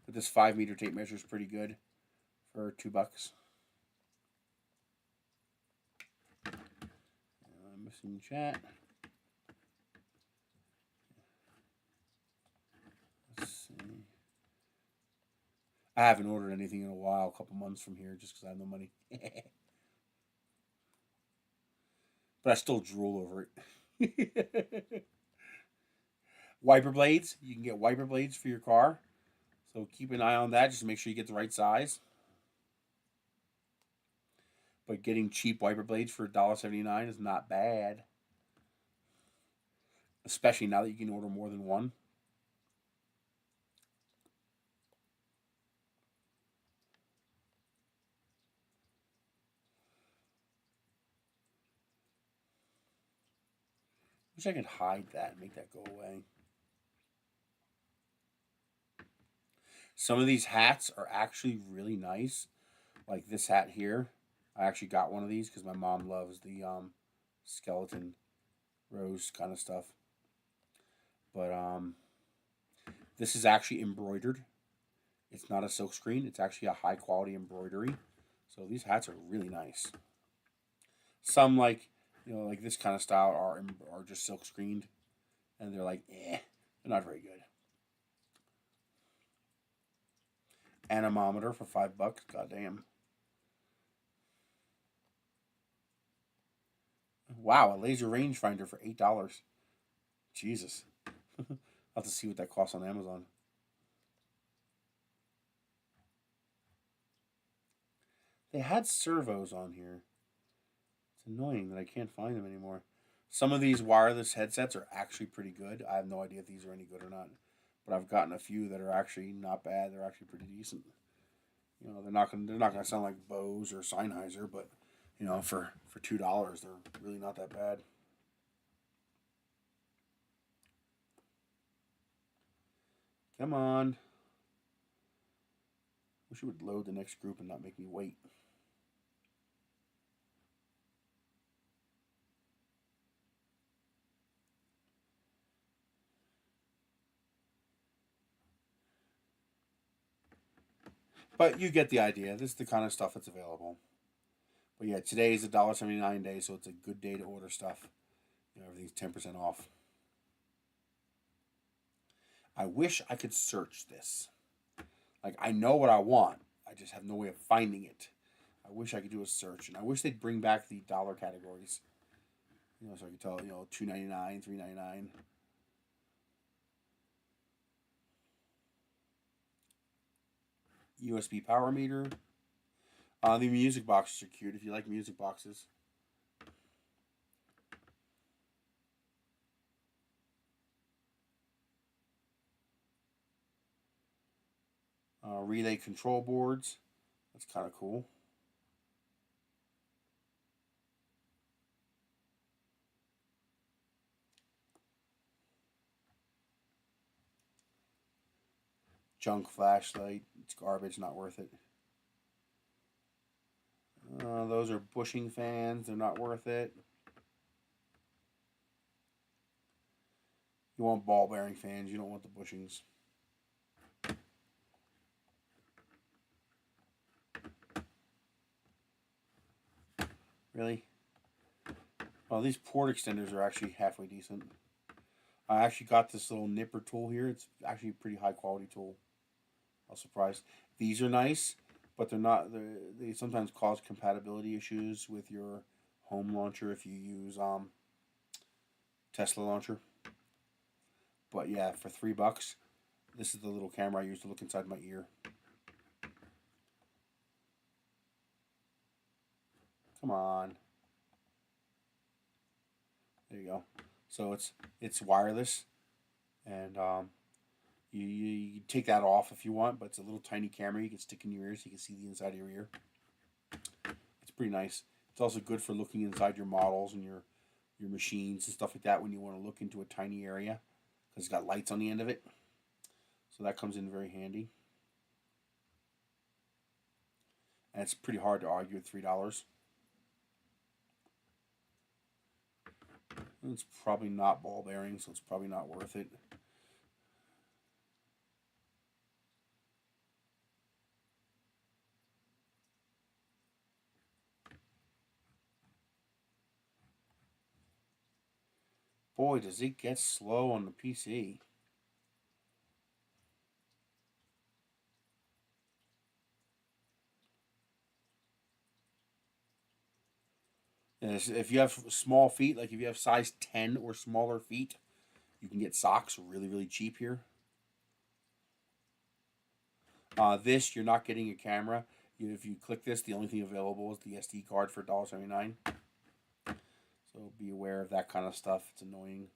But this 5-meter tape measure is pretty good for $2. Missing chat. Let's see. I haven't ordered anything in a while, a couple months from here, just because I have no money. But I still drool over it. Wiper blades. You can get wiper blades for your car. So keep an eye on that. Just make sure you get the right size. But getting cheap wiper blades for $1.79 is not bad. Especially now that you can order more than one. Wish I could hide that and make that go away. Some of these hats are actually really nice. Like this hat here. I actually got one of these because my mom loves the skeleton rose kind of stuff. But this is actually embroidered. It's not a silk screen. It's actually a high quality embroidery. So these hats are really nice. Some like this kind of style are just silk screened, and they're like, they're not very good. Anemometer for $5. Goddamn. Wow, a laser rangefinder for $8. Jesus. I'll have to see what that costs on Amazon. They had servos on here. It's annoying that I can't find them anymore. Some of these wireless headsets are actually pretty good. I have no idea if these are any good or not. But I've gotten a few that are actually not bad. They're actually pretty decent. They're not gonna sound like Bose or Sennheiser, but for $2, they're really not that bad. Come on. Wish it would load the next group and not make me wait. But you get the idea. This is the kind of stuff that's available. But yeah, today is a $1.79 day, so it's a good day to order stuff. Everything's 10% off. I wish I could search this. Like, I know what I want. I just have no way of finding it. I wish I could do a search. And I wish they'd bring back the dollar categories. So I could tell, $2.99, $3.99. USB power meter. The music boxes are cute if you like music boxes. Relay control boards. That's kind of cool. Junk flashlight. It's garbage, not worth it. Those are bushing fans. They're not worth it. You want ball bearing fans. You don't want the bushings. Really? Well, these port extenders are actually halfway decent. I actually got this little nipper tool here. It's actually a pretty high quality tool. I was surprised. These are nice, but they're not. They sometimes cause compatibility issues with your home launcher if you use Tesla launcher. But yeah, for $3, this is the little camera I use to look inside my ear. Come on. There you go. So it's wireless, and you take that off if you want, but it's a little tiny camera you can stick in your ear so you can see the inside of your ear. It's pretty nice. It's also good for looking inside your models and your machines and stuff like that when you want to look into a tiny area, because it's got lights on the end of it. So that comes in very handy. and it's pretty hard to argue with $3. It's probably not ball bearing, so it's probably not worth it. Boy, does it get slow on the PC. And if you have small feet, like if you have size 10 or smaller feet, you can get socks really, really cheap here. This, you're not getting a camera. If you click this, the only thing available is the SD card for $1.79. So be aware of that kind of stuff. It's annoying.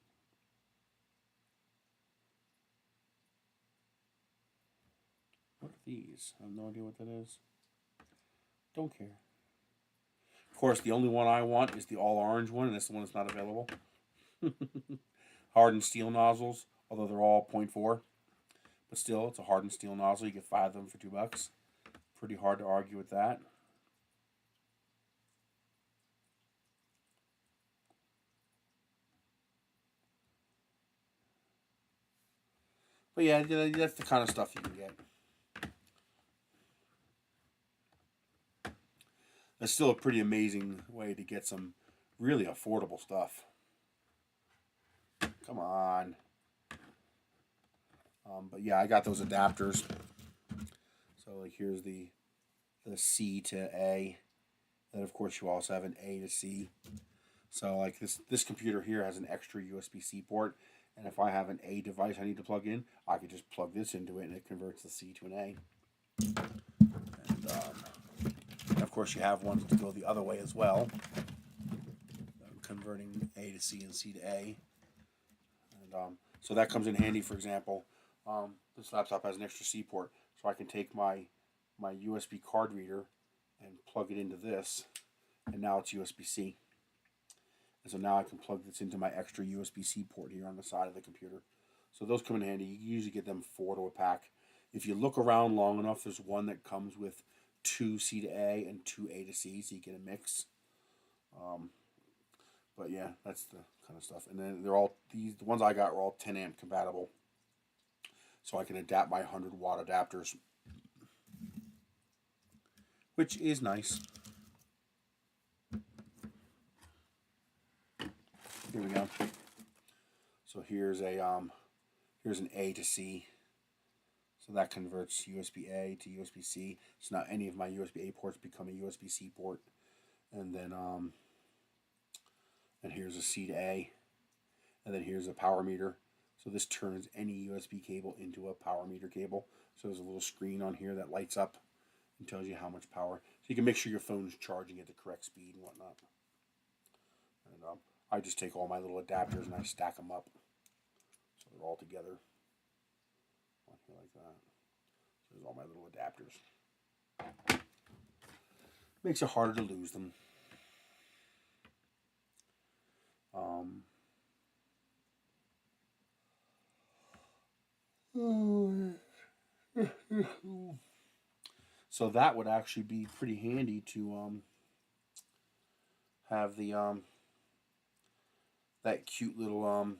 What are these? I have no idea what that is. Don't care. Of course, the only one I want is the all orange one, and that's the one that's not available. Hardened steel nozzles, although they're all 0.4. But still, it's a hardened steel nozzle. You get 5 of them for $2. Pretty hard to argue with that. But yeah, that's the kind of stuff you can get. That's still a pretty amazing way to get some really affordable stuff. Come on. But yeah, I got those adapters. So like here's the C to A. Then of course you also have an A to C. So like this computer here has an extra USB-C port, and if I have an A device I need to plug in, I could just plug this into it and it converts the C to an A. And of course you have ones to go the other way as well, converting A to C and C to A. And so that comes in handy. For example, this laptop has an extra C port, so I can take my USB card reader and plug it into this, and now it's USB-C. And so now I can plug this into my extra USB-C port here on the side of the computer. So those come in handy. You usually get them 4 to a pack. If you look around long enough, there's one that comes with 2 C to A and 2 A to C, so you get a mix. But yeah, that's the kind of stuff. And then they're all the ones I got were all 10 amp compatible, so I can adapt my 100-watt adapters, which is nice. Here we go. So here's an A to C. So that converts USB-A to USB-C. So now any of my USB-A ports become a USB-C port. And then and here's a C to A. And then here's a power meter. So this turns any USB cable into a power meter cable. So there's a little screen on here that lights up and tells you how much power. So you can make sure your phone's charging at the correct speed and whatnot. And I just take all my little adapters and I stack them up so they're all together on here like that. So there's all my little adapters. Makes it harder to lose them. So that would actually be pretty handy to have the that cute little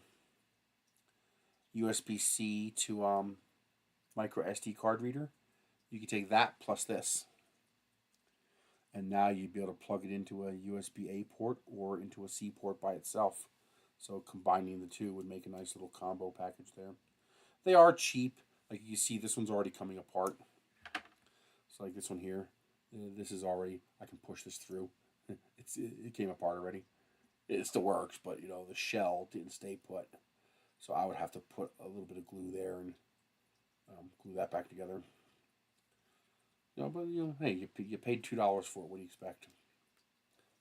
USB-C to micro SD card reader. You could take that plus this, and now you'd be able to plug it into a USB-A port or into a C port by itself. So combining the two would make a nice little combo package there. They are cheap. Like you see, this one's already coming apart. So like this one here, this is already, I can push this through. It came apart already. It still works, but you know, the shell didn't stay put. So I would have to put a little bit of glue there and glue that back together. You know, but you know, hey, you paid $2 for it. What do you expect?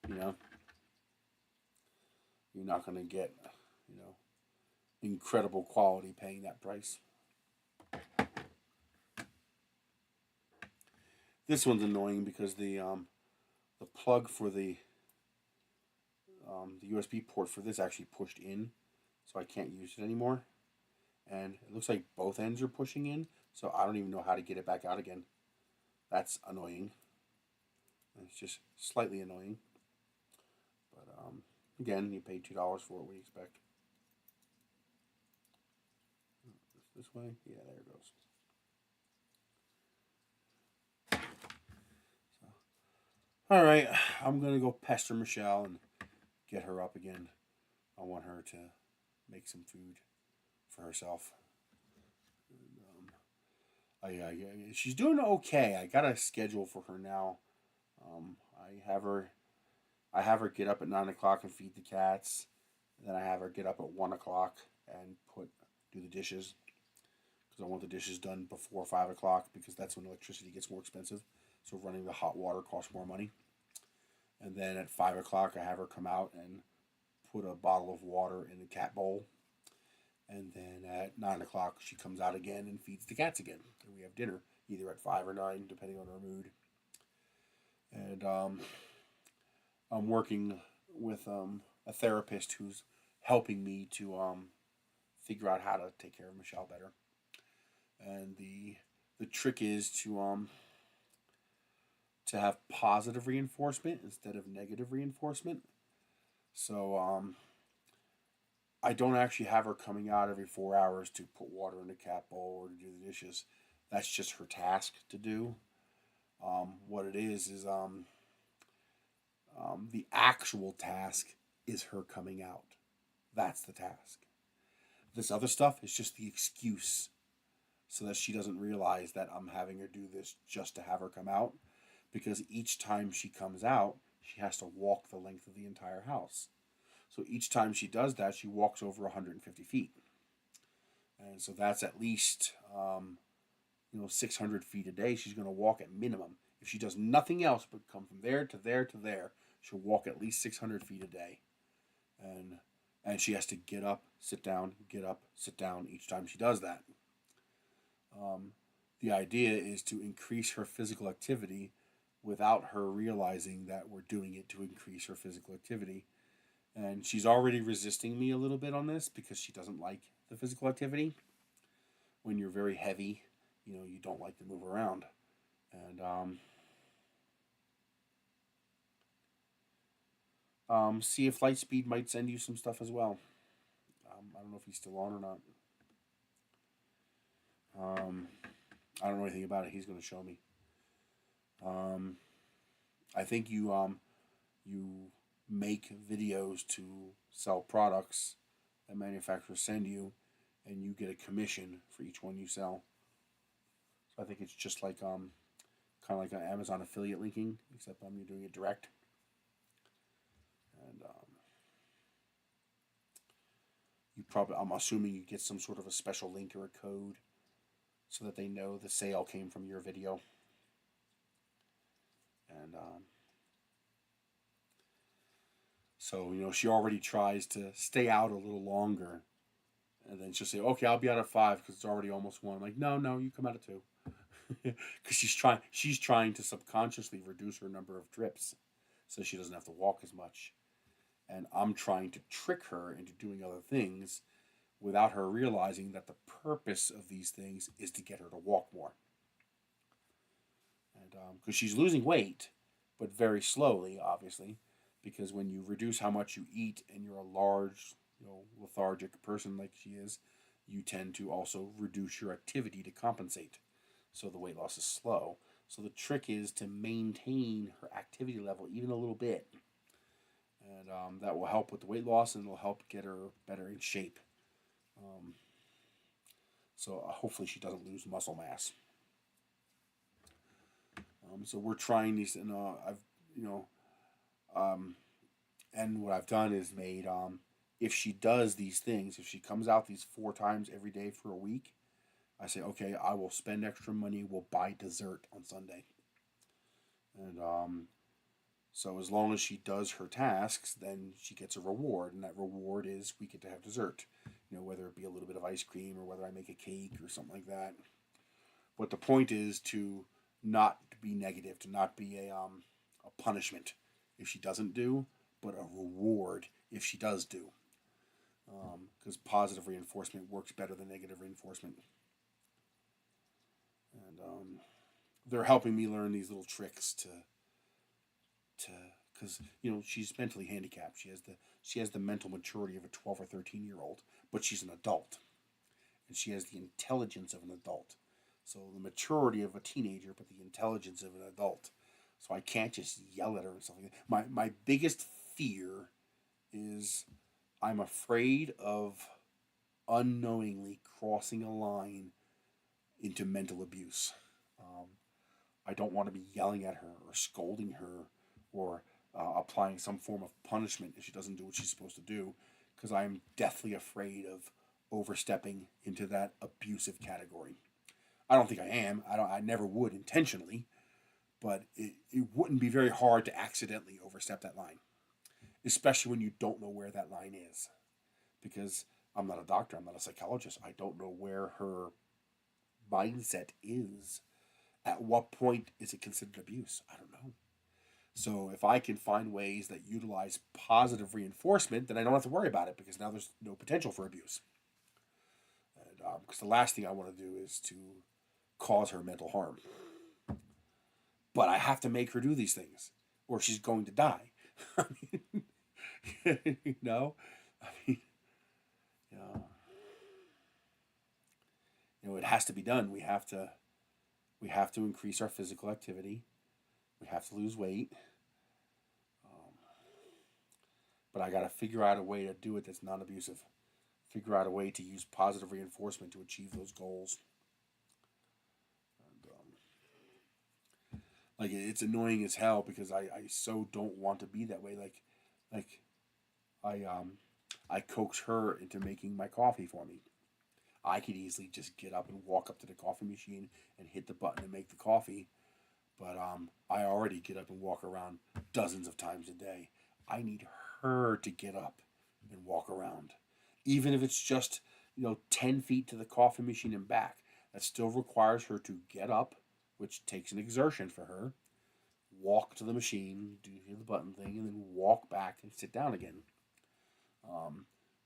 You know, you're not going to get, you know, incredible quality paying that price. This one's annoying because the plug for the USB port for this actually pushed in, so I can't use it anymore. And it looks like both ends are pushing in, so I don't even know how to get it back out again. That's annoying. It's just slightly annoying. But again, you pay $2 for it. What do you expect? This way? Yeah, there it goes. So, all right, I'm going to go pester Michelle and get her up again. I want her to make some food for herself. She's doing okay. I got a schedule for her now. I have her get up at 9 o'clock and feed the cats. Then I have her get up at 1 o'clock and do the dishes, because I want the dishes done before 5 o'clock, because that's when electricity gets more expensive. So running the hot water costs more money. And then at 5 o'clock, I have her come out and put a bottle of water in the cat bowl. And then at 9 o'clock, she comes out again and feeds the cats again. And we have dinner, either at 5 or 9, depending on her mood. And I'm working with a therapist who's helping me to figure out how to take care of Michelle better. And the trick is to have positive reinforcement instead of negative reinforcement. So I don't actually have her coming out every 4 hours to put water in the cat bowl or to do the dishes. That's just her task to do. What it is the actual task is her coming out. That's the task. This other stuff is just the excuse, so that she doesn't realize that I'm having her do this just to have her come out. Because each time she comes out, she has to walk the length of the entire house. So each time she does that, she walks over 150 feet. And so that's at least 600 feet a day she's going to walk at minimum. If she does nothing else but come from there to there to there, she'll walk at least 600 feet a day. And she has to get up, sit down each time she does that. The idea is to increase her physical activity without her realizing that we're doing it to increase her physical activity. And she's already resisting me a little bit on this, because she doesn't like the physical activity. When you're very heavy, you don't like to move around. And see if Lightspeed might send you some stuff as well. I don't know if he's still on or not. I don't know anything about it. He's going to show me. I think you make videos to sell products that manufacturers send you, and you get a commission for each one you sell. So I think it's just like kind of like an Amazon affiliate linking, except you're doing it direct. And I'm assuming you get some sort of a special link or a code, so that they know the sale came from your video. And so she already tries to stay out a little longer, and then she'll say, "Okay, I'll be out at 5 because it's already almost 1." I'm like, "No, you come out at 2," because she's trying to subconsciously reduce her number of trips, so she doesn't have to walk as much. And I'm trying to trick her into doing other things without her realizing that the purpose of these things is to get her to walk more. And because she's losing weight, but very slowly, obviously, because when you reduce how much you eat and you're a large, lethargic person like she is, you tend to also reduce your activity to compensate. So the weight loss is slow. So the trick is to maintain her activity level even a little bit. And that will help with the weight loss, and it'll help get her better in shape. So hopefully she doesn't lose muscle mass. So we're trying these, and and what I've done is made, if she does these things, if she comes out these 4 times every day for a week, I say, okay, I will spend extra money, we'll buy dessert on Sunday. And so as long as she does her tasks, then she gets a reward, and that reward is we get to have dessert. Whether it be a little bit of ice cream or whether I make a cake or something like that. But the point is to not be negative, to not be a punishment if she doesn't do, but a reward if she does do. Because positive reinforcement works better than negative reinforcement. And they're helping me learn these little tricks because you know she's mentally handicapped. She has the mental maturity of a 12 or 13-year-old, but she's an adult, and she has the intelligence of an adult. So the maturity of a teenager, but the intelligence of an adult. So I can't just yell at her and stuff like that. My biggest fear is I'm afraid of unknowingly crossing a line into mental abuse. I don't want to be yelling at her or scolding her or applying some form of punishment if she doesn't do what she's supposed to do, because I'm deathly afraid of overstepping into that abusive category. I don't think I am. I never would intentionally, but it wouldn't be very hard to accidentally overstep that line, especially when you don't know where that line is. Because I'm not a doctor, I'm not a psychologist. I don't know where her mindset is. At what point is it considered abuse? I don't know. So if I can find ways that utilize positive reinforcement, then I don't have to worry about it, because now there's no potential for abuse. And because the last thing I want to do is to cause her mental harm. But I have to make her do these things, or she's going to die. I mean, you know, I mean, you know, it has to be done. We have to increase our physical activity. We have to lose weight. But I got to figure out a way to do it that's not abusive. Figure out a way to use positive reinforcement to achieve those goals. And, like, it's annoying as hell, because I so don't want to be that way. Like I coax her into making my coffee for me. I could easily just get up and walk up to the coffee machine and hit the button and make the coffee. But I already get up and walk around dozens of times a day. I need her to get up and walk around. Even if it's just, 10 feet to the coffee machine and back. That still requires her to get up, which takes an exertion for her, walk to the machine, do the button thing, and then walk back and sit down again.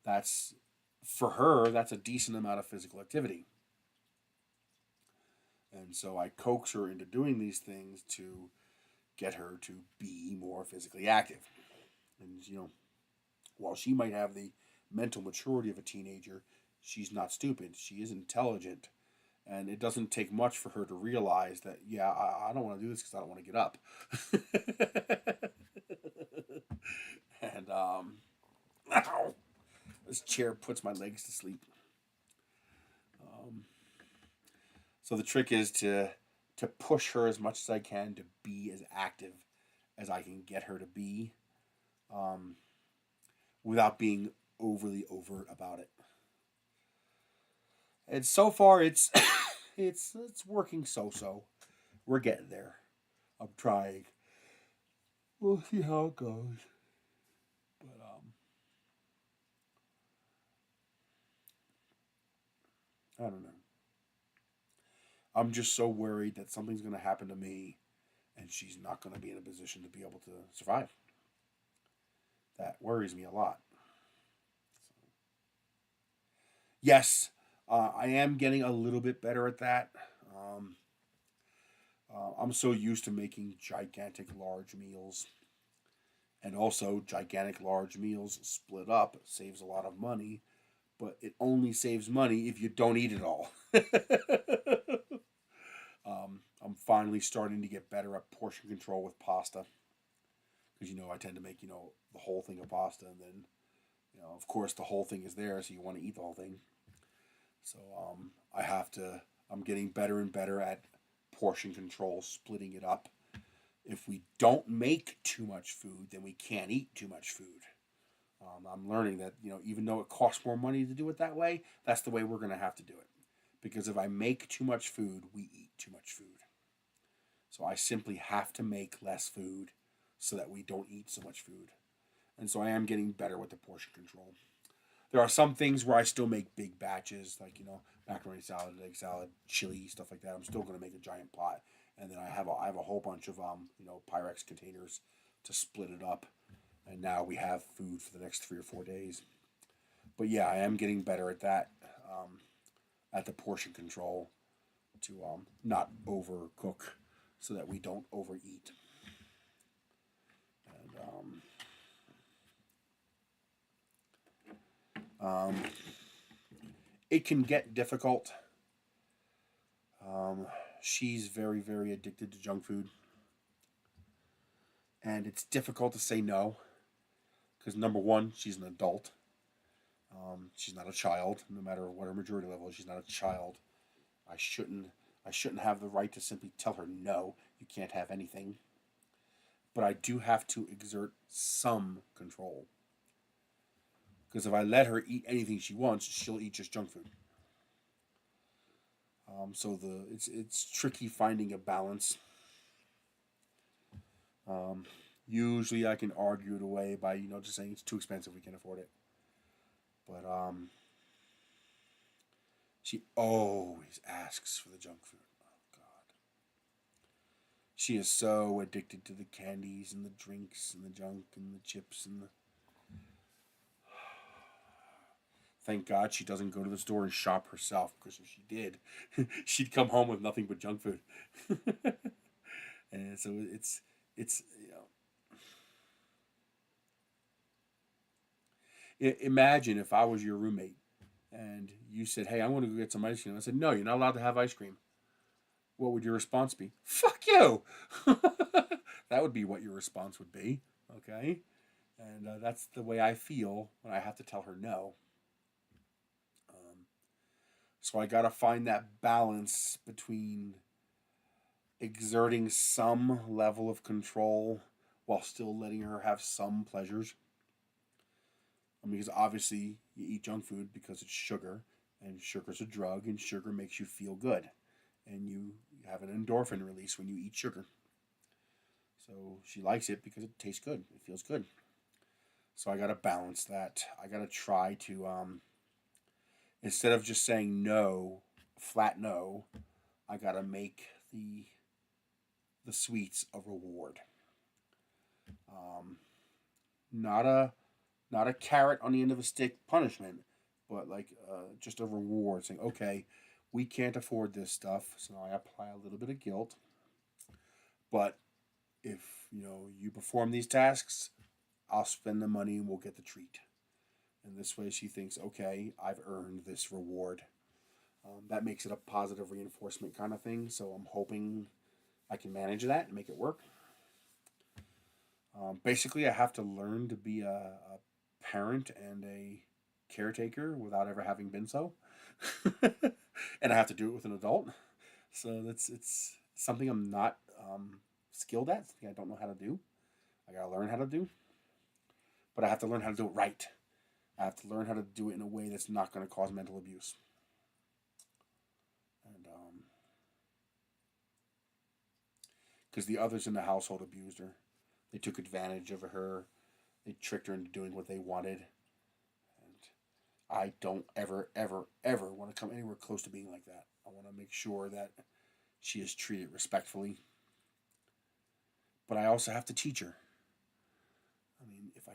That's, for her, that's a decent amount of physical activity. And so I coax her into doing these things to get her to be more physically active. And, while she might have the mental maturity of a teenager, she's not stupid. She is intelligent. And it doesn't take much for her to realize that, yeah, I don't want to do this because I don't want to get up. And, ow, this chair puts my legs to sleep. So the trick is to push her as much as I can to be as active as I can get her to be, without being overly overt about it. And so far, it's it's working so. We're getting there. I'm trying. We'll see how it goes. But I don't know. I'm just so worried that something's going to happen to me and she's not going to be in a position to be able to survive. That worries me a lot. So, yes, I am getting a little bit better at that. I'm so used to making gigantic, large meals. And also, gigantic, large meals split up saves a lot of money. But it only saves money if you don't eat it all. I'm finally starting to get better at portion control with pasta. Because, I tend to make, the whole thing of pasta. And then, of course, the whole thing is there, so you want to eat the whole thing. So I'm getting better and better at portion control, splitting it up. If we don't make too much food, then we can't eat too much food. I'm learning that, even though it costs more money to do it that way, that's the way we're going to have to do it. Because if I make too much food, we eat too much food. So I simply have to make less food so that we don't eat so much food. And so I am getting better with the portion control. There are some things where I still make big batches, like, macaroni salad, egg salad, chili, stuff like that. I'm still going to make a giant pot. And then I have a whole bunch of, Pyrex containers to split it up. And now we have food for the next 3 or 4 days. But yeah, I am getting better at that, at the portion control, to not overcook so that we don't overeat. It can get difficult. She's very, very addicted to junk food. And it's difficult to say no. Because number one, she's an adult. She's not a child, no matter what her maturity level is. She's not a child. I shouldn't have the right to simply tell her no, you can't have anything. But I do have to exert some control. Because if I let her eat anything she wants, she'll eat just junk food. So it's tricky finding a balance. Usually I can argue it away by just saying it's too expensive, we can't afford it. But she always asks for the junk food. Oh God, she is so addicted to the candies and the drinks and the junk and the chips and the. Thank God she doesn't go to the store and shop herself, because if she did, she'd come home with nothing but junk food. And so it's imagine if I was your roommate and you said, "Hey, I want to go get some ice cream." I said, "No, you're not allowed to have ice cream." What would your response be? "Fuck you." That would be what your response would be. Okay, and that's the way I feel when I have to tell her no. So I got to find that balance between exerting some level of control while still letting her have some pleasures. Because obviously you eat junk food because it's sugar, and sugar's a drug, and sugar makes you feel good, and you have an endorphin release when you eat sugar. So she likes it because it tastes good, it feels good. So I got to balance that. I got to try to instead of just saying no, flat no, I got to make the sweets a reward. Not a carrot on the end of a stick punishment, but like just a reward, saying, okay, we can't afford this stuff, so I apply a little bit of guilt. But if you perform these tasks, I'll spend the money and we'll get the treat. And this way she thinks, okay, I've earned this reward. That makes it a positive reinforcement kind of thing. So I'm hoping I can manage that and make it work. Basically, I have to learn to be a parent and a caretaker without ever having been so. And I have to do it with an adult. So it's something I'm not skilled at, something I don't know how to do. I gotta learn how to do. But I have to learn how to do it right. I have to learn how to do it in a way that's not going to cause mental abuse. And because the others in the household abused her, they took advantage of her, they tricked her into doing what they wanted. And I don't ever, ever, ever want to come anywhere close to being like that. I want to make sure that she is treated respectfully. But I also have to teach her. I mean, if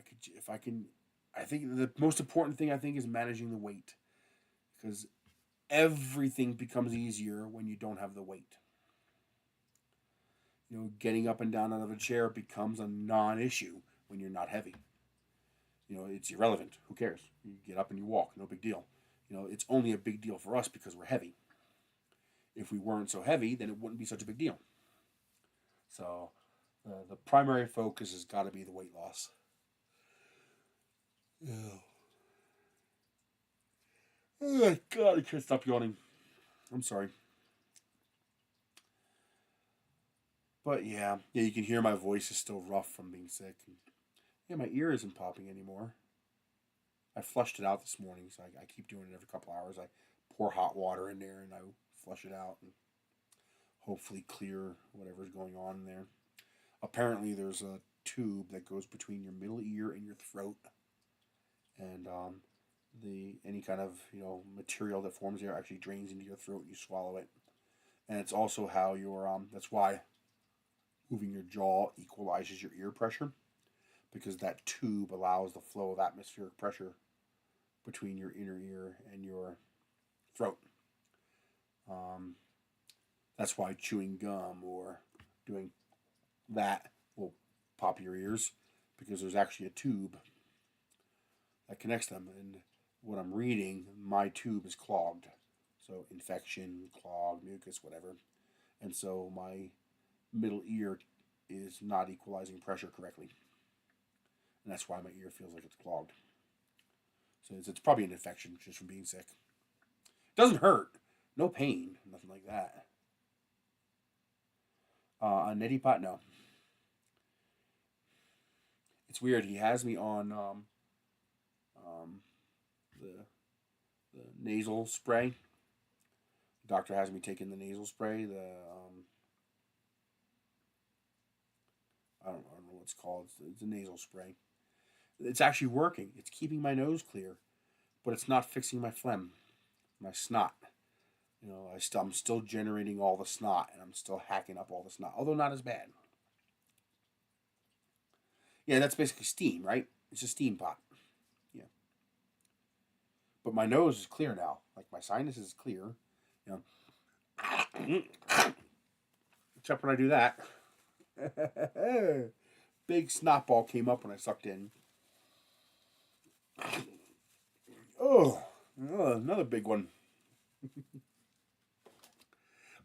I can, I think the most important thing is managing the weight, because everything becomes easier when you don't have the weight. Getting up and down out of a chair becomes a non-issue when you're not heavy. It's irrelevant. Who cares? You get up and you walk. No big deal. It's only a big deal for us because we're heavy. If we weren't so heavy, then it wouldn't be such a big deal. So the primary focus has got to be the weight loss. Oh God, I can't stop yawning. I'm sorry. But yeah, you can hear my voice is still rough from being sick. Yeah, my ear isn't popping anymore. I flushed it out this morning, so I keep doing it every couple hours. I pour hot water in there and I flush it out and hopefully clear whatever's going on in there. Apparently, there's a tube that goes between your middle ear and your throat, and any kind of material that forms there actually drains into your throat and you swallow it. And it's also how that's why moving your jaw equalizes your ear pressure, because that tube allows the flow of atmospheric pressure between your inner ear and your throat. That's why chewing gum or doing that will pop your ears, because there's actually a tube that connects them. And what I'm reading, my tube is clogged. So infection, clog, mucus, whatever. And so my middle ear is not equalizing pressure correctly. And that's why my ear feels like it's clogged. So it's probably an infection just from being sick. It doesn't hurt. No pain. Nothing like that. A neti pot? No. It's weird. He has me on the nasal spray. The doctor has me taking the nasal spray. I don't know what it's called. It's a nasal spray. It's actually working. It's keeping my nose clear, but it's not fixing my phlegm, my snot. You know, I'm still generating all the snot, and I'm still hacking up all the snot, although not as bad. Yeah, that's basically steam, right? It's a steam pot. Yeah. But my nose is clear now. Like my sinus is clear. You know. Except when I do that. Big snot ball came up when I sucked in. Oh, another big one.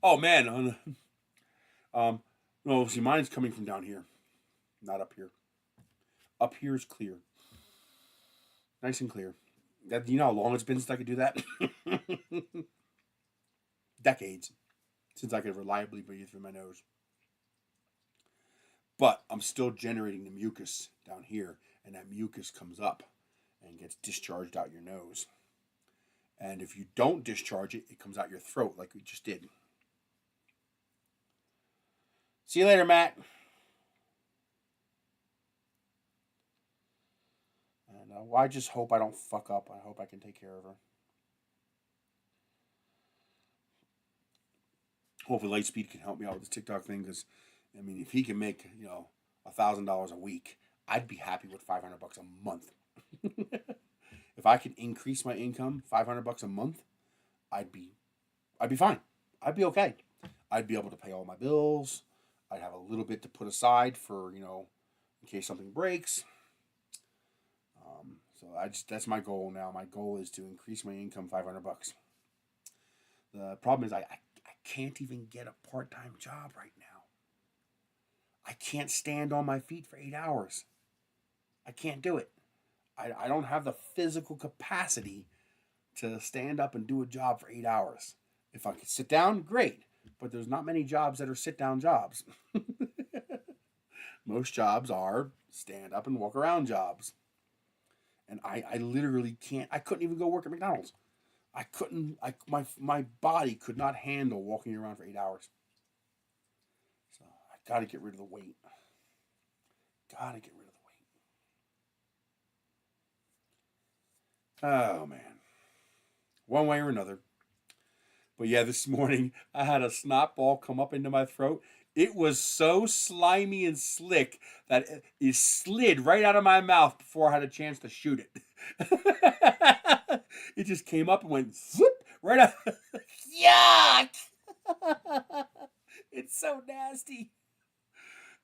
Oh man, no, see, mine's coming from down here, not up here. Up here is clear, nice and clear. That, you know how long it's been since I could do that? Decades since I could reliably breathe through my nose. But I'm still generating the mucus down here, and that mucus comes up and gets discharged out your nose. And if you don't discharge it, it comes out your throat like we just did. See you later, Matt. And well, I just hope I don't fuck up. I hope I can take care of her. Hopefully Lightspeed can help me out with this TikTok thing, because, I mean, if he can make, you know, $1,000 a week, I'd be happy with $500 a month. If I could increase my income $500 a month, I'd be fine. I'd be okay. I'd be able to pay all my bills. I'd have a little bit to put aside for, you know, in case something breaks. So that's my goal now. My goal is to increase my income $500. The problem is I can't even get a part-time job right now. I can't stand on my feet for 8 hours. I can't do it. I don't have the physical capacity to stand up and do a job for 8 hours. If I could sit down, great. But there's not many jobs that are sit-down jobs. Most jobs are stand-up and walk-around jobs. And I literally can't. I couldn't even go work at McDonald's. I couldn't. My body could not handle walking around for 8 hours. So I got to get rid of the weight. Got to get rid of the weight. Oh man, one way or another. But yeah, this morning I had a snot ball come up into my throat. It was so slimy and slick that it slid right out of my mouth before I had a chance to shoot it. It just came up and went zip right out. Yuck! It's so nasty.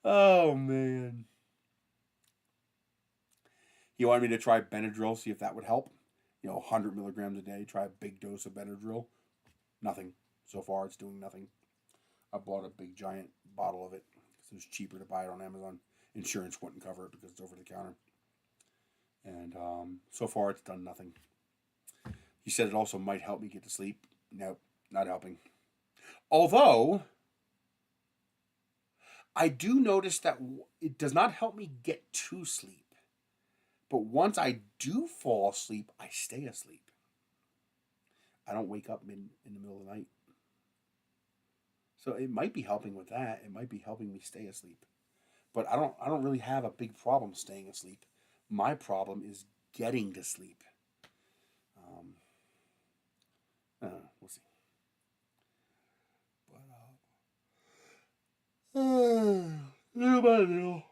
Oh man. He wanted me to try Benadryl, see if that would help. You know, 100 milligrams a day. Try a big dose of Benadryl. Nothing. So far, it's doing nothing. I bought a big giant bottle of it because it was cheaper to buy it on Amazon. Insurance wouldn't cover it because it's over the counter. And so far, it's done nothing. He said it also might help me get to sleep. Nope, not helping. Although, I do notice that it does not help me get to sleep. But once I do fall asleep, I stay asleep. I don't wake up in the middle of the night. So it might be helping with that. It might be helping me stay asleep. But I don't really have a big problem staying asleep. My problem is getting to sleep. We'll see. But little by little,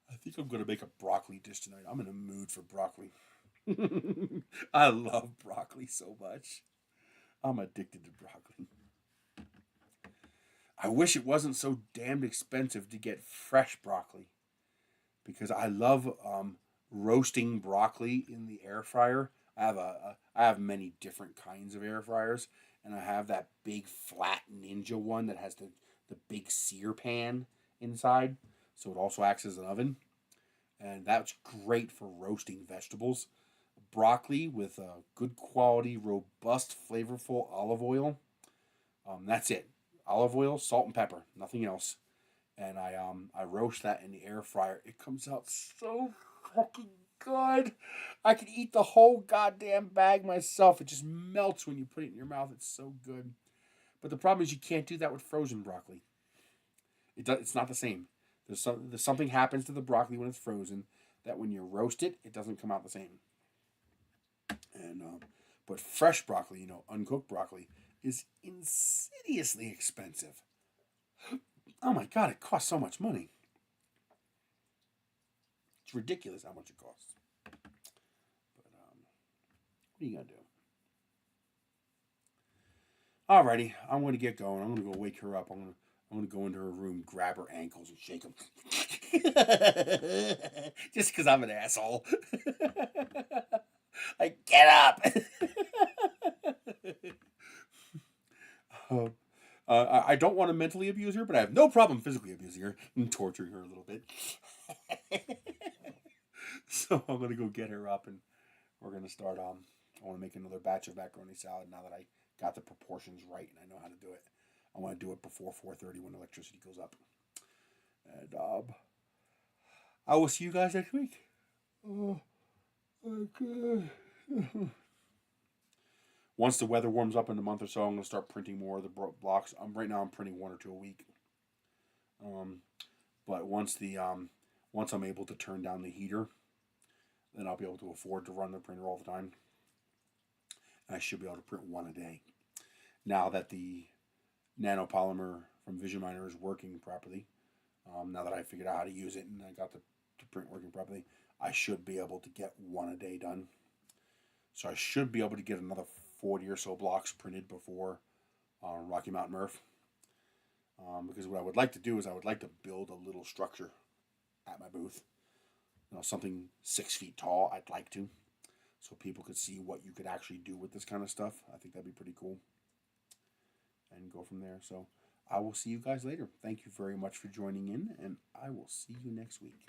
I think I'm gonna make a broccoli dish tonight. I'm in a mood for broccoli. I love broccoli so much. I'm addicted to broccoli. I wish it wasn't so damned expensive to get fresh broccoli, because I love roasting broccoli in the air fryer. I have many different kinds of air fryers, and I have that big flat Ninja one that has the big sear pan inside, so it also acts as an oven, and that's great for roasting vegetables. Broccoli with a good quality, robust, flavorful olive oil. That's it. Olive oil, salt, and pepper. Nothing else. And I roast that in the air fryer. It comes out so fucking good. I could eat the whole goddamn bag myself. It just melts when you put it in your mouth. It's so good. But the problem is you can't do that with frozen broccoli. It's not the same. There's something happens to the broccoli when it's frozen that when you roast it, it doesn't come out the same. And but fresh broccoli, uncooked broccoli, is insidiously expensive. Oh my god, it costs so much money. It's ridiculous how much it costs. But what are you gonna do? Alrighty, I'm gonna get going. I'm gonna go wake her up. I'm gonna go into her room, grab her ankles, and shake them. Just because I'm an asshole. Like, get up. I don't want to mentally abuse her, but I have no problem physically abusing her and torturing her a little bit. So I'm gonna go get her up, and we're gonna start. I want to make another batch of macaroni salad now that I got the proportions right and I know how to do it. I want to do it before 4:30 when electricity goes up. And I will see you guys next week. Oh, okay. Once the weather warms up in a month or so, I'm going to start printing more of the blocks. Right now I'm printing 1 or 2 a week. But once I'm able to turn down the heater, then I'll be able to afford to run the printer all the time. And I should be able to print 1 a day. Now that the Nano polymer from Vision Miner is working properly, now that I figured out how to use it and I got the print working properly, I should be able to get 1 a day done. So I should be able to get another 40 or so blocks printed before Rocky Mountain Murph. Because what I would like to do is I would like to build a little structure at my booth. Something 6 feet tall, I'd like to. So people could see what you could actually do with this kind of stuff. I think that'd be pretty cool. And go from there. So I will see you guys later. Thank you very much for joining in, and I will see you next week.